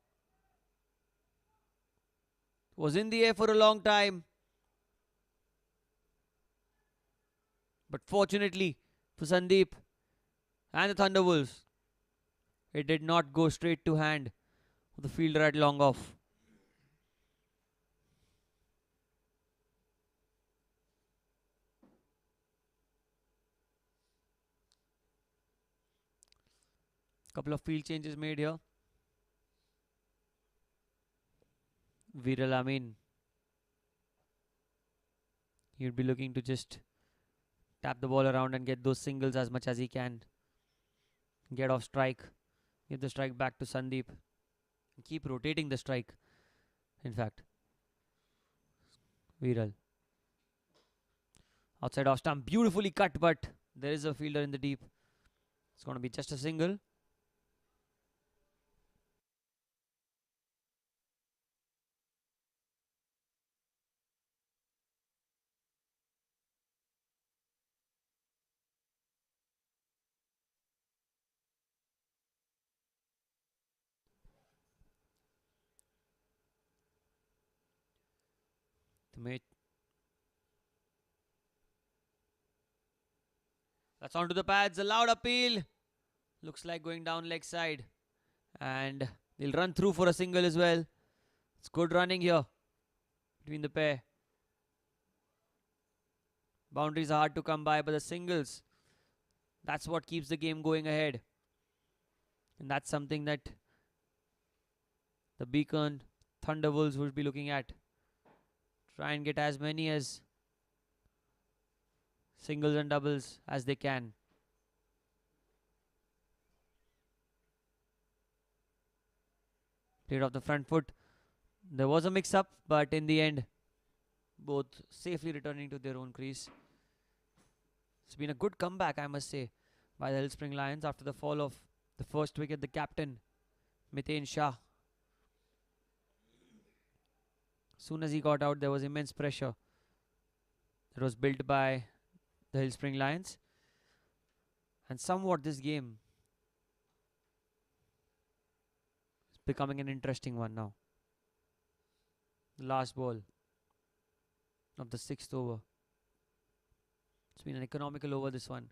Was in the air for a long time. But fortunately for Sandeep and the Thunderwolves, it did not go straight to hand of the fielder at long off. Couple of field changes made here. Viral, I mean, he'd be looking to just tap the ball around and get those singles as much as he can. Get off strike. Give the strike back to Sandeep. Keep rotating the strike. In fact. Viral. Outside off stump. Beautifully cut, but there is a fielder in the deep. It's going to be just a single. That's onto the pads. A loud appeal. Looks like going down leg side. And they'll run through for a single as well. It's good running here between the pair. Boundaries are hard to come by, but the singles, that's what keeps the game going ahead. And that's something that the Beacon Thunderwolves would be looking at. Try and get as many as singles and doubles as they can. Played off the front foot. There was a mix-up, but in the end, both safely returning to their own crease. It's been a good comeback, I must say, by the Hillspring Lions after the fall of the first wicket, the captain, Miten Shah. Soon as he got out, there was immense pressure that was built by the Hillspring Lions. And somewhat this game is becoming an interesting one now. The last ball of the 6th over. It's been an economical over, this one.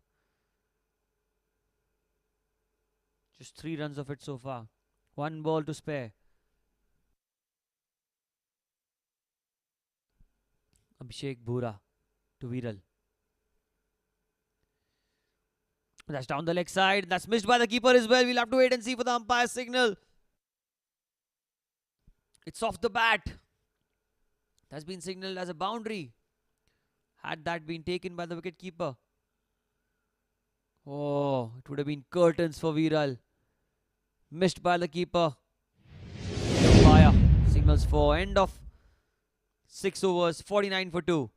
Just 3 runs of it so far. 1 ball to spare. Abhishek Bhura to Viral. That's down the leg side. That's missed by the keeper as well. We'll have to wait and see for the umpire signal. It's off the bat. That's been signalled as a boundary. Had that been taken by the wicket keeper. Oh, it would have been curtains for Viral. Missed by the keeper. The umpire signals for end of 6 overs, 49 for 2.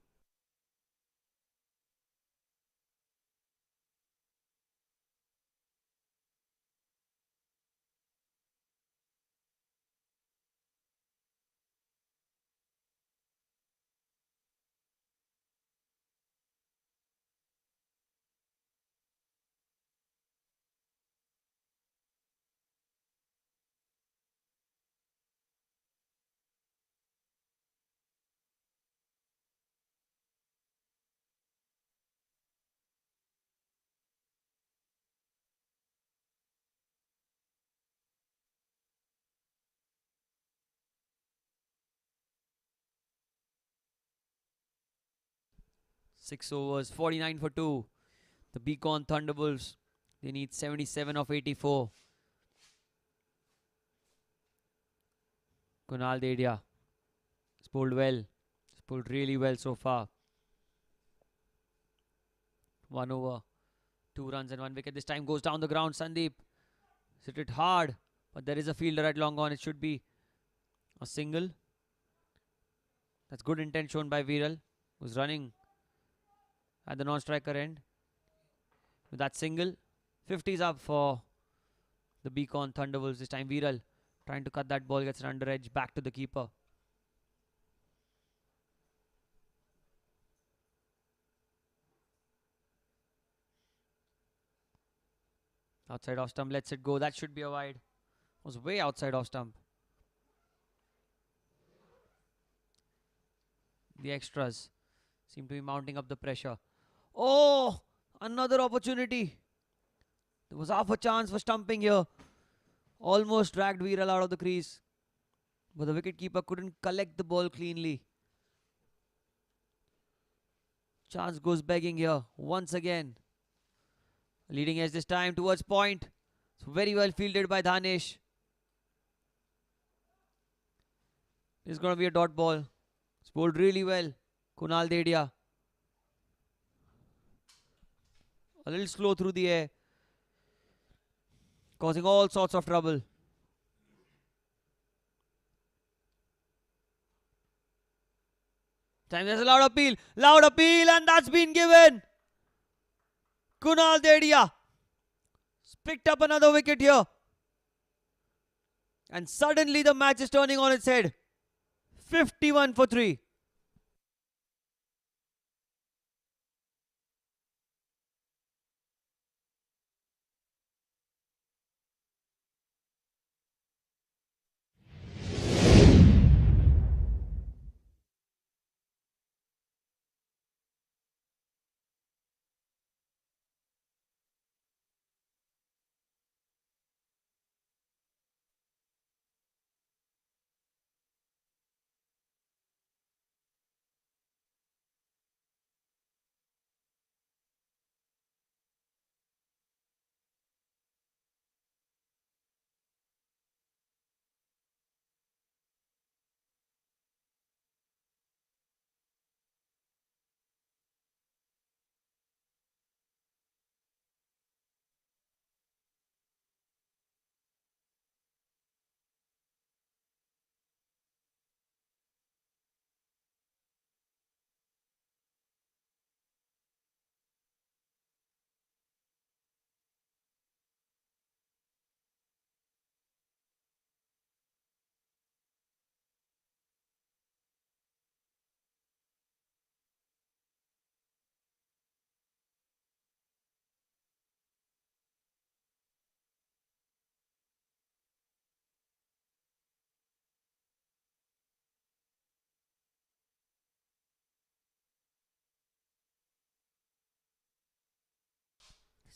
Six overs, 49 for 2. The Beacon Thunderwolves, they need 77 of 84. Kunal Dedia. He's pulled well. He's pulled really well so far. 1 over. 2 runs and 1 wicket. This time goes down the ground. Sandeep hit it hard. But there is a fielder at long on. It should be a single. That's good intent shown by Viral, who's running at the non-striker end. With that single, 50's up for the Beacon Thunderwolves. This time Viral trying to cut that ball, gets an under edge back to the keeper. Outside off stump, lets it go. That should be a wide. Was way outside off stump. The extras seem to be mounting up the pressure. Oh, another opportunity. There was half a chance for stumping here. Almost dragged Viral out of the crease. But the wicketkeeper couldn't collect the ball cleanly. Chance goes begging here once again. Leading edge this time towards point. It's very well fielded by Dhanesh. This is going to be a dot ball. It's bowled really well. Kunal Dedia. A little slow through the air. Causing all sorts of trouble. Time there's a loud appeal. Loud appeal, and that's been given. Kunal Dedia picked up another wicket here. And suddenly the match is turning on its head. 51 for 3.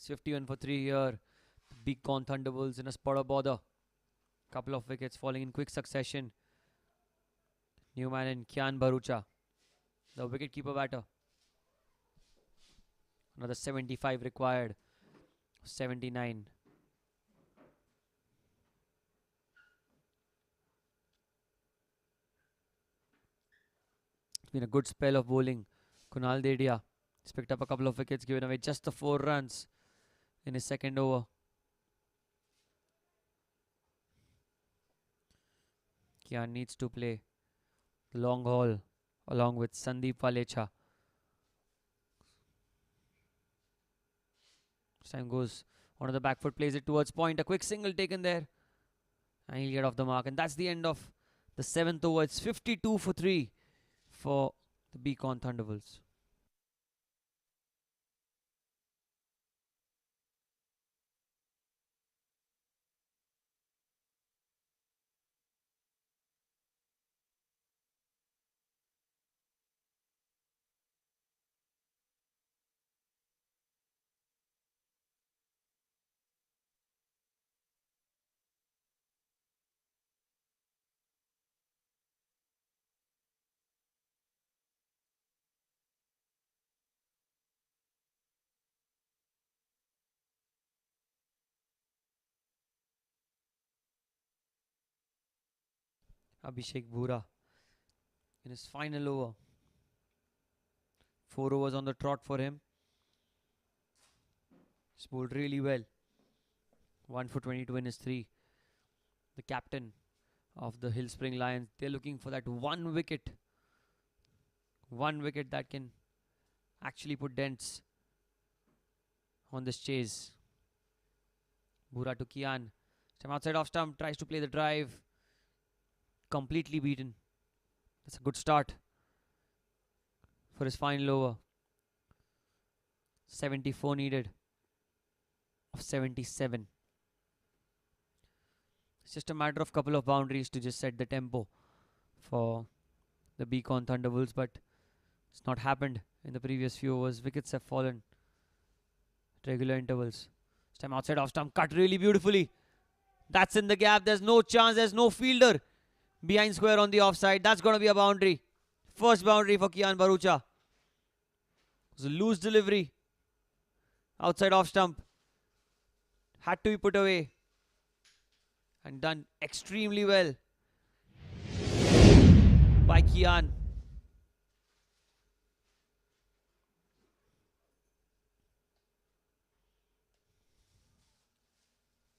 It's 51 for 3 here. The Beacon Thunderwolves in a spot of bother. Couple of wickets falling in quick succession. Newman and Kian Bharucha, the wicketkeeper batter. Another 75 required. 79. It's been a good spell of bowling. Kunal Dedia has picked up a couple of wickets, given away just the 4 runs in his second over. Kian needs to play the long haul along with Sandeep Valecha. This time goes onto the back foot, plays it towards point. A quick single taken there. And he'll get off the mark. And that's the end of the 7th over. It's 52 for 3 for the Beacon Thunderwolves. Abhishek Bhura in his final over. 4 overs on the trot for him. He's bowled really well. 1 for 22 in his 3. The captain of the Hill Spring Lions. They're looking for that one wicket. One wicket that can actually put dents on this chase. Bhura to Kian. Time outside off stump. Tries to play the drive. Completely beaten. That's a good start for his final over. 74 needed of 77. It's just a matter of couple of boundaries to just set the tempo for the Beacon Thunderwolves, but it's not happened in the previous few overs. Wickets have fallen at regular intervals. This time outside off stump, cut really beautifully. That's in the gap. There's no chance. There's no fielder behind square on the offside. That's going to be a boundary. First boundary for Kian Bharucha. It was a loose delivery. Outside off stump. Had to be put away. And done extremely well by Kian.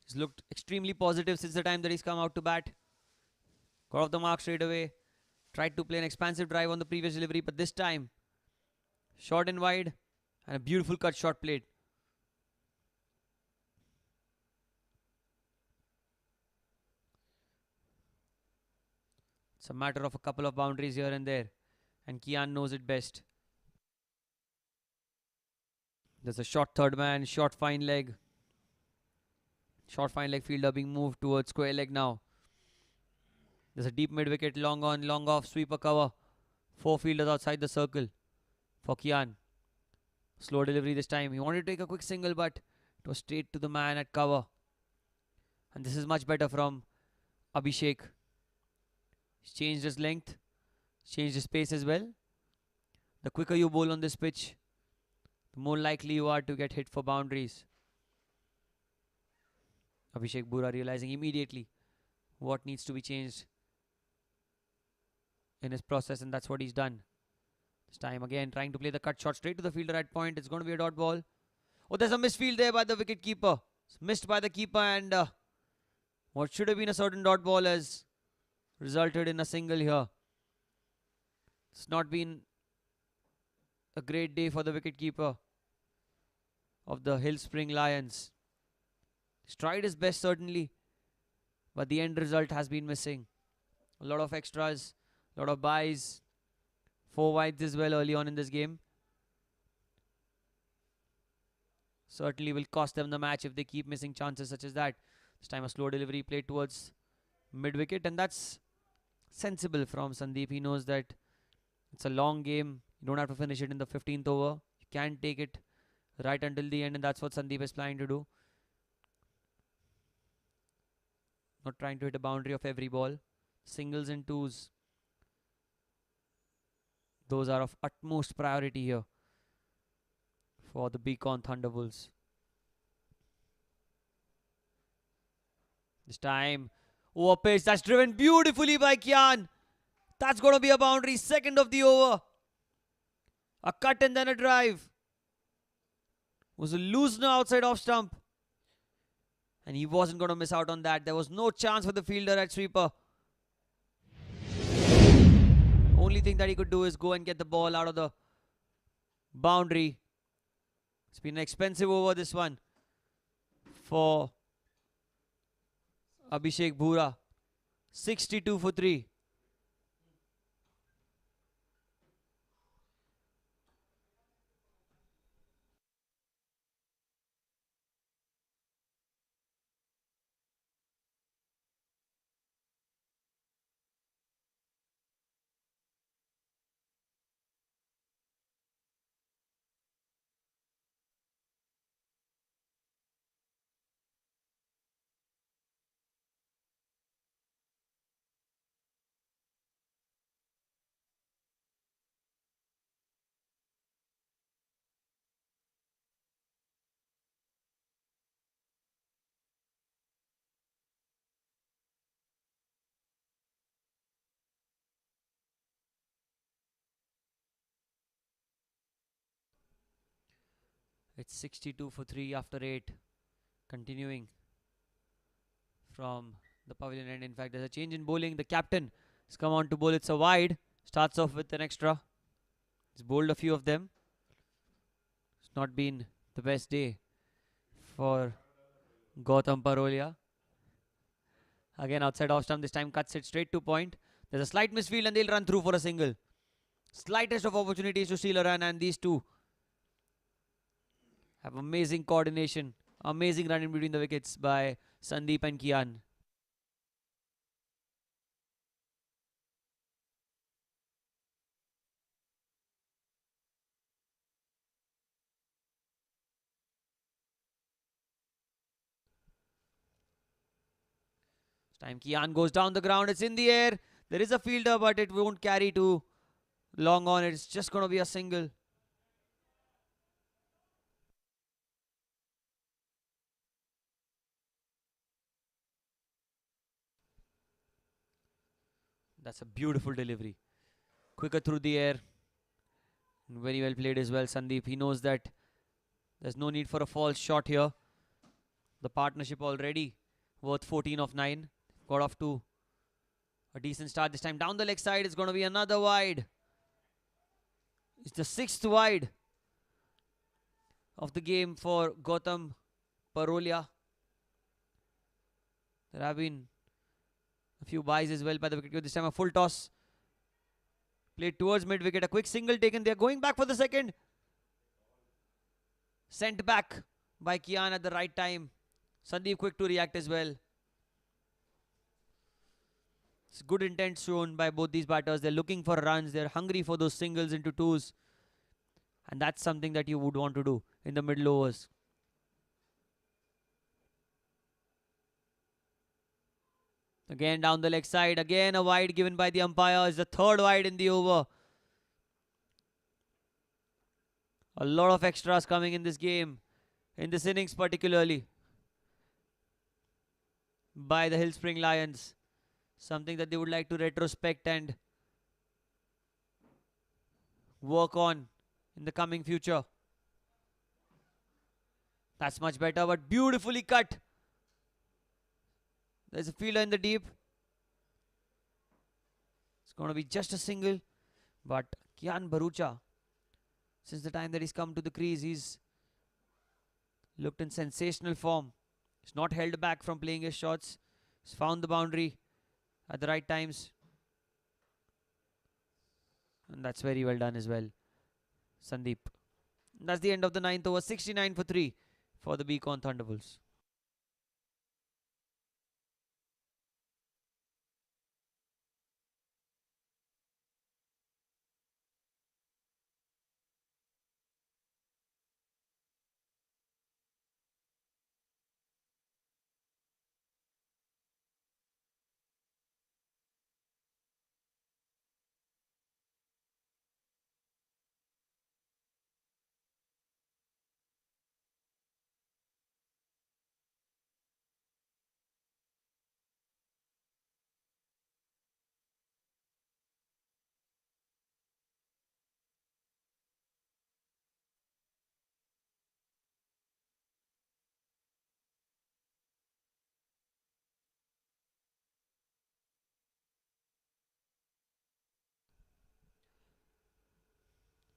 He's looked extremely positive since the time that he's come out to bat. Got off the mark straight away. Tried to play an expansive drive on the previous delivery, but this time short and wide and a beautiful cut shot played. It's a matter of a couple of boundaries here and there, and Kian knows it best. There's a short third man, short fine leg. Short fine leg fielder being moved towards square leg now. There's a deep mid wicket, long on, long off, sweeper cover. 4 fielders outside the circle for Kian. Slow delivery this time. He wanted to take a quick single, but it was straight to the man at cover. And this is much better from Abhishek. He's changed his length, changed his pace as well. The quicker you bowl on this pitch, the more likely you are to get hit for boundaries. Abhishek Bhura realizing immediately what needs to be changed in his process, and that's what he's done. This time again trying to play the cut shot straight to the fielder at point. It's going to be a dot ball. Oh, there's a misfield there by the wicket keeper. It's missed by the keeper, and what should have been a certain dot ball has resulted in a single here. It's not been a great day for the wicket keeper of the Hill Spring Lions. He's tried his best certainly, but the end result has been missing. A lot of extras, a lot of byes, 4 wides as well early on in this game. Certainly will cost them the match if they keep missing chances such as that. This time a slow delivery played towards mid wicket, and that's sensible from Sandeep. He knows that it's a long game. You don't have to finish it in the 15th over. You can take it right until the end, and that's what Sandeep is planning to do. Not trying to hit a boundary of every ball. Singles and twos, those are of utmost priority here for the Beacon Thunderwolves. This time, over pitch, that's driven beautifully by Kian. That's going to be a boundary, second of the over. A cut and then a drive. Was a loosener outside off stump. And he wasn't going to miss out on that. There was no chance for the fielder at sweeper. Only thing that he could do is go and get the ball out of the boundary. It's been an expensive over, this one, for Abhishek Bhura. 62 for 3. It's 62 for 3 after 8. Continuing from the pavilion end. In fact, there's a change in bowling. The captain has come on to bowl. It's a wide. Starts off with an extra. He's bowled a few of them. It's not been the best day for Gautam Parolia. Again, outside off stump. This time cuts it straight to point. There's a slight misfield and they'll run through for a single. Slightest of opportunities to steal a run, and these two have amazing coordination. Amazing run in between the wickets by Sandeep and Kian. This time Kian goes down the ground. It's in the air. There is a fielder, but it won't carry too long on. It's just going to be a single. That's a beautiful delivery. Quicker through the air. Very well played as well, Sandeep. He knows that there's no need for a false shot here. The partnership already worth 14 of 9. Got off to a decent start this time. Down the leg side, it's going to be another wide. It's the 6th wide of the game for Gautam Parolia. There have been a few byes as well by the wicket. This time a full toss. Played towards mid wicket. A quick single taken. They're going back for the second. Sent back by Kian at the right time. Sandeep quick to react as well. It's good intent shown by both these batters. They're looking for runs. They're hungry for those singles into twos. And that's something that you would want to do in the middle overs. Again down the leg side. Again a wide given by the umpire. Is the 3rd wide in the over. A lot of extras coming in this game. In this innings particularly. By the Hill Spring Lions. Something that they would like to retrospect and work on in the coming future. That's much better, but beautifully cut. There's a fielder in the deep. It's going to be just a single. But Kian Bharucha, since the time that he's come to the crease, he's looked in sensational form. He's not held back from playing his shots. He's found the boundary at the right times. And that's very well done as well, Sandeep. And that's the end of the 9th over. 69 for 3 for the Beacon Thunderwolves.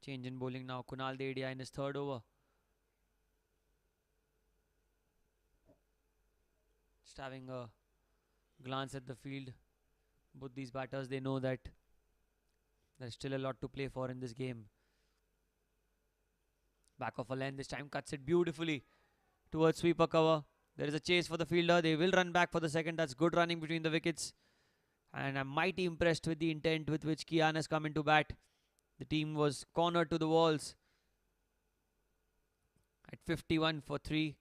Change in bowling now. Kunal Dedia in his 3rd over. Just having a glance at the field. Both these batters, they know that there's still a lot to play for in this game. Back of a length. This time cuts it beautifully towards sweeper cover. There is a chase for the fielder. They will run back for the second. That's good running between the wickets. And I'm mighty impressed with the intent with which Kian has come into bat. The team was cornered to the walls at 51 for 3.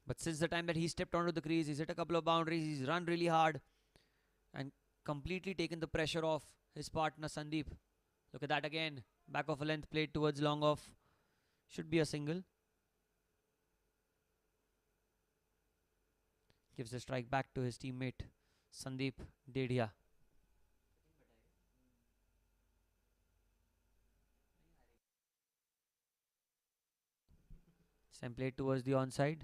But since the time that he stepped onto the crease, he's hit a couple of boundaries. He's run really hard and completely taken the pressure off his partner Sandeep. Look at that again. Back of a length played towards long off. Should be a single. Gives the strike back to his teammate Sandeep Dedia. time played towards the onside.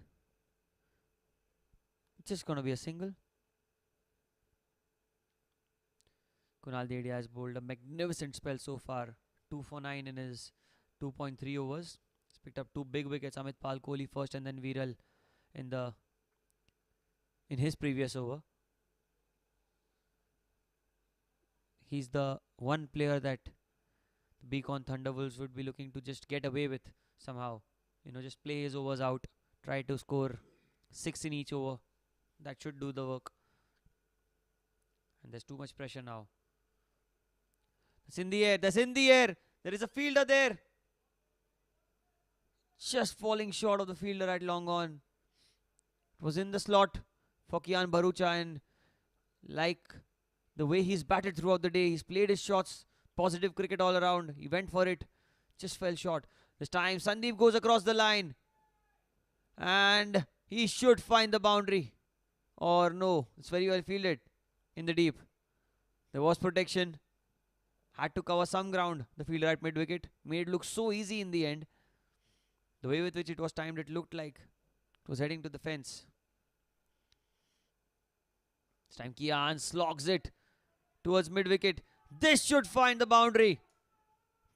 It's just gonna be a single. Kunal Dedia has bowled a magnificent spell so far. 2 for 9 in his 2.3 overs. He's picked up two big wickets. Amit Pal Kohli first and then Viral in the in his previous over. He's the one player that the Beacon Thunderwolves would be looking to just get away with somehow. Just play his overs out, try to score 6 in each over. That should do the work. And there's too much pressure now. That's in the air. That's in the air. There is a fielder there. Just falling short of the fielder at long on. It was in the slot for Kian Bharucha, and like the way he's batted throughout the day, he's played his shots, positive cricket all around. He went for it, just fell short. This time Sandeep goes across the line and he should find the boundary. Or no, it's very well fielded in the deep. There was protection. Had to cover some ground. The fielder at mid wicket made it look so easy in the end. The way with which it was timed, it looked like it was heading to the fence. This time Kian slogs it towards mid wicket. This should find the boundary.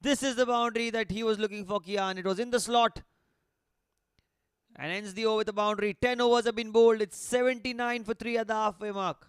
This is the boundary that he was looking for, Kian. It was in the slot. And ends the over with a boundary. 10 overs have been bowled. It's 79 for 3 at the halfway mark.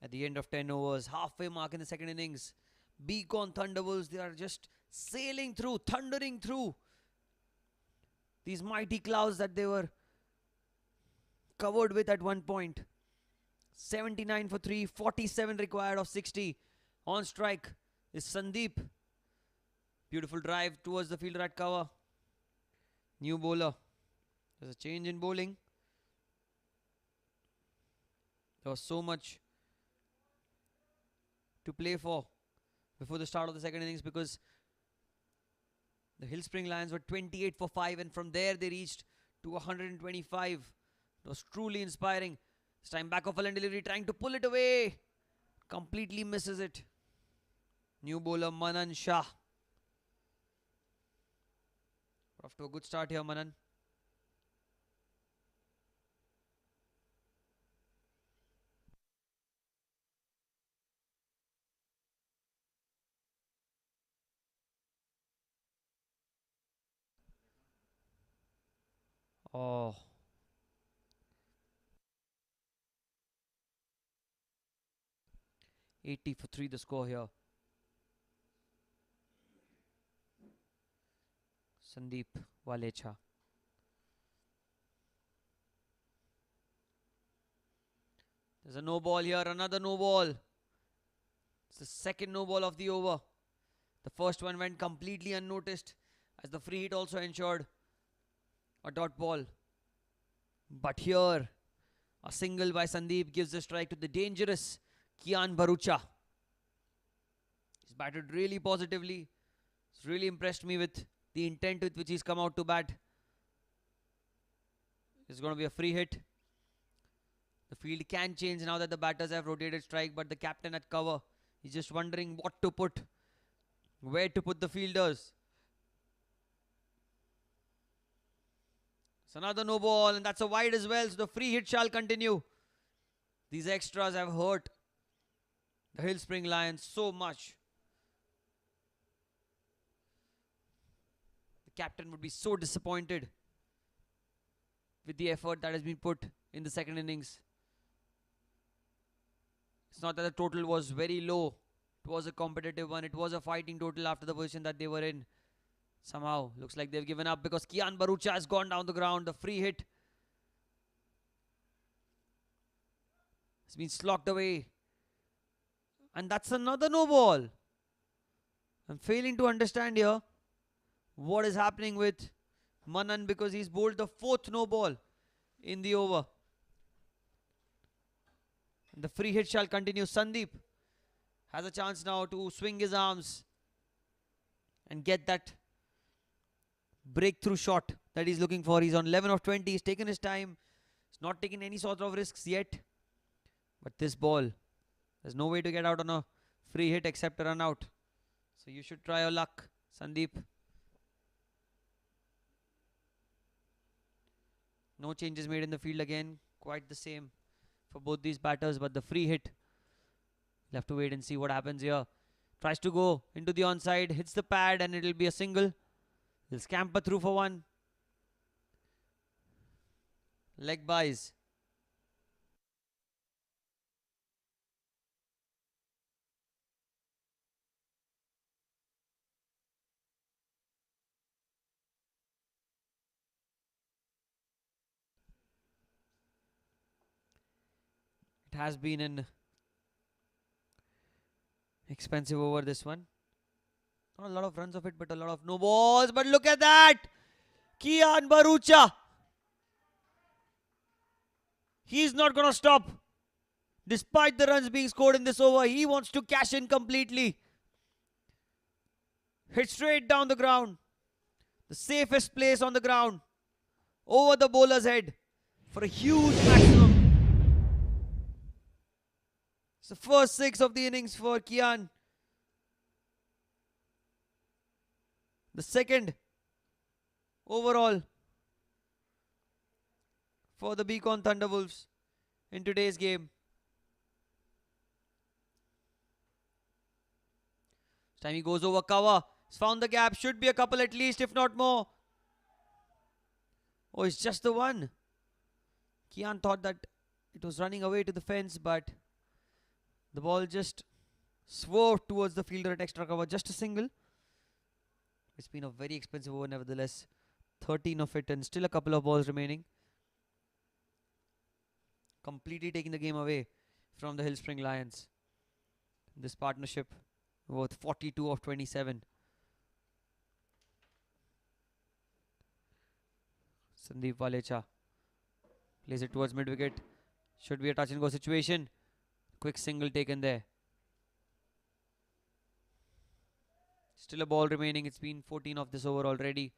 At the end of 10 overs, halfway mark in the second innings, Beacon Thunderwolves, they are just sailing through, thundering through these mighty clouds that they were covered with at one point. 79 for 3, 47 required of 60. On strike is Sandeep. Beautiful drive towards the fielder at cover. New bowler. There's a change in bowling. There was so much to play for before the start of the second innings, because the Hillspring Lions were 28 for 5, and from there they reached to 125. It was truly inspiring. This time back off and delivery, trying to pull it away. Completely misses it. New bowler Manan Shah. Off to a good start here, Manan. Oh. $80 for 3 the score here. Sandeep Walecha. There's a no ball here, another no ball. It's the second no ball of the over. The first one went completely unnoticed, as the free hit also ensured a dot ball. But here, a single by Sandeep gives a strike to the dangerous Kian Bharucha. He's batted really positively. It's really impressed me with the intent with which he's come out to bat. It's going to be a free hit. The field can change now that the batters have rotated strike, but the captain at cover, he's just wondering what to put, where to put the fielders. It's another no ball, and that's a wide as well, so the free hit shall continue. These extras have hurt the Hillspring Lions so much. The captain would be so disappointed with the effort that has been put in the second innings. It's not that the total was very low. It was a competitive one. It was a fighting total after the position that they were in. Somehow, looks like they've given up because Kian Bharucha has gone down the ground. The free hit has been slogged away. And that's another no ball. I'm failing to understand here what is happening with Manan, because he's bowled the fourth no ball in the over. And the free hit shall continue. Sandeep has a chance now to swing his arms and get that breakthrough shot that he's looking for. He's on 11 of 20. He's taken his time. He's not taken any sort of risks yet. But this ball, there's no way to get out on a free hit except a run out. So you should try your luck, Sandeep. No changes made in the field again. Quite the same for both these batters. But the free hit, you'll have to wait and see what happens here. Tries to go into the onside. Hits the pad and it'll be a single. He'll scamper through for one. Leg buys. It has been an expensive over, this one. Not a lot of runs of it, but a lot of no balls. But look at that! Kian Bharucha. He's not going to stop. Despite the runs being scored in this over, he wants to cash in completely. Hit straight down the ground. The safest place on the ground. Over the bowler's head for a huge maximum. It's the first 6 of the innings for Kian. The second overall for the Beacon Thunderwolves in today's game. This time he goes over cover. He's found the gap. Should be a couple at least, if not more. Oh, it's just the one. Kian thought that it was running away to the fence, but The ball just swerved towards the fielder at extra cover. Just a single. It's been a very expensive over nevertheless. 13 of it and still a couple of balls remaining. Completely taking the game away from the Hillspring Lions. This partnership worth 42 of 27. Sandeep Walecha plays it towards mid-wicket. Should be a touch and go situation. Quick single taken there. Still a ball remaining. It's been 14 of this over already.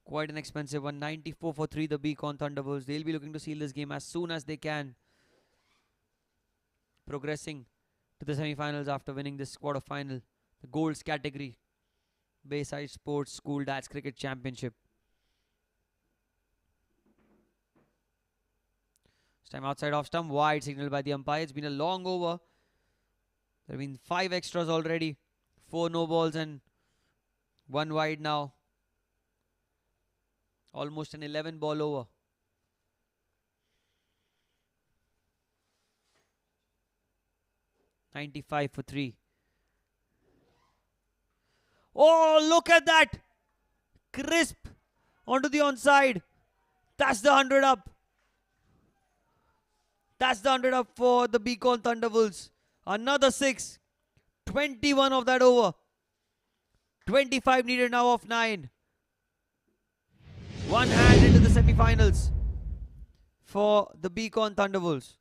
Quite an expensive one. 94 for 3, the Beacon Thunderwolves. They'll be looking to seal this game as soon as they can. Progressing to the semi-finals after winning this quarter-final. The Golds category. Bayside Sports School Dads Cricket Championship. This time outside off stump. Wide signal by the umpire. It's been a long over. There have been 5 extras already. 4 no balls and 1 wide now. Almost an 11 ball over. $95 for 3. Oh, look at that! Crisp onto the onside. That's the 100 up. That's the 100 up for the Beacon Thunderwolves. Another 6. 21 of that over. 25 needed now of 9. One hand into the semi-finals for the Beacon Thunderwolves.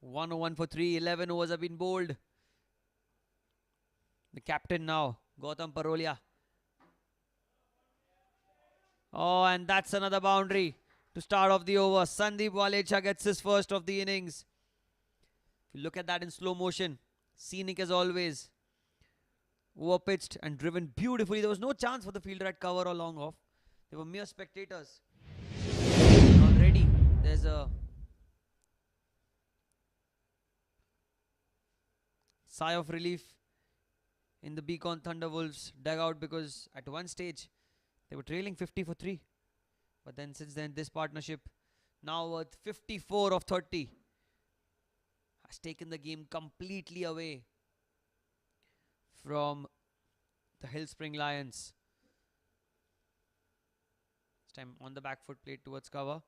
One for 3. 11 overs have been bowled. The captain now, Gautam Parolia. Oh, and that's another boundary to start off the over. Sandeep Walecha gets his first of the innings. If you look at that in slow motion, scenic as always. Over pitched and driven beautifully. There was no chance for the fielder at cover or long off. They were mere spectators. And already there's a sigh of relief in the Beacon Thunderwolves dugout because at one stage they were trailing 50 for 3. But then since then this partnership now worth 54 of 30 has taken the game completely away from the Hillspring Lions. This time on the back foot played towards cover.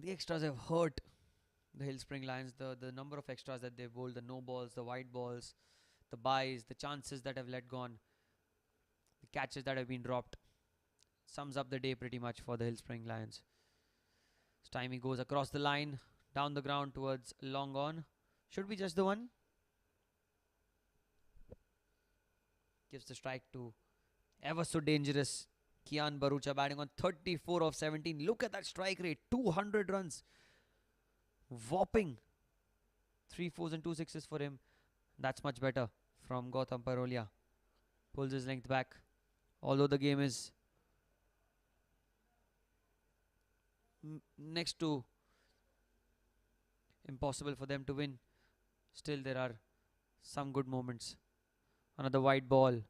The extras have hurt the Hillspring Lions. The number of extras that they've bowled, the no balls, the wide balls, the byes, the chances that have let gone, the catches that have been dropped. Sums up the day pretty much for the Hillspring Lions. This time he goes across the line, down the ground towards long on. Should be just the one. Gives the strike to ever so dangerous Kian Barucha batting on 34 of 17. Look at that strike rate, 200 runs. Whopping 3 4s and 2 6s for him. That's much better from Gautam Parolia. Pulls his length back. Although the game is next to impossible for them to win. Still, there are some good moments. Another wide ball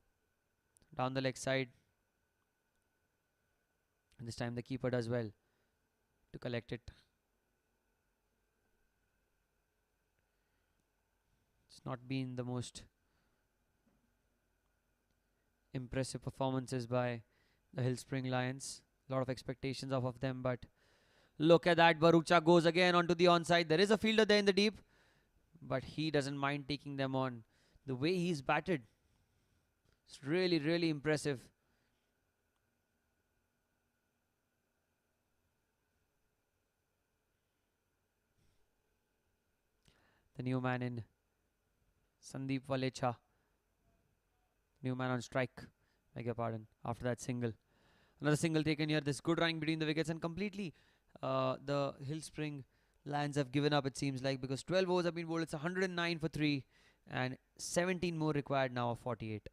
down the leg side. And this time the keeper does well to collect it. It's not been the most impressive performances by the Hillspring Lions. A lot of expectations off of them, but look at that. Barucha goes again onto the onside. There is a fielder there in the deep, but he doesn't mind taking them on. The way he's batted, it's really, really impressive. The new man in Sandeep Valecha. New man on strike. Beg your pardon. After that single. Another single taken here. This good running between the wickets, and completely the Hillspring Lions have given up, it seems like, because 12 overs have been bowled. It's 109 for 3 and 17 more required now of 48.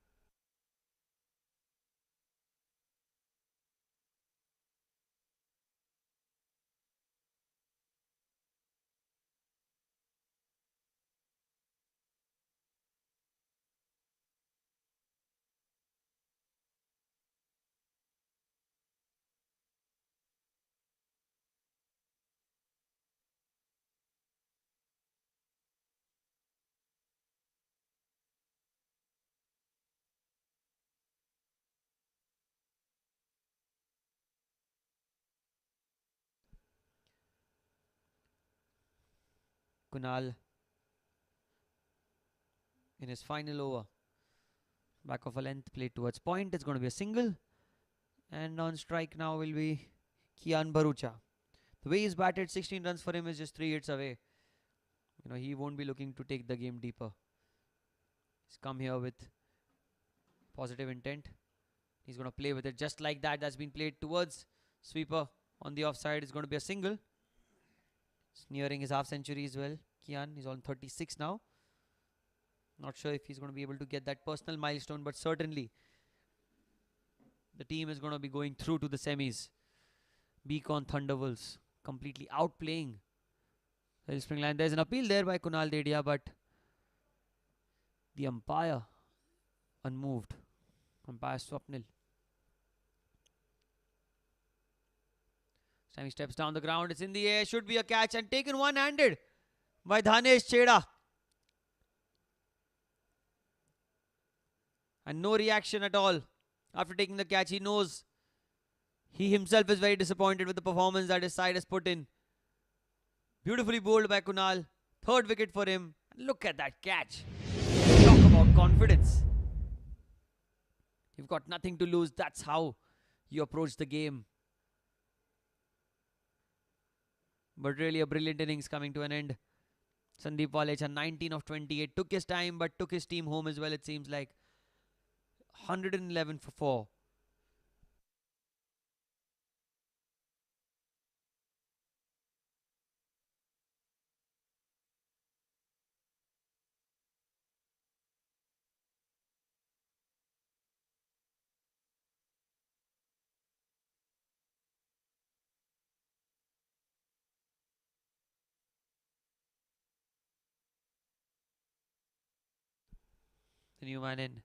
Kunal in his final over. Back of a length played towards point. It's going to be a single. And on strike now will be Kian Barucha. The way he's batted, 16 runs for him is just 3 hits away. He won't be looking to take the game deeper. He's come here with positive intent. He's going to play with it just like that. That's been played towards sweeper on the offside. It's going to be a single. He's nearing his half century as well. Kian is on 36 now. Not sure if he's going to be able to get that personal milestone, but certainly the team is going to be going through to the semis. Beacon Thunderwolves completely outplaying the Hillspring Lions. There's an appeal there by Kunal Dedia, but the umpire unmoved. Umpire Swapnil. This time he steps down the ground. It's in the air. Should be a catch and taken one-handed by Dhanesh Cheda. And no reaction at all after taking the catch. He knows he himself is very disappointed with the performance that his side has put in. Beautifully bowled by Kunal. Third wicket for him. And look at that catch. Talk about confidence. You've got nothing to lose. That's how you approach the game. But really a brilliant innings coming to an end. Sandeep Walecha, 19 of 28. Took his time, but took his team home as well, it seems like. 111 for 4. The new man in.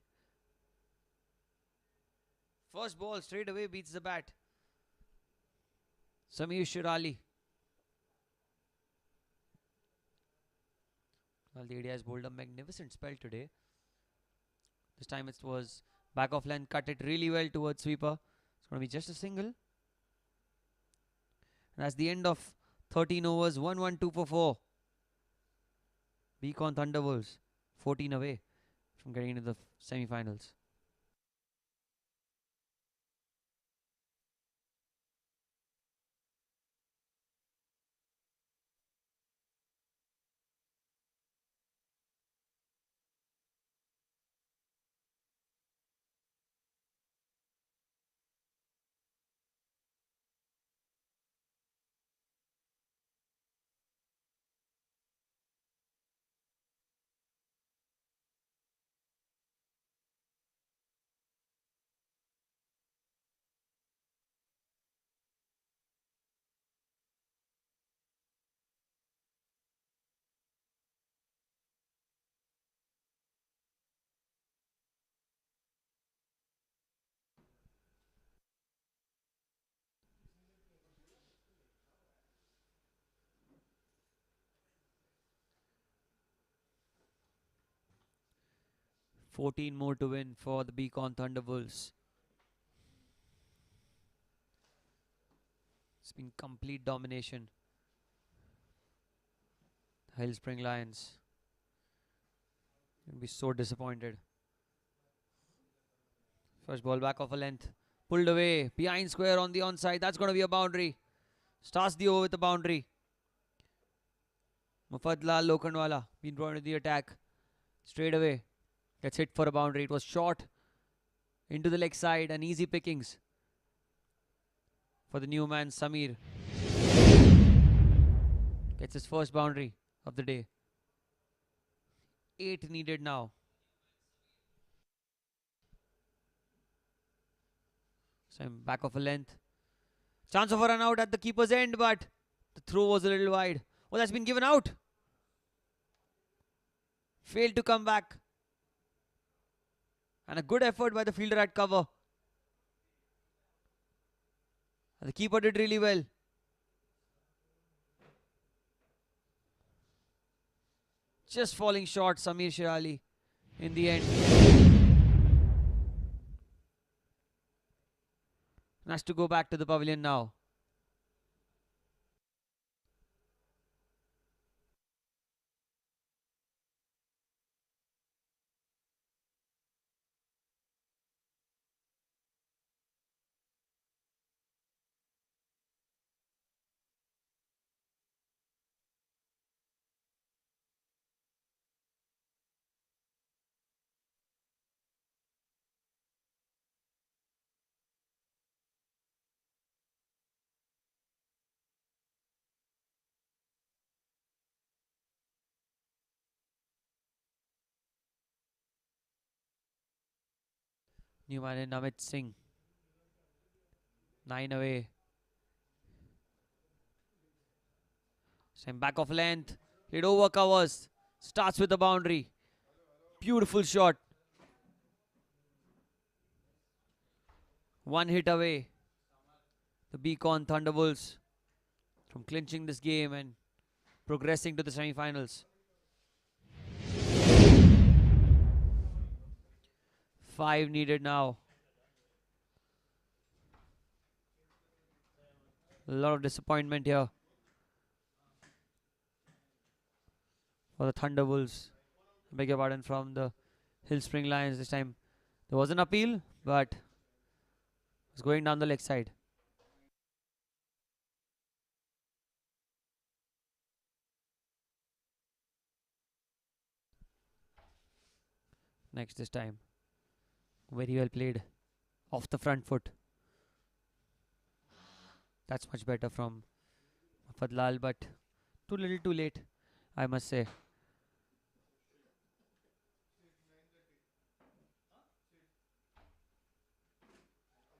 First ball straight away beats the bat. Samir Shirali. Well, the India has bowled a magnificent spell today. This time it was back of length, cut it really well towards sweeper. It's going to be just a single. And that's the end of 13 overs, 1-1-2 for 4. Beacon Thunderwolves, 14 away from getting into the semi-finals. 14 more to win for the Beacon Thunderwolves. It's been complete domination. Hill Spring Lions will be so disappointed. First ball back off a length. Pulled away. Behind square on the onside. That's going to be a boundary. Starts the over with a boundary. Mufaddal Lokhandwala been brought into the attack. Straight away. Gets hit for a boundary. It was short. Into the leg side and easy pickings for the new man Samir. Gets his first boundary of the day. 8 needed now. Same back of a length. Chance of a run out at the keeper's end, but the throw was a little wide. Oh, that's been given out. Failed to come back. And a good effort by the fielder at cover. And the keeper did really well. Just falling short, Samir Shirali in the end. And has to go back to the pavilion now. New man in Amit Singh. 9 away. Same back of length. It over covers. Starts with the boundary. Beautiful shot. 1 hit away. The Beacon Thunderwolves from clinching this game and progressing to the semi-finals. 5 needed now. A lot of disappointment here for the Thunderwolves. I beg your pardon, from the Hill Spring Lions. This time there was an appeal, but it was going down the leg side. Next this time. Very well played. Off the front foot. That's much better from Fadlal, but too little too late, I must say.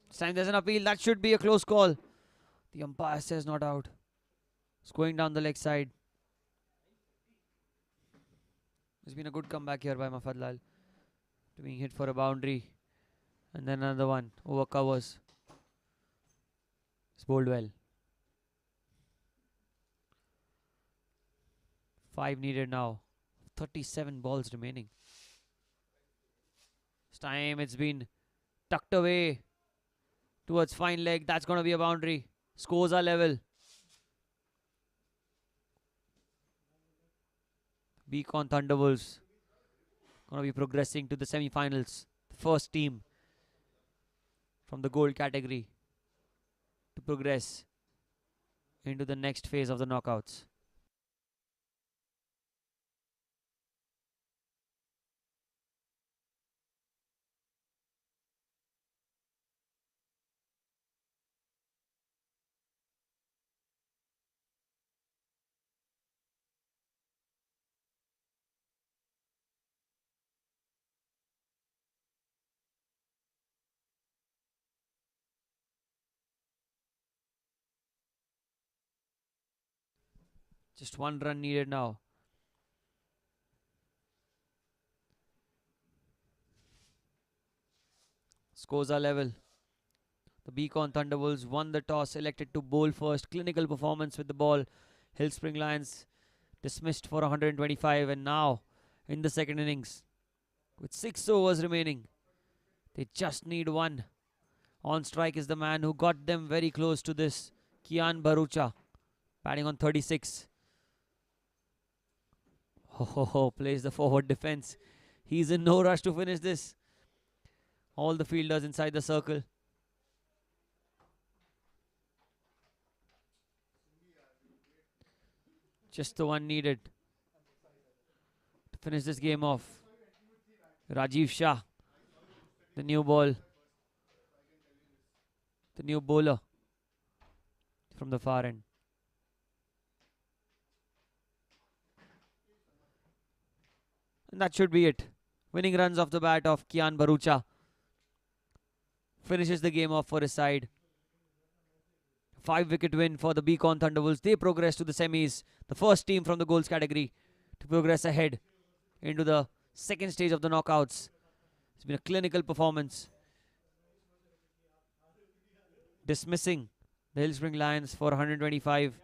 This time there's an appeal. That should be a close call. The umpire says not out. It's going down the leg side. There's been a good comeback here by Mafadlal. Being hit for a boundary. And then another one. Over covers. It's bowled well. 5 needed now. 37 balls remaining. This time it's been tucked away towards fine leg. That's going to be a boundary. Scores are level. Beacon Thunderwolves going to be progressing to the semi-finals. The first team from the gold category to progress into the next phase of the knockouts. Just 1 run needed now. Scores are level. The Beacon Thunderwolves won the toss, elected to bowl first. Clinical performance with the ball. Hill Spring Lions dismissed for 125, and now in the second innings, with 6 overs remaining. They just need one. On strike is the man who got them very close to this, Kian Bharucha, batting on 36. Plays the forward defense. He's in no rush to finish this. All the fielders inside the circle. Just the one needed to finish this game off. Rajiv Shah, the new ball. The new bowler from the far end. And that should be it. Winning runs off the bat of Kian Bharucha. Finishes the game off for his side. 5-wicket win for the Beacon Thunderwolves. They progress to the semis. The first team from the goals category to progress ahead into the second stage of the knockouts. It's been a clinical performance. Dismissing the Hill Spring Lions for 125.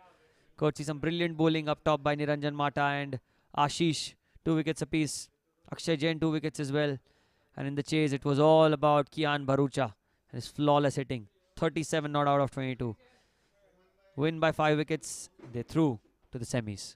Courtesy some brilliant bowling up top by Niranjan Mata and Ashish. 2 wickets apiece. Akshay Jain 2 wickets as well. And in the chase, it was all about Kian Bharucha and his flawless hitting. 37 not out of 22. Win by 5 wickets. They through to the semis.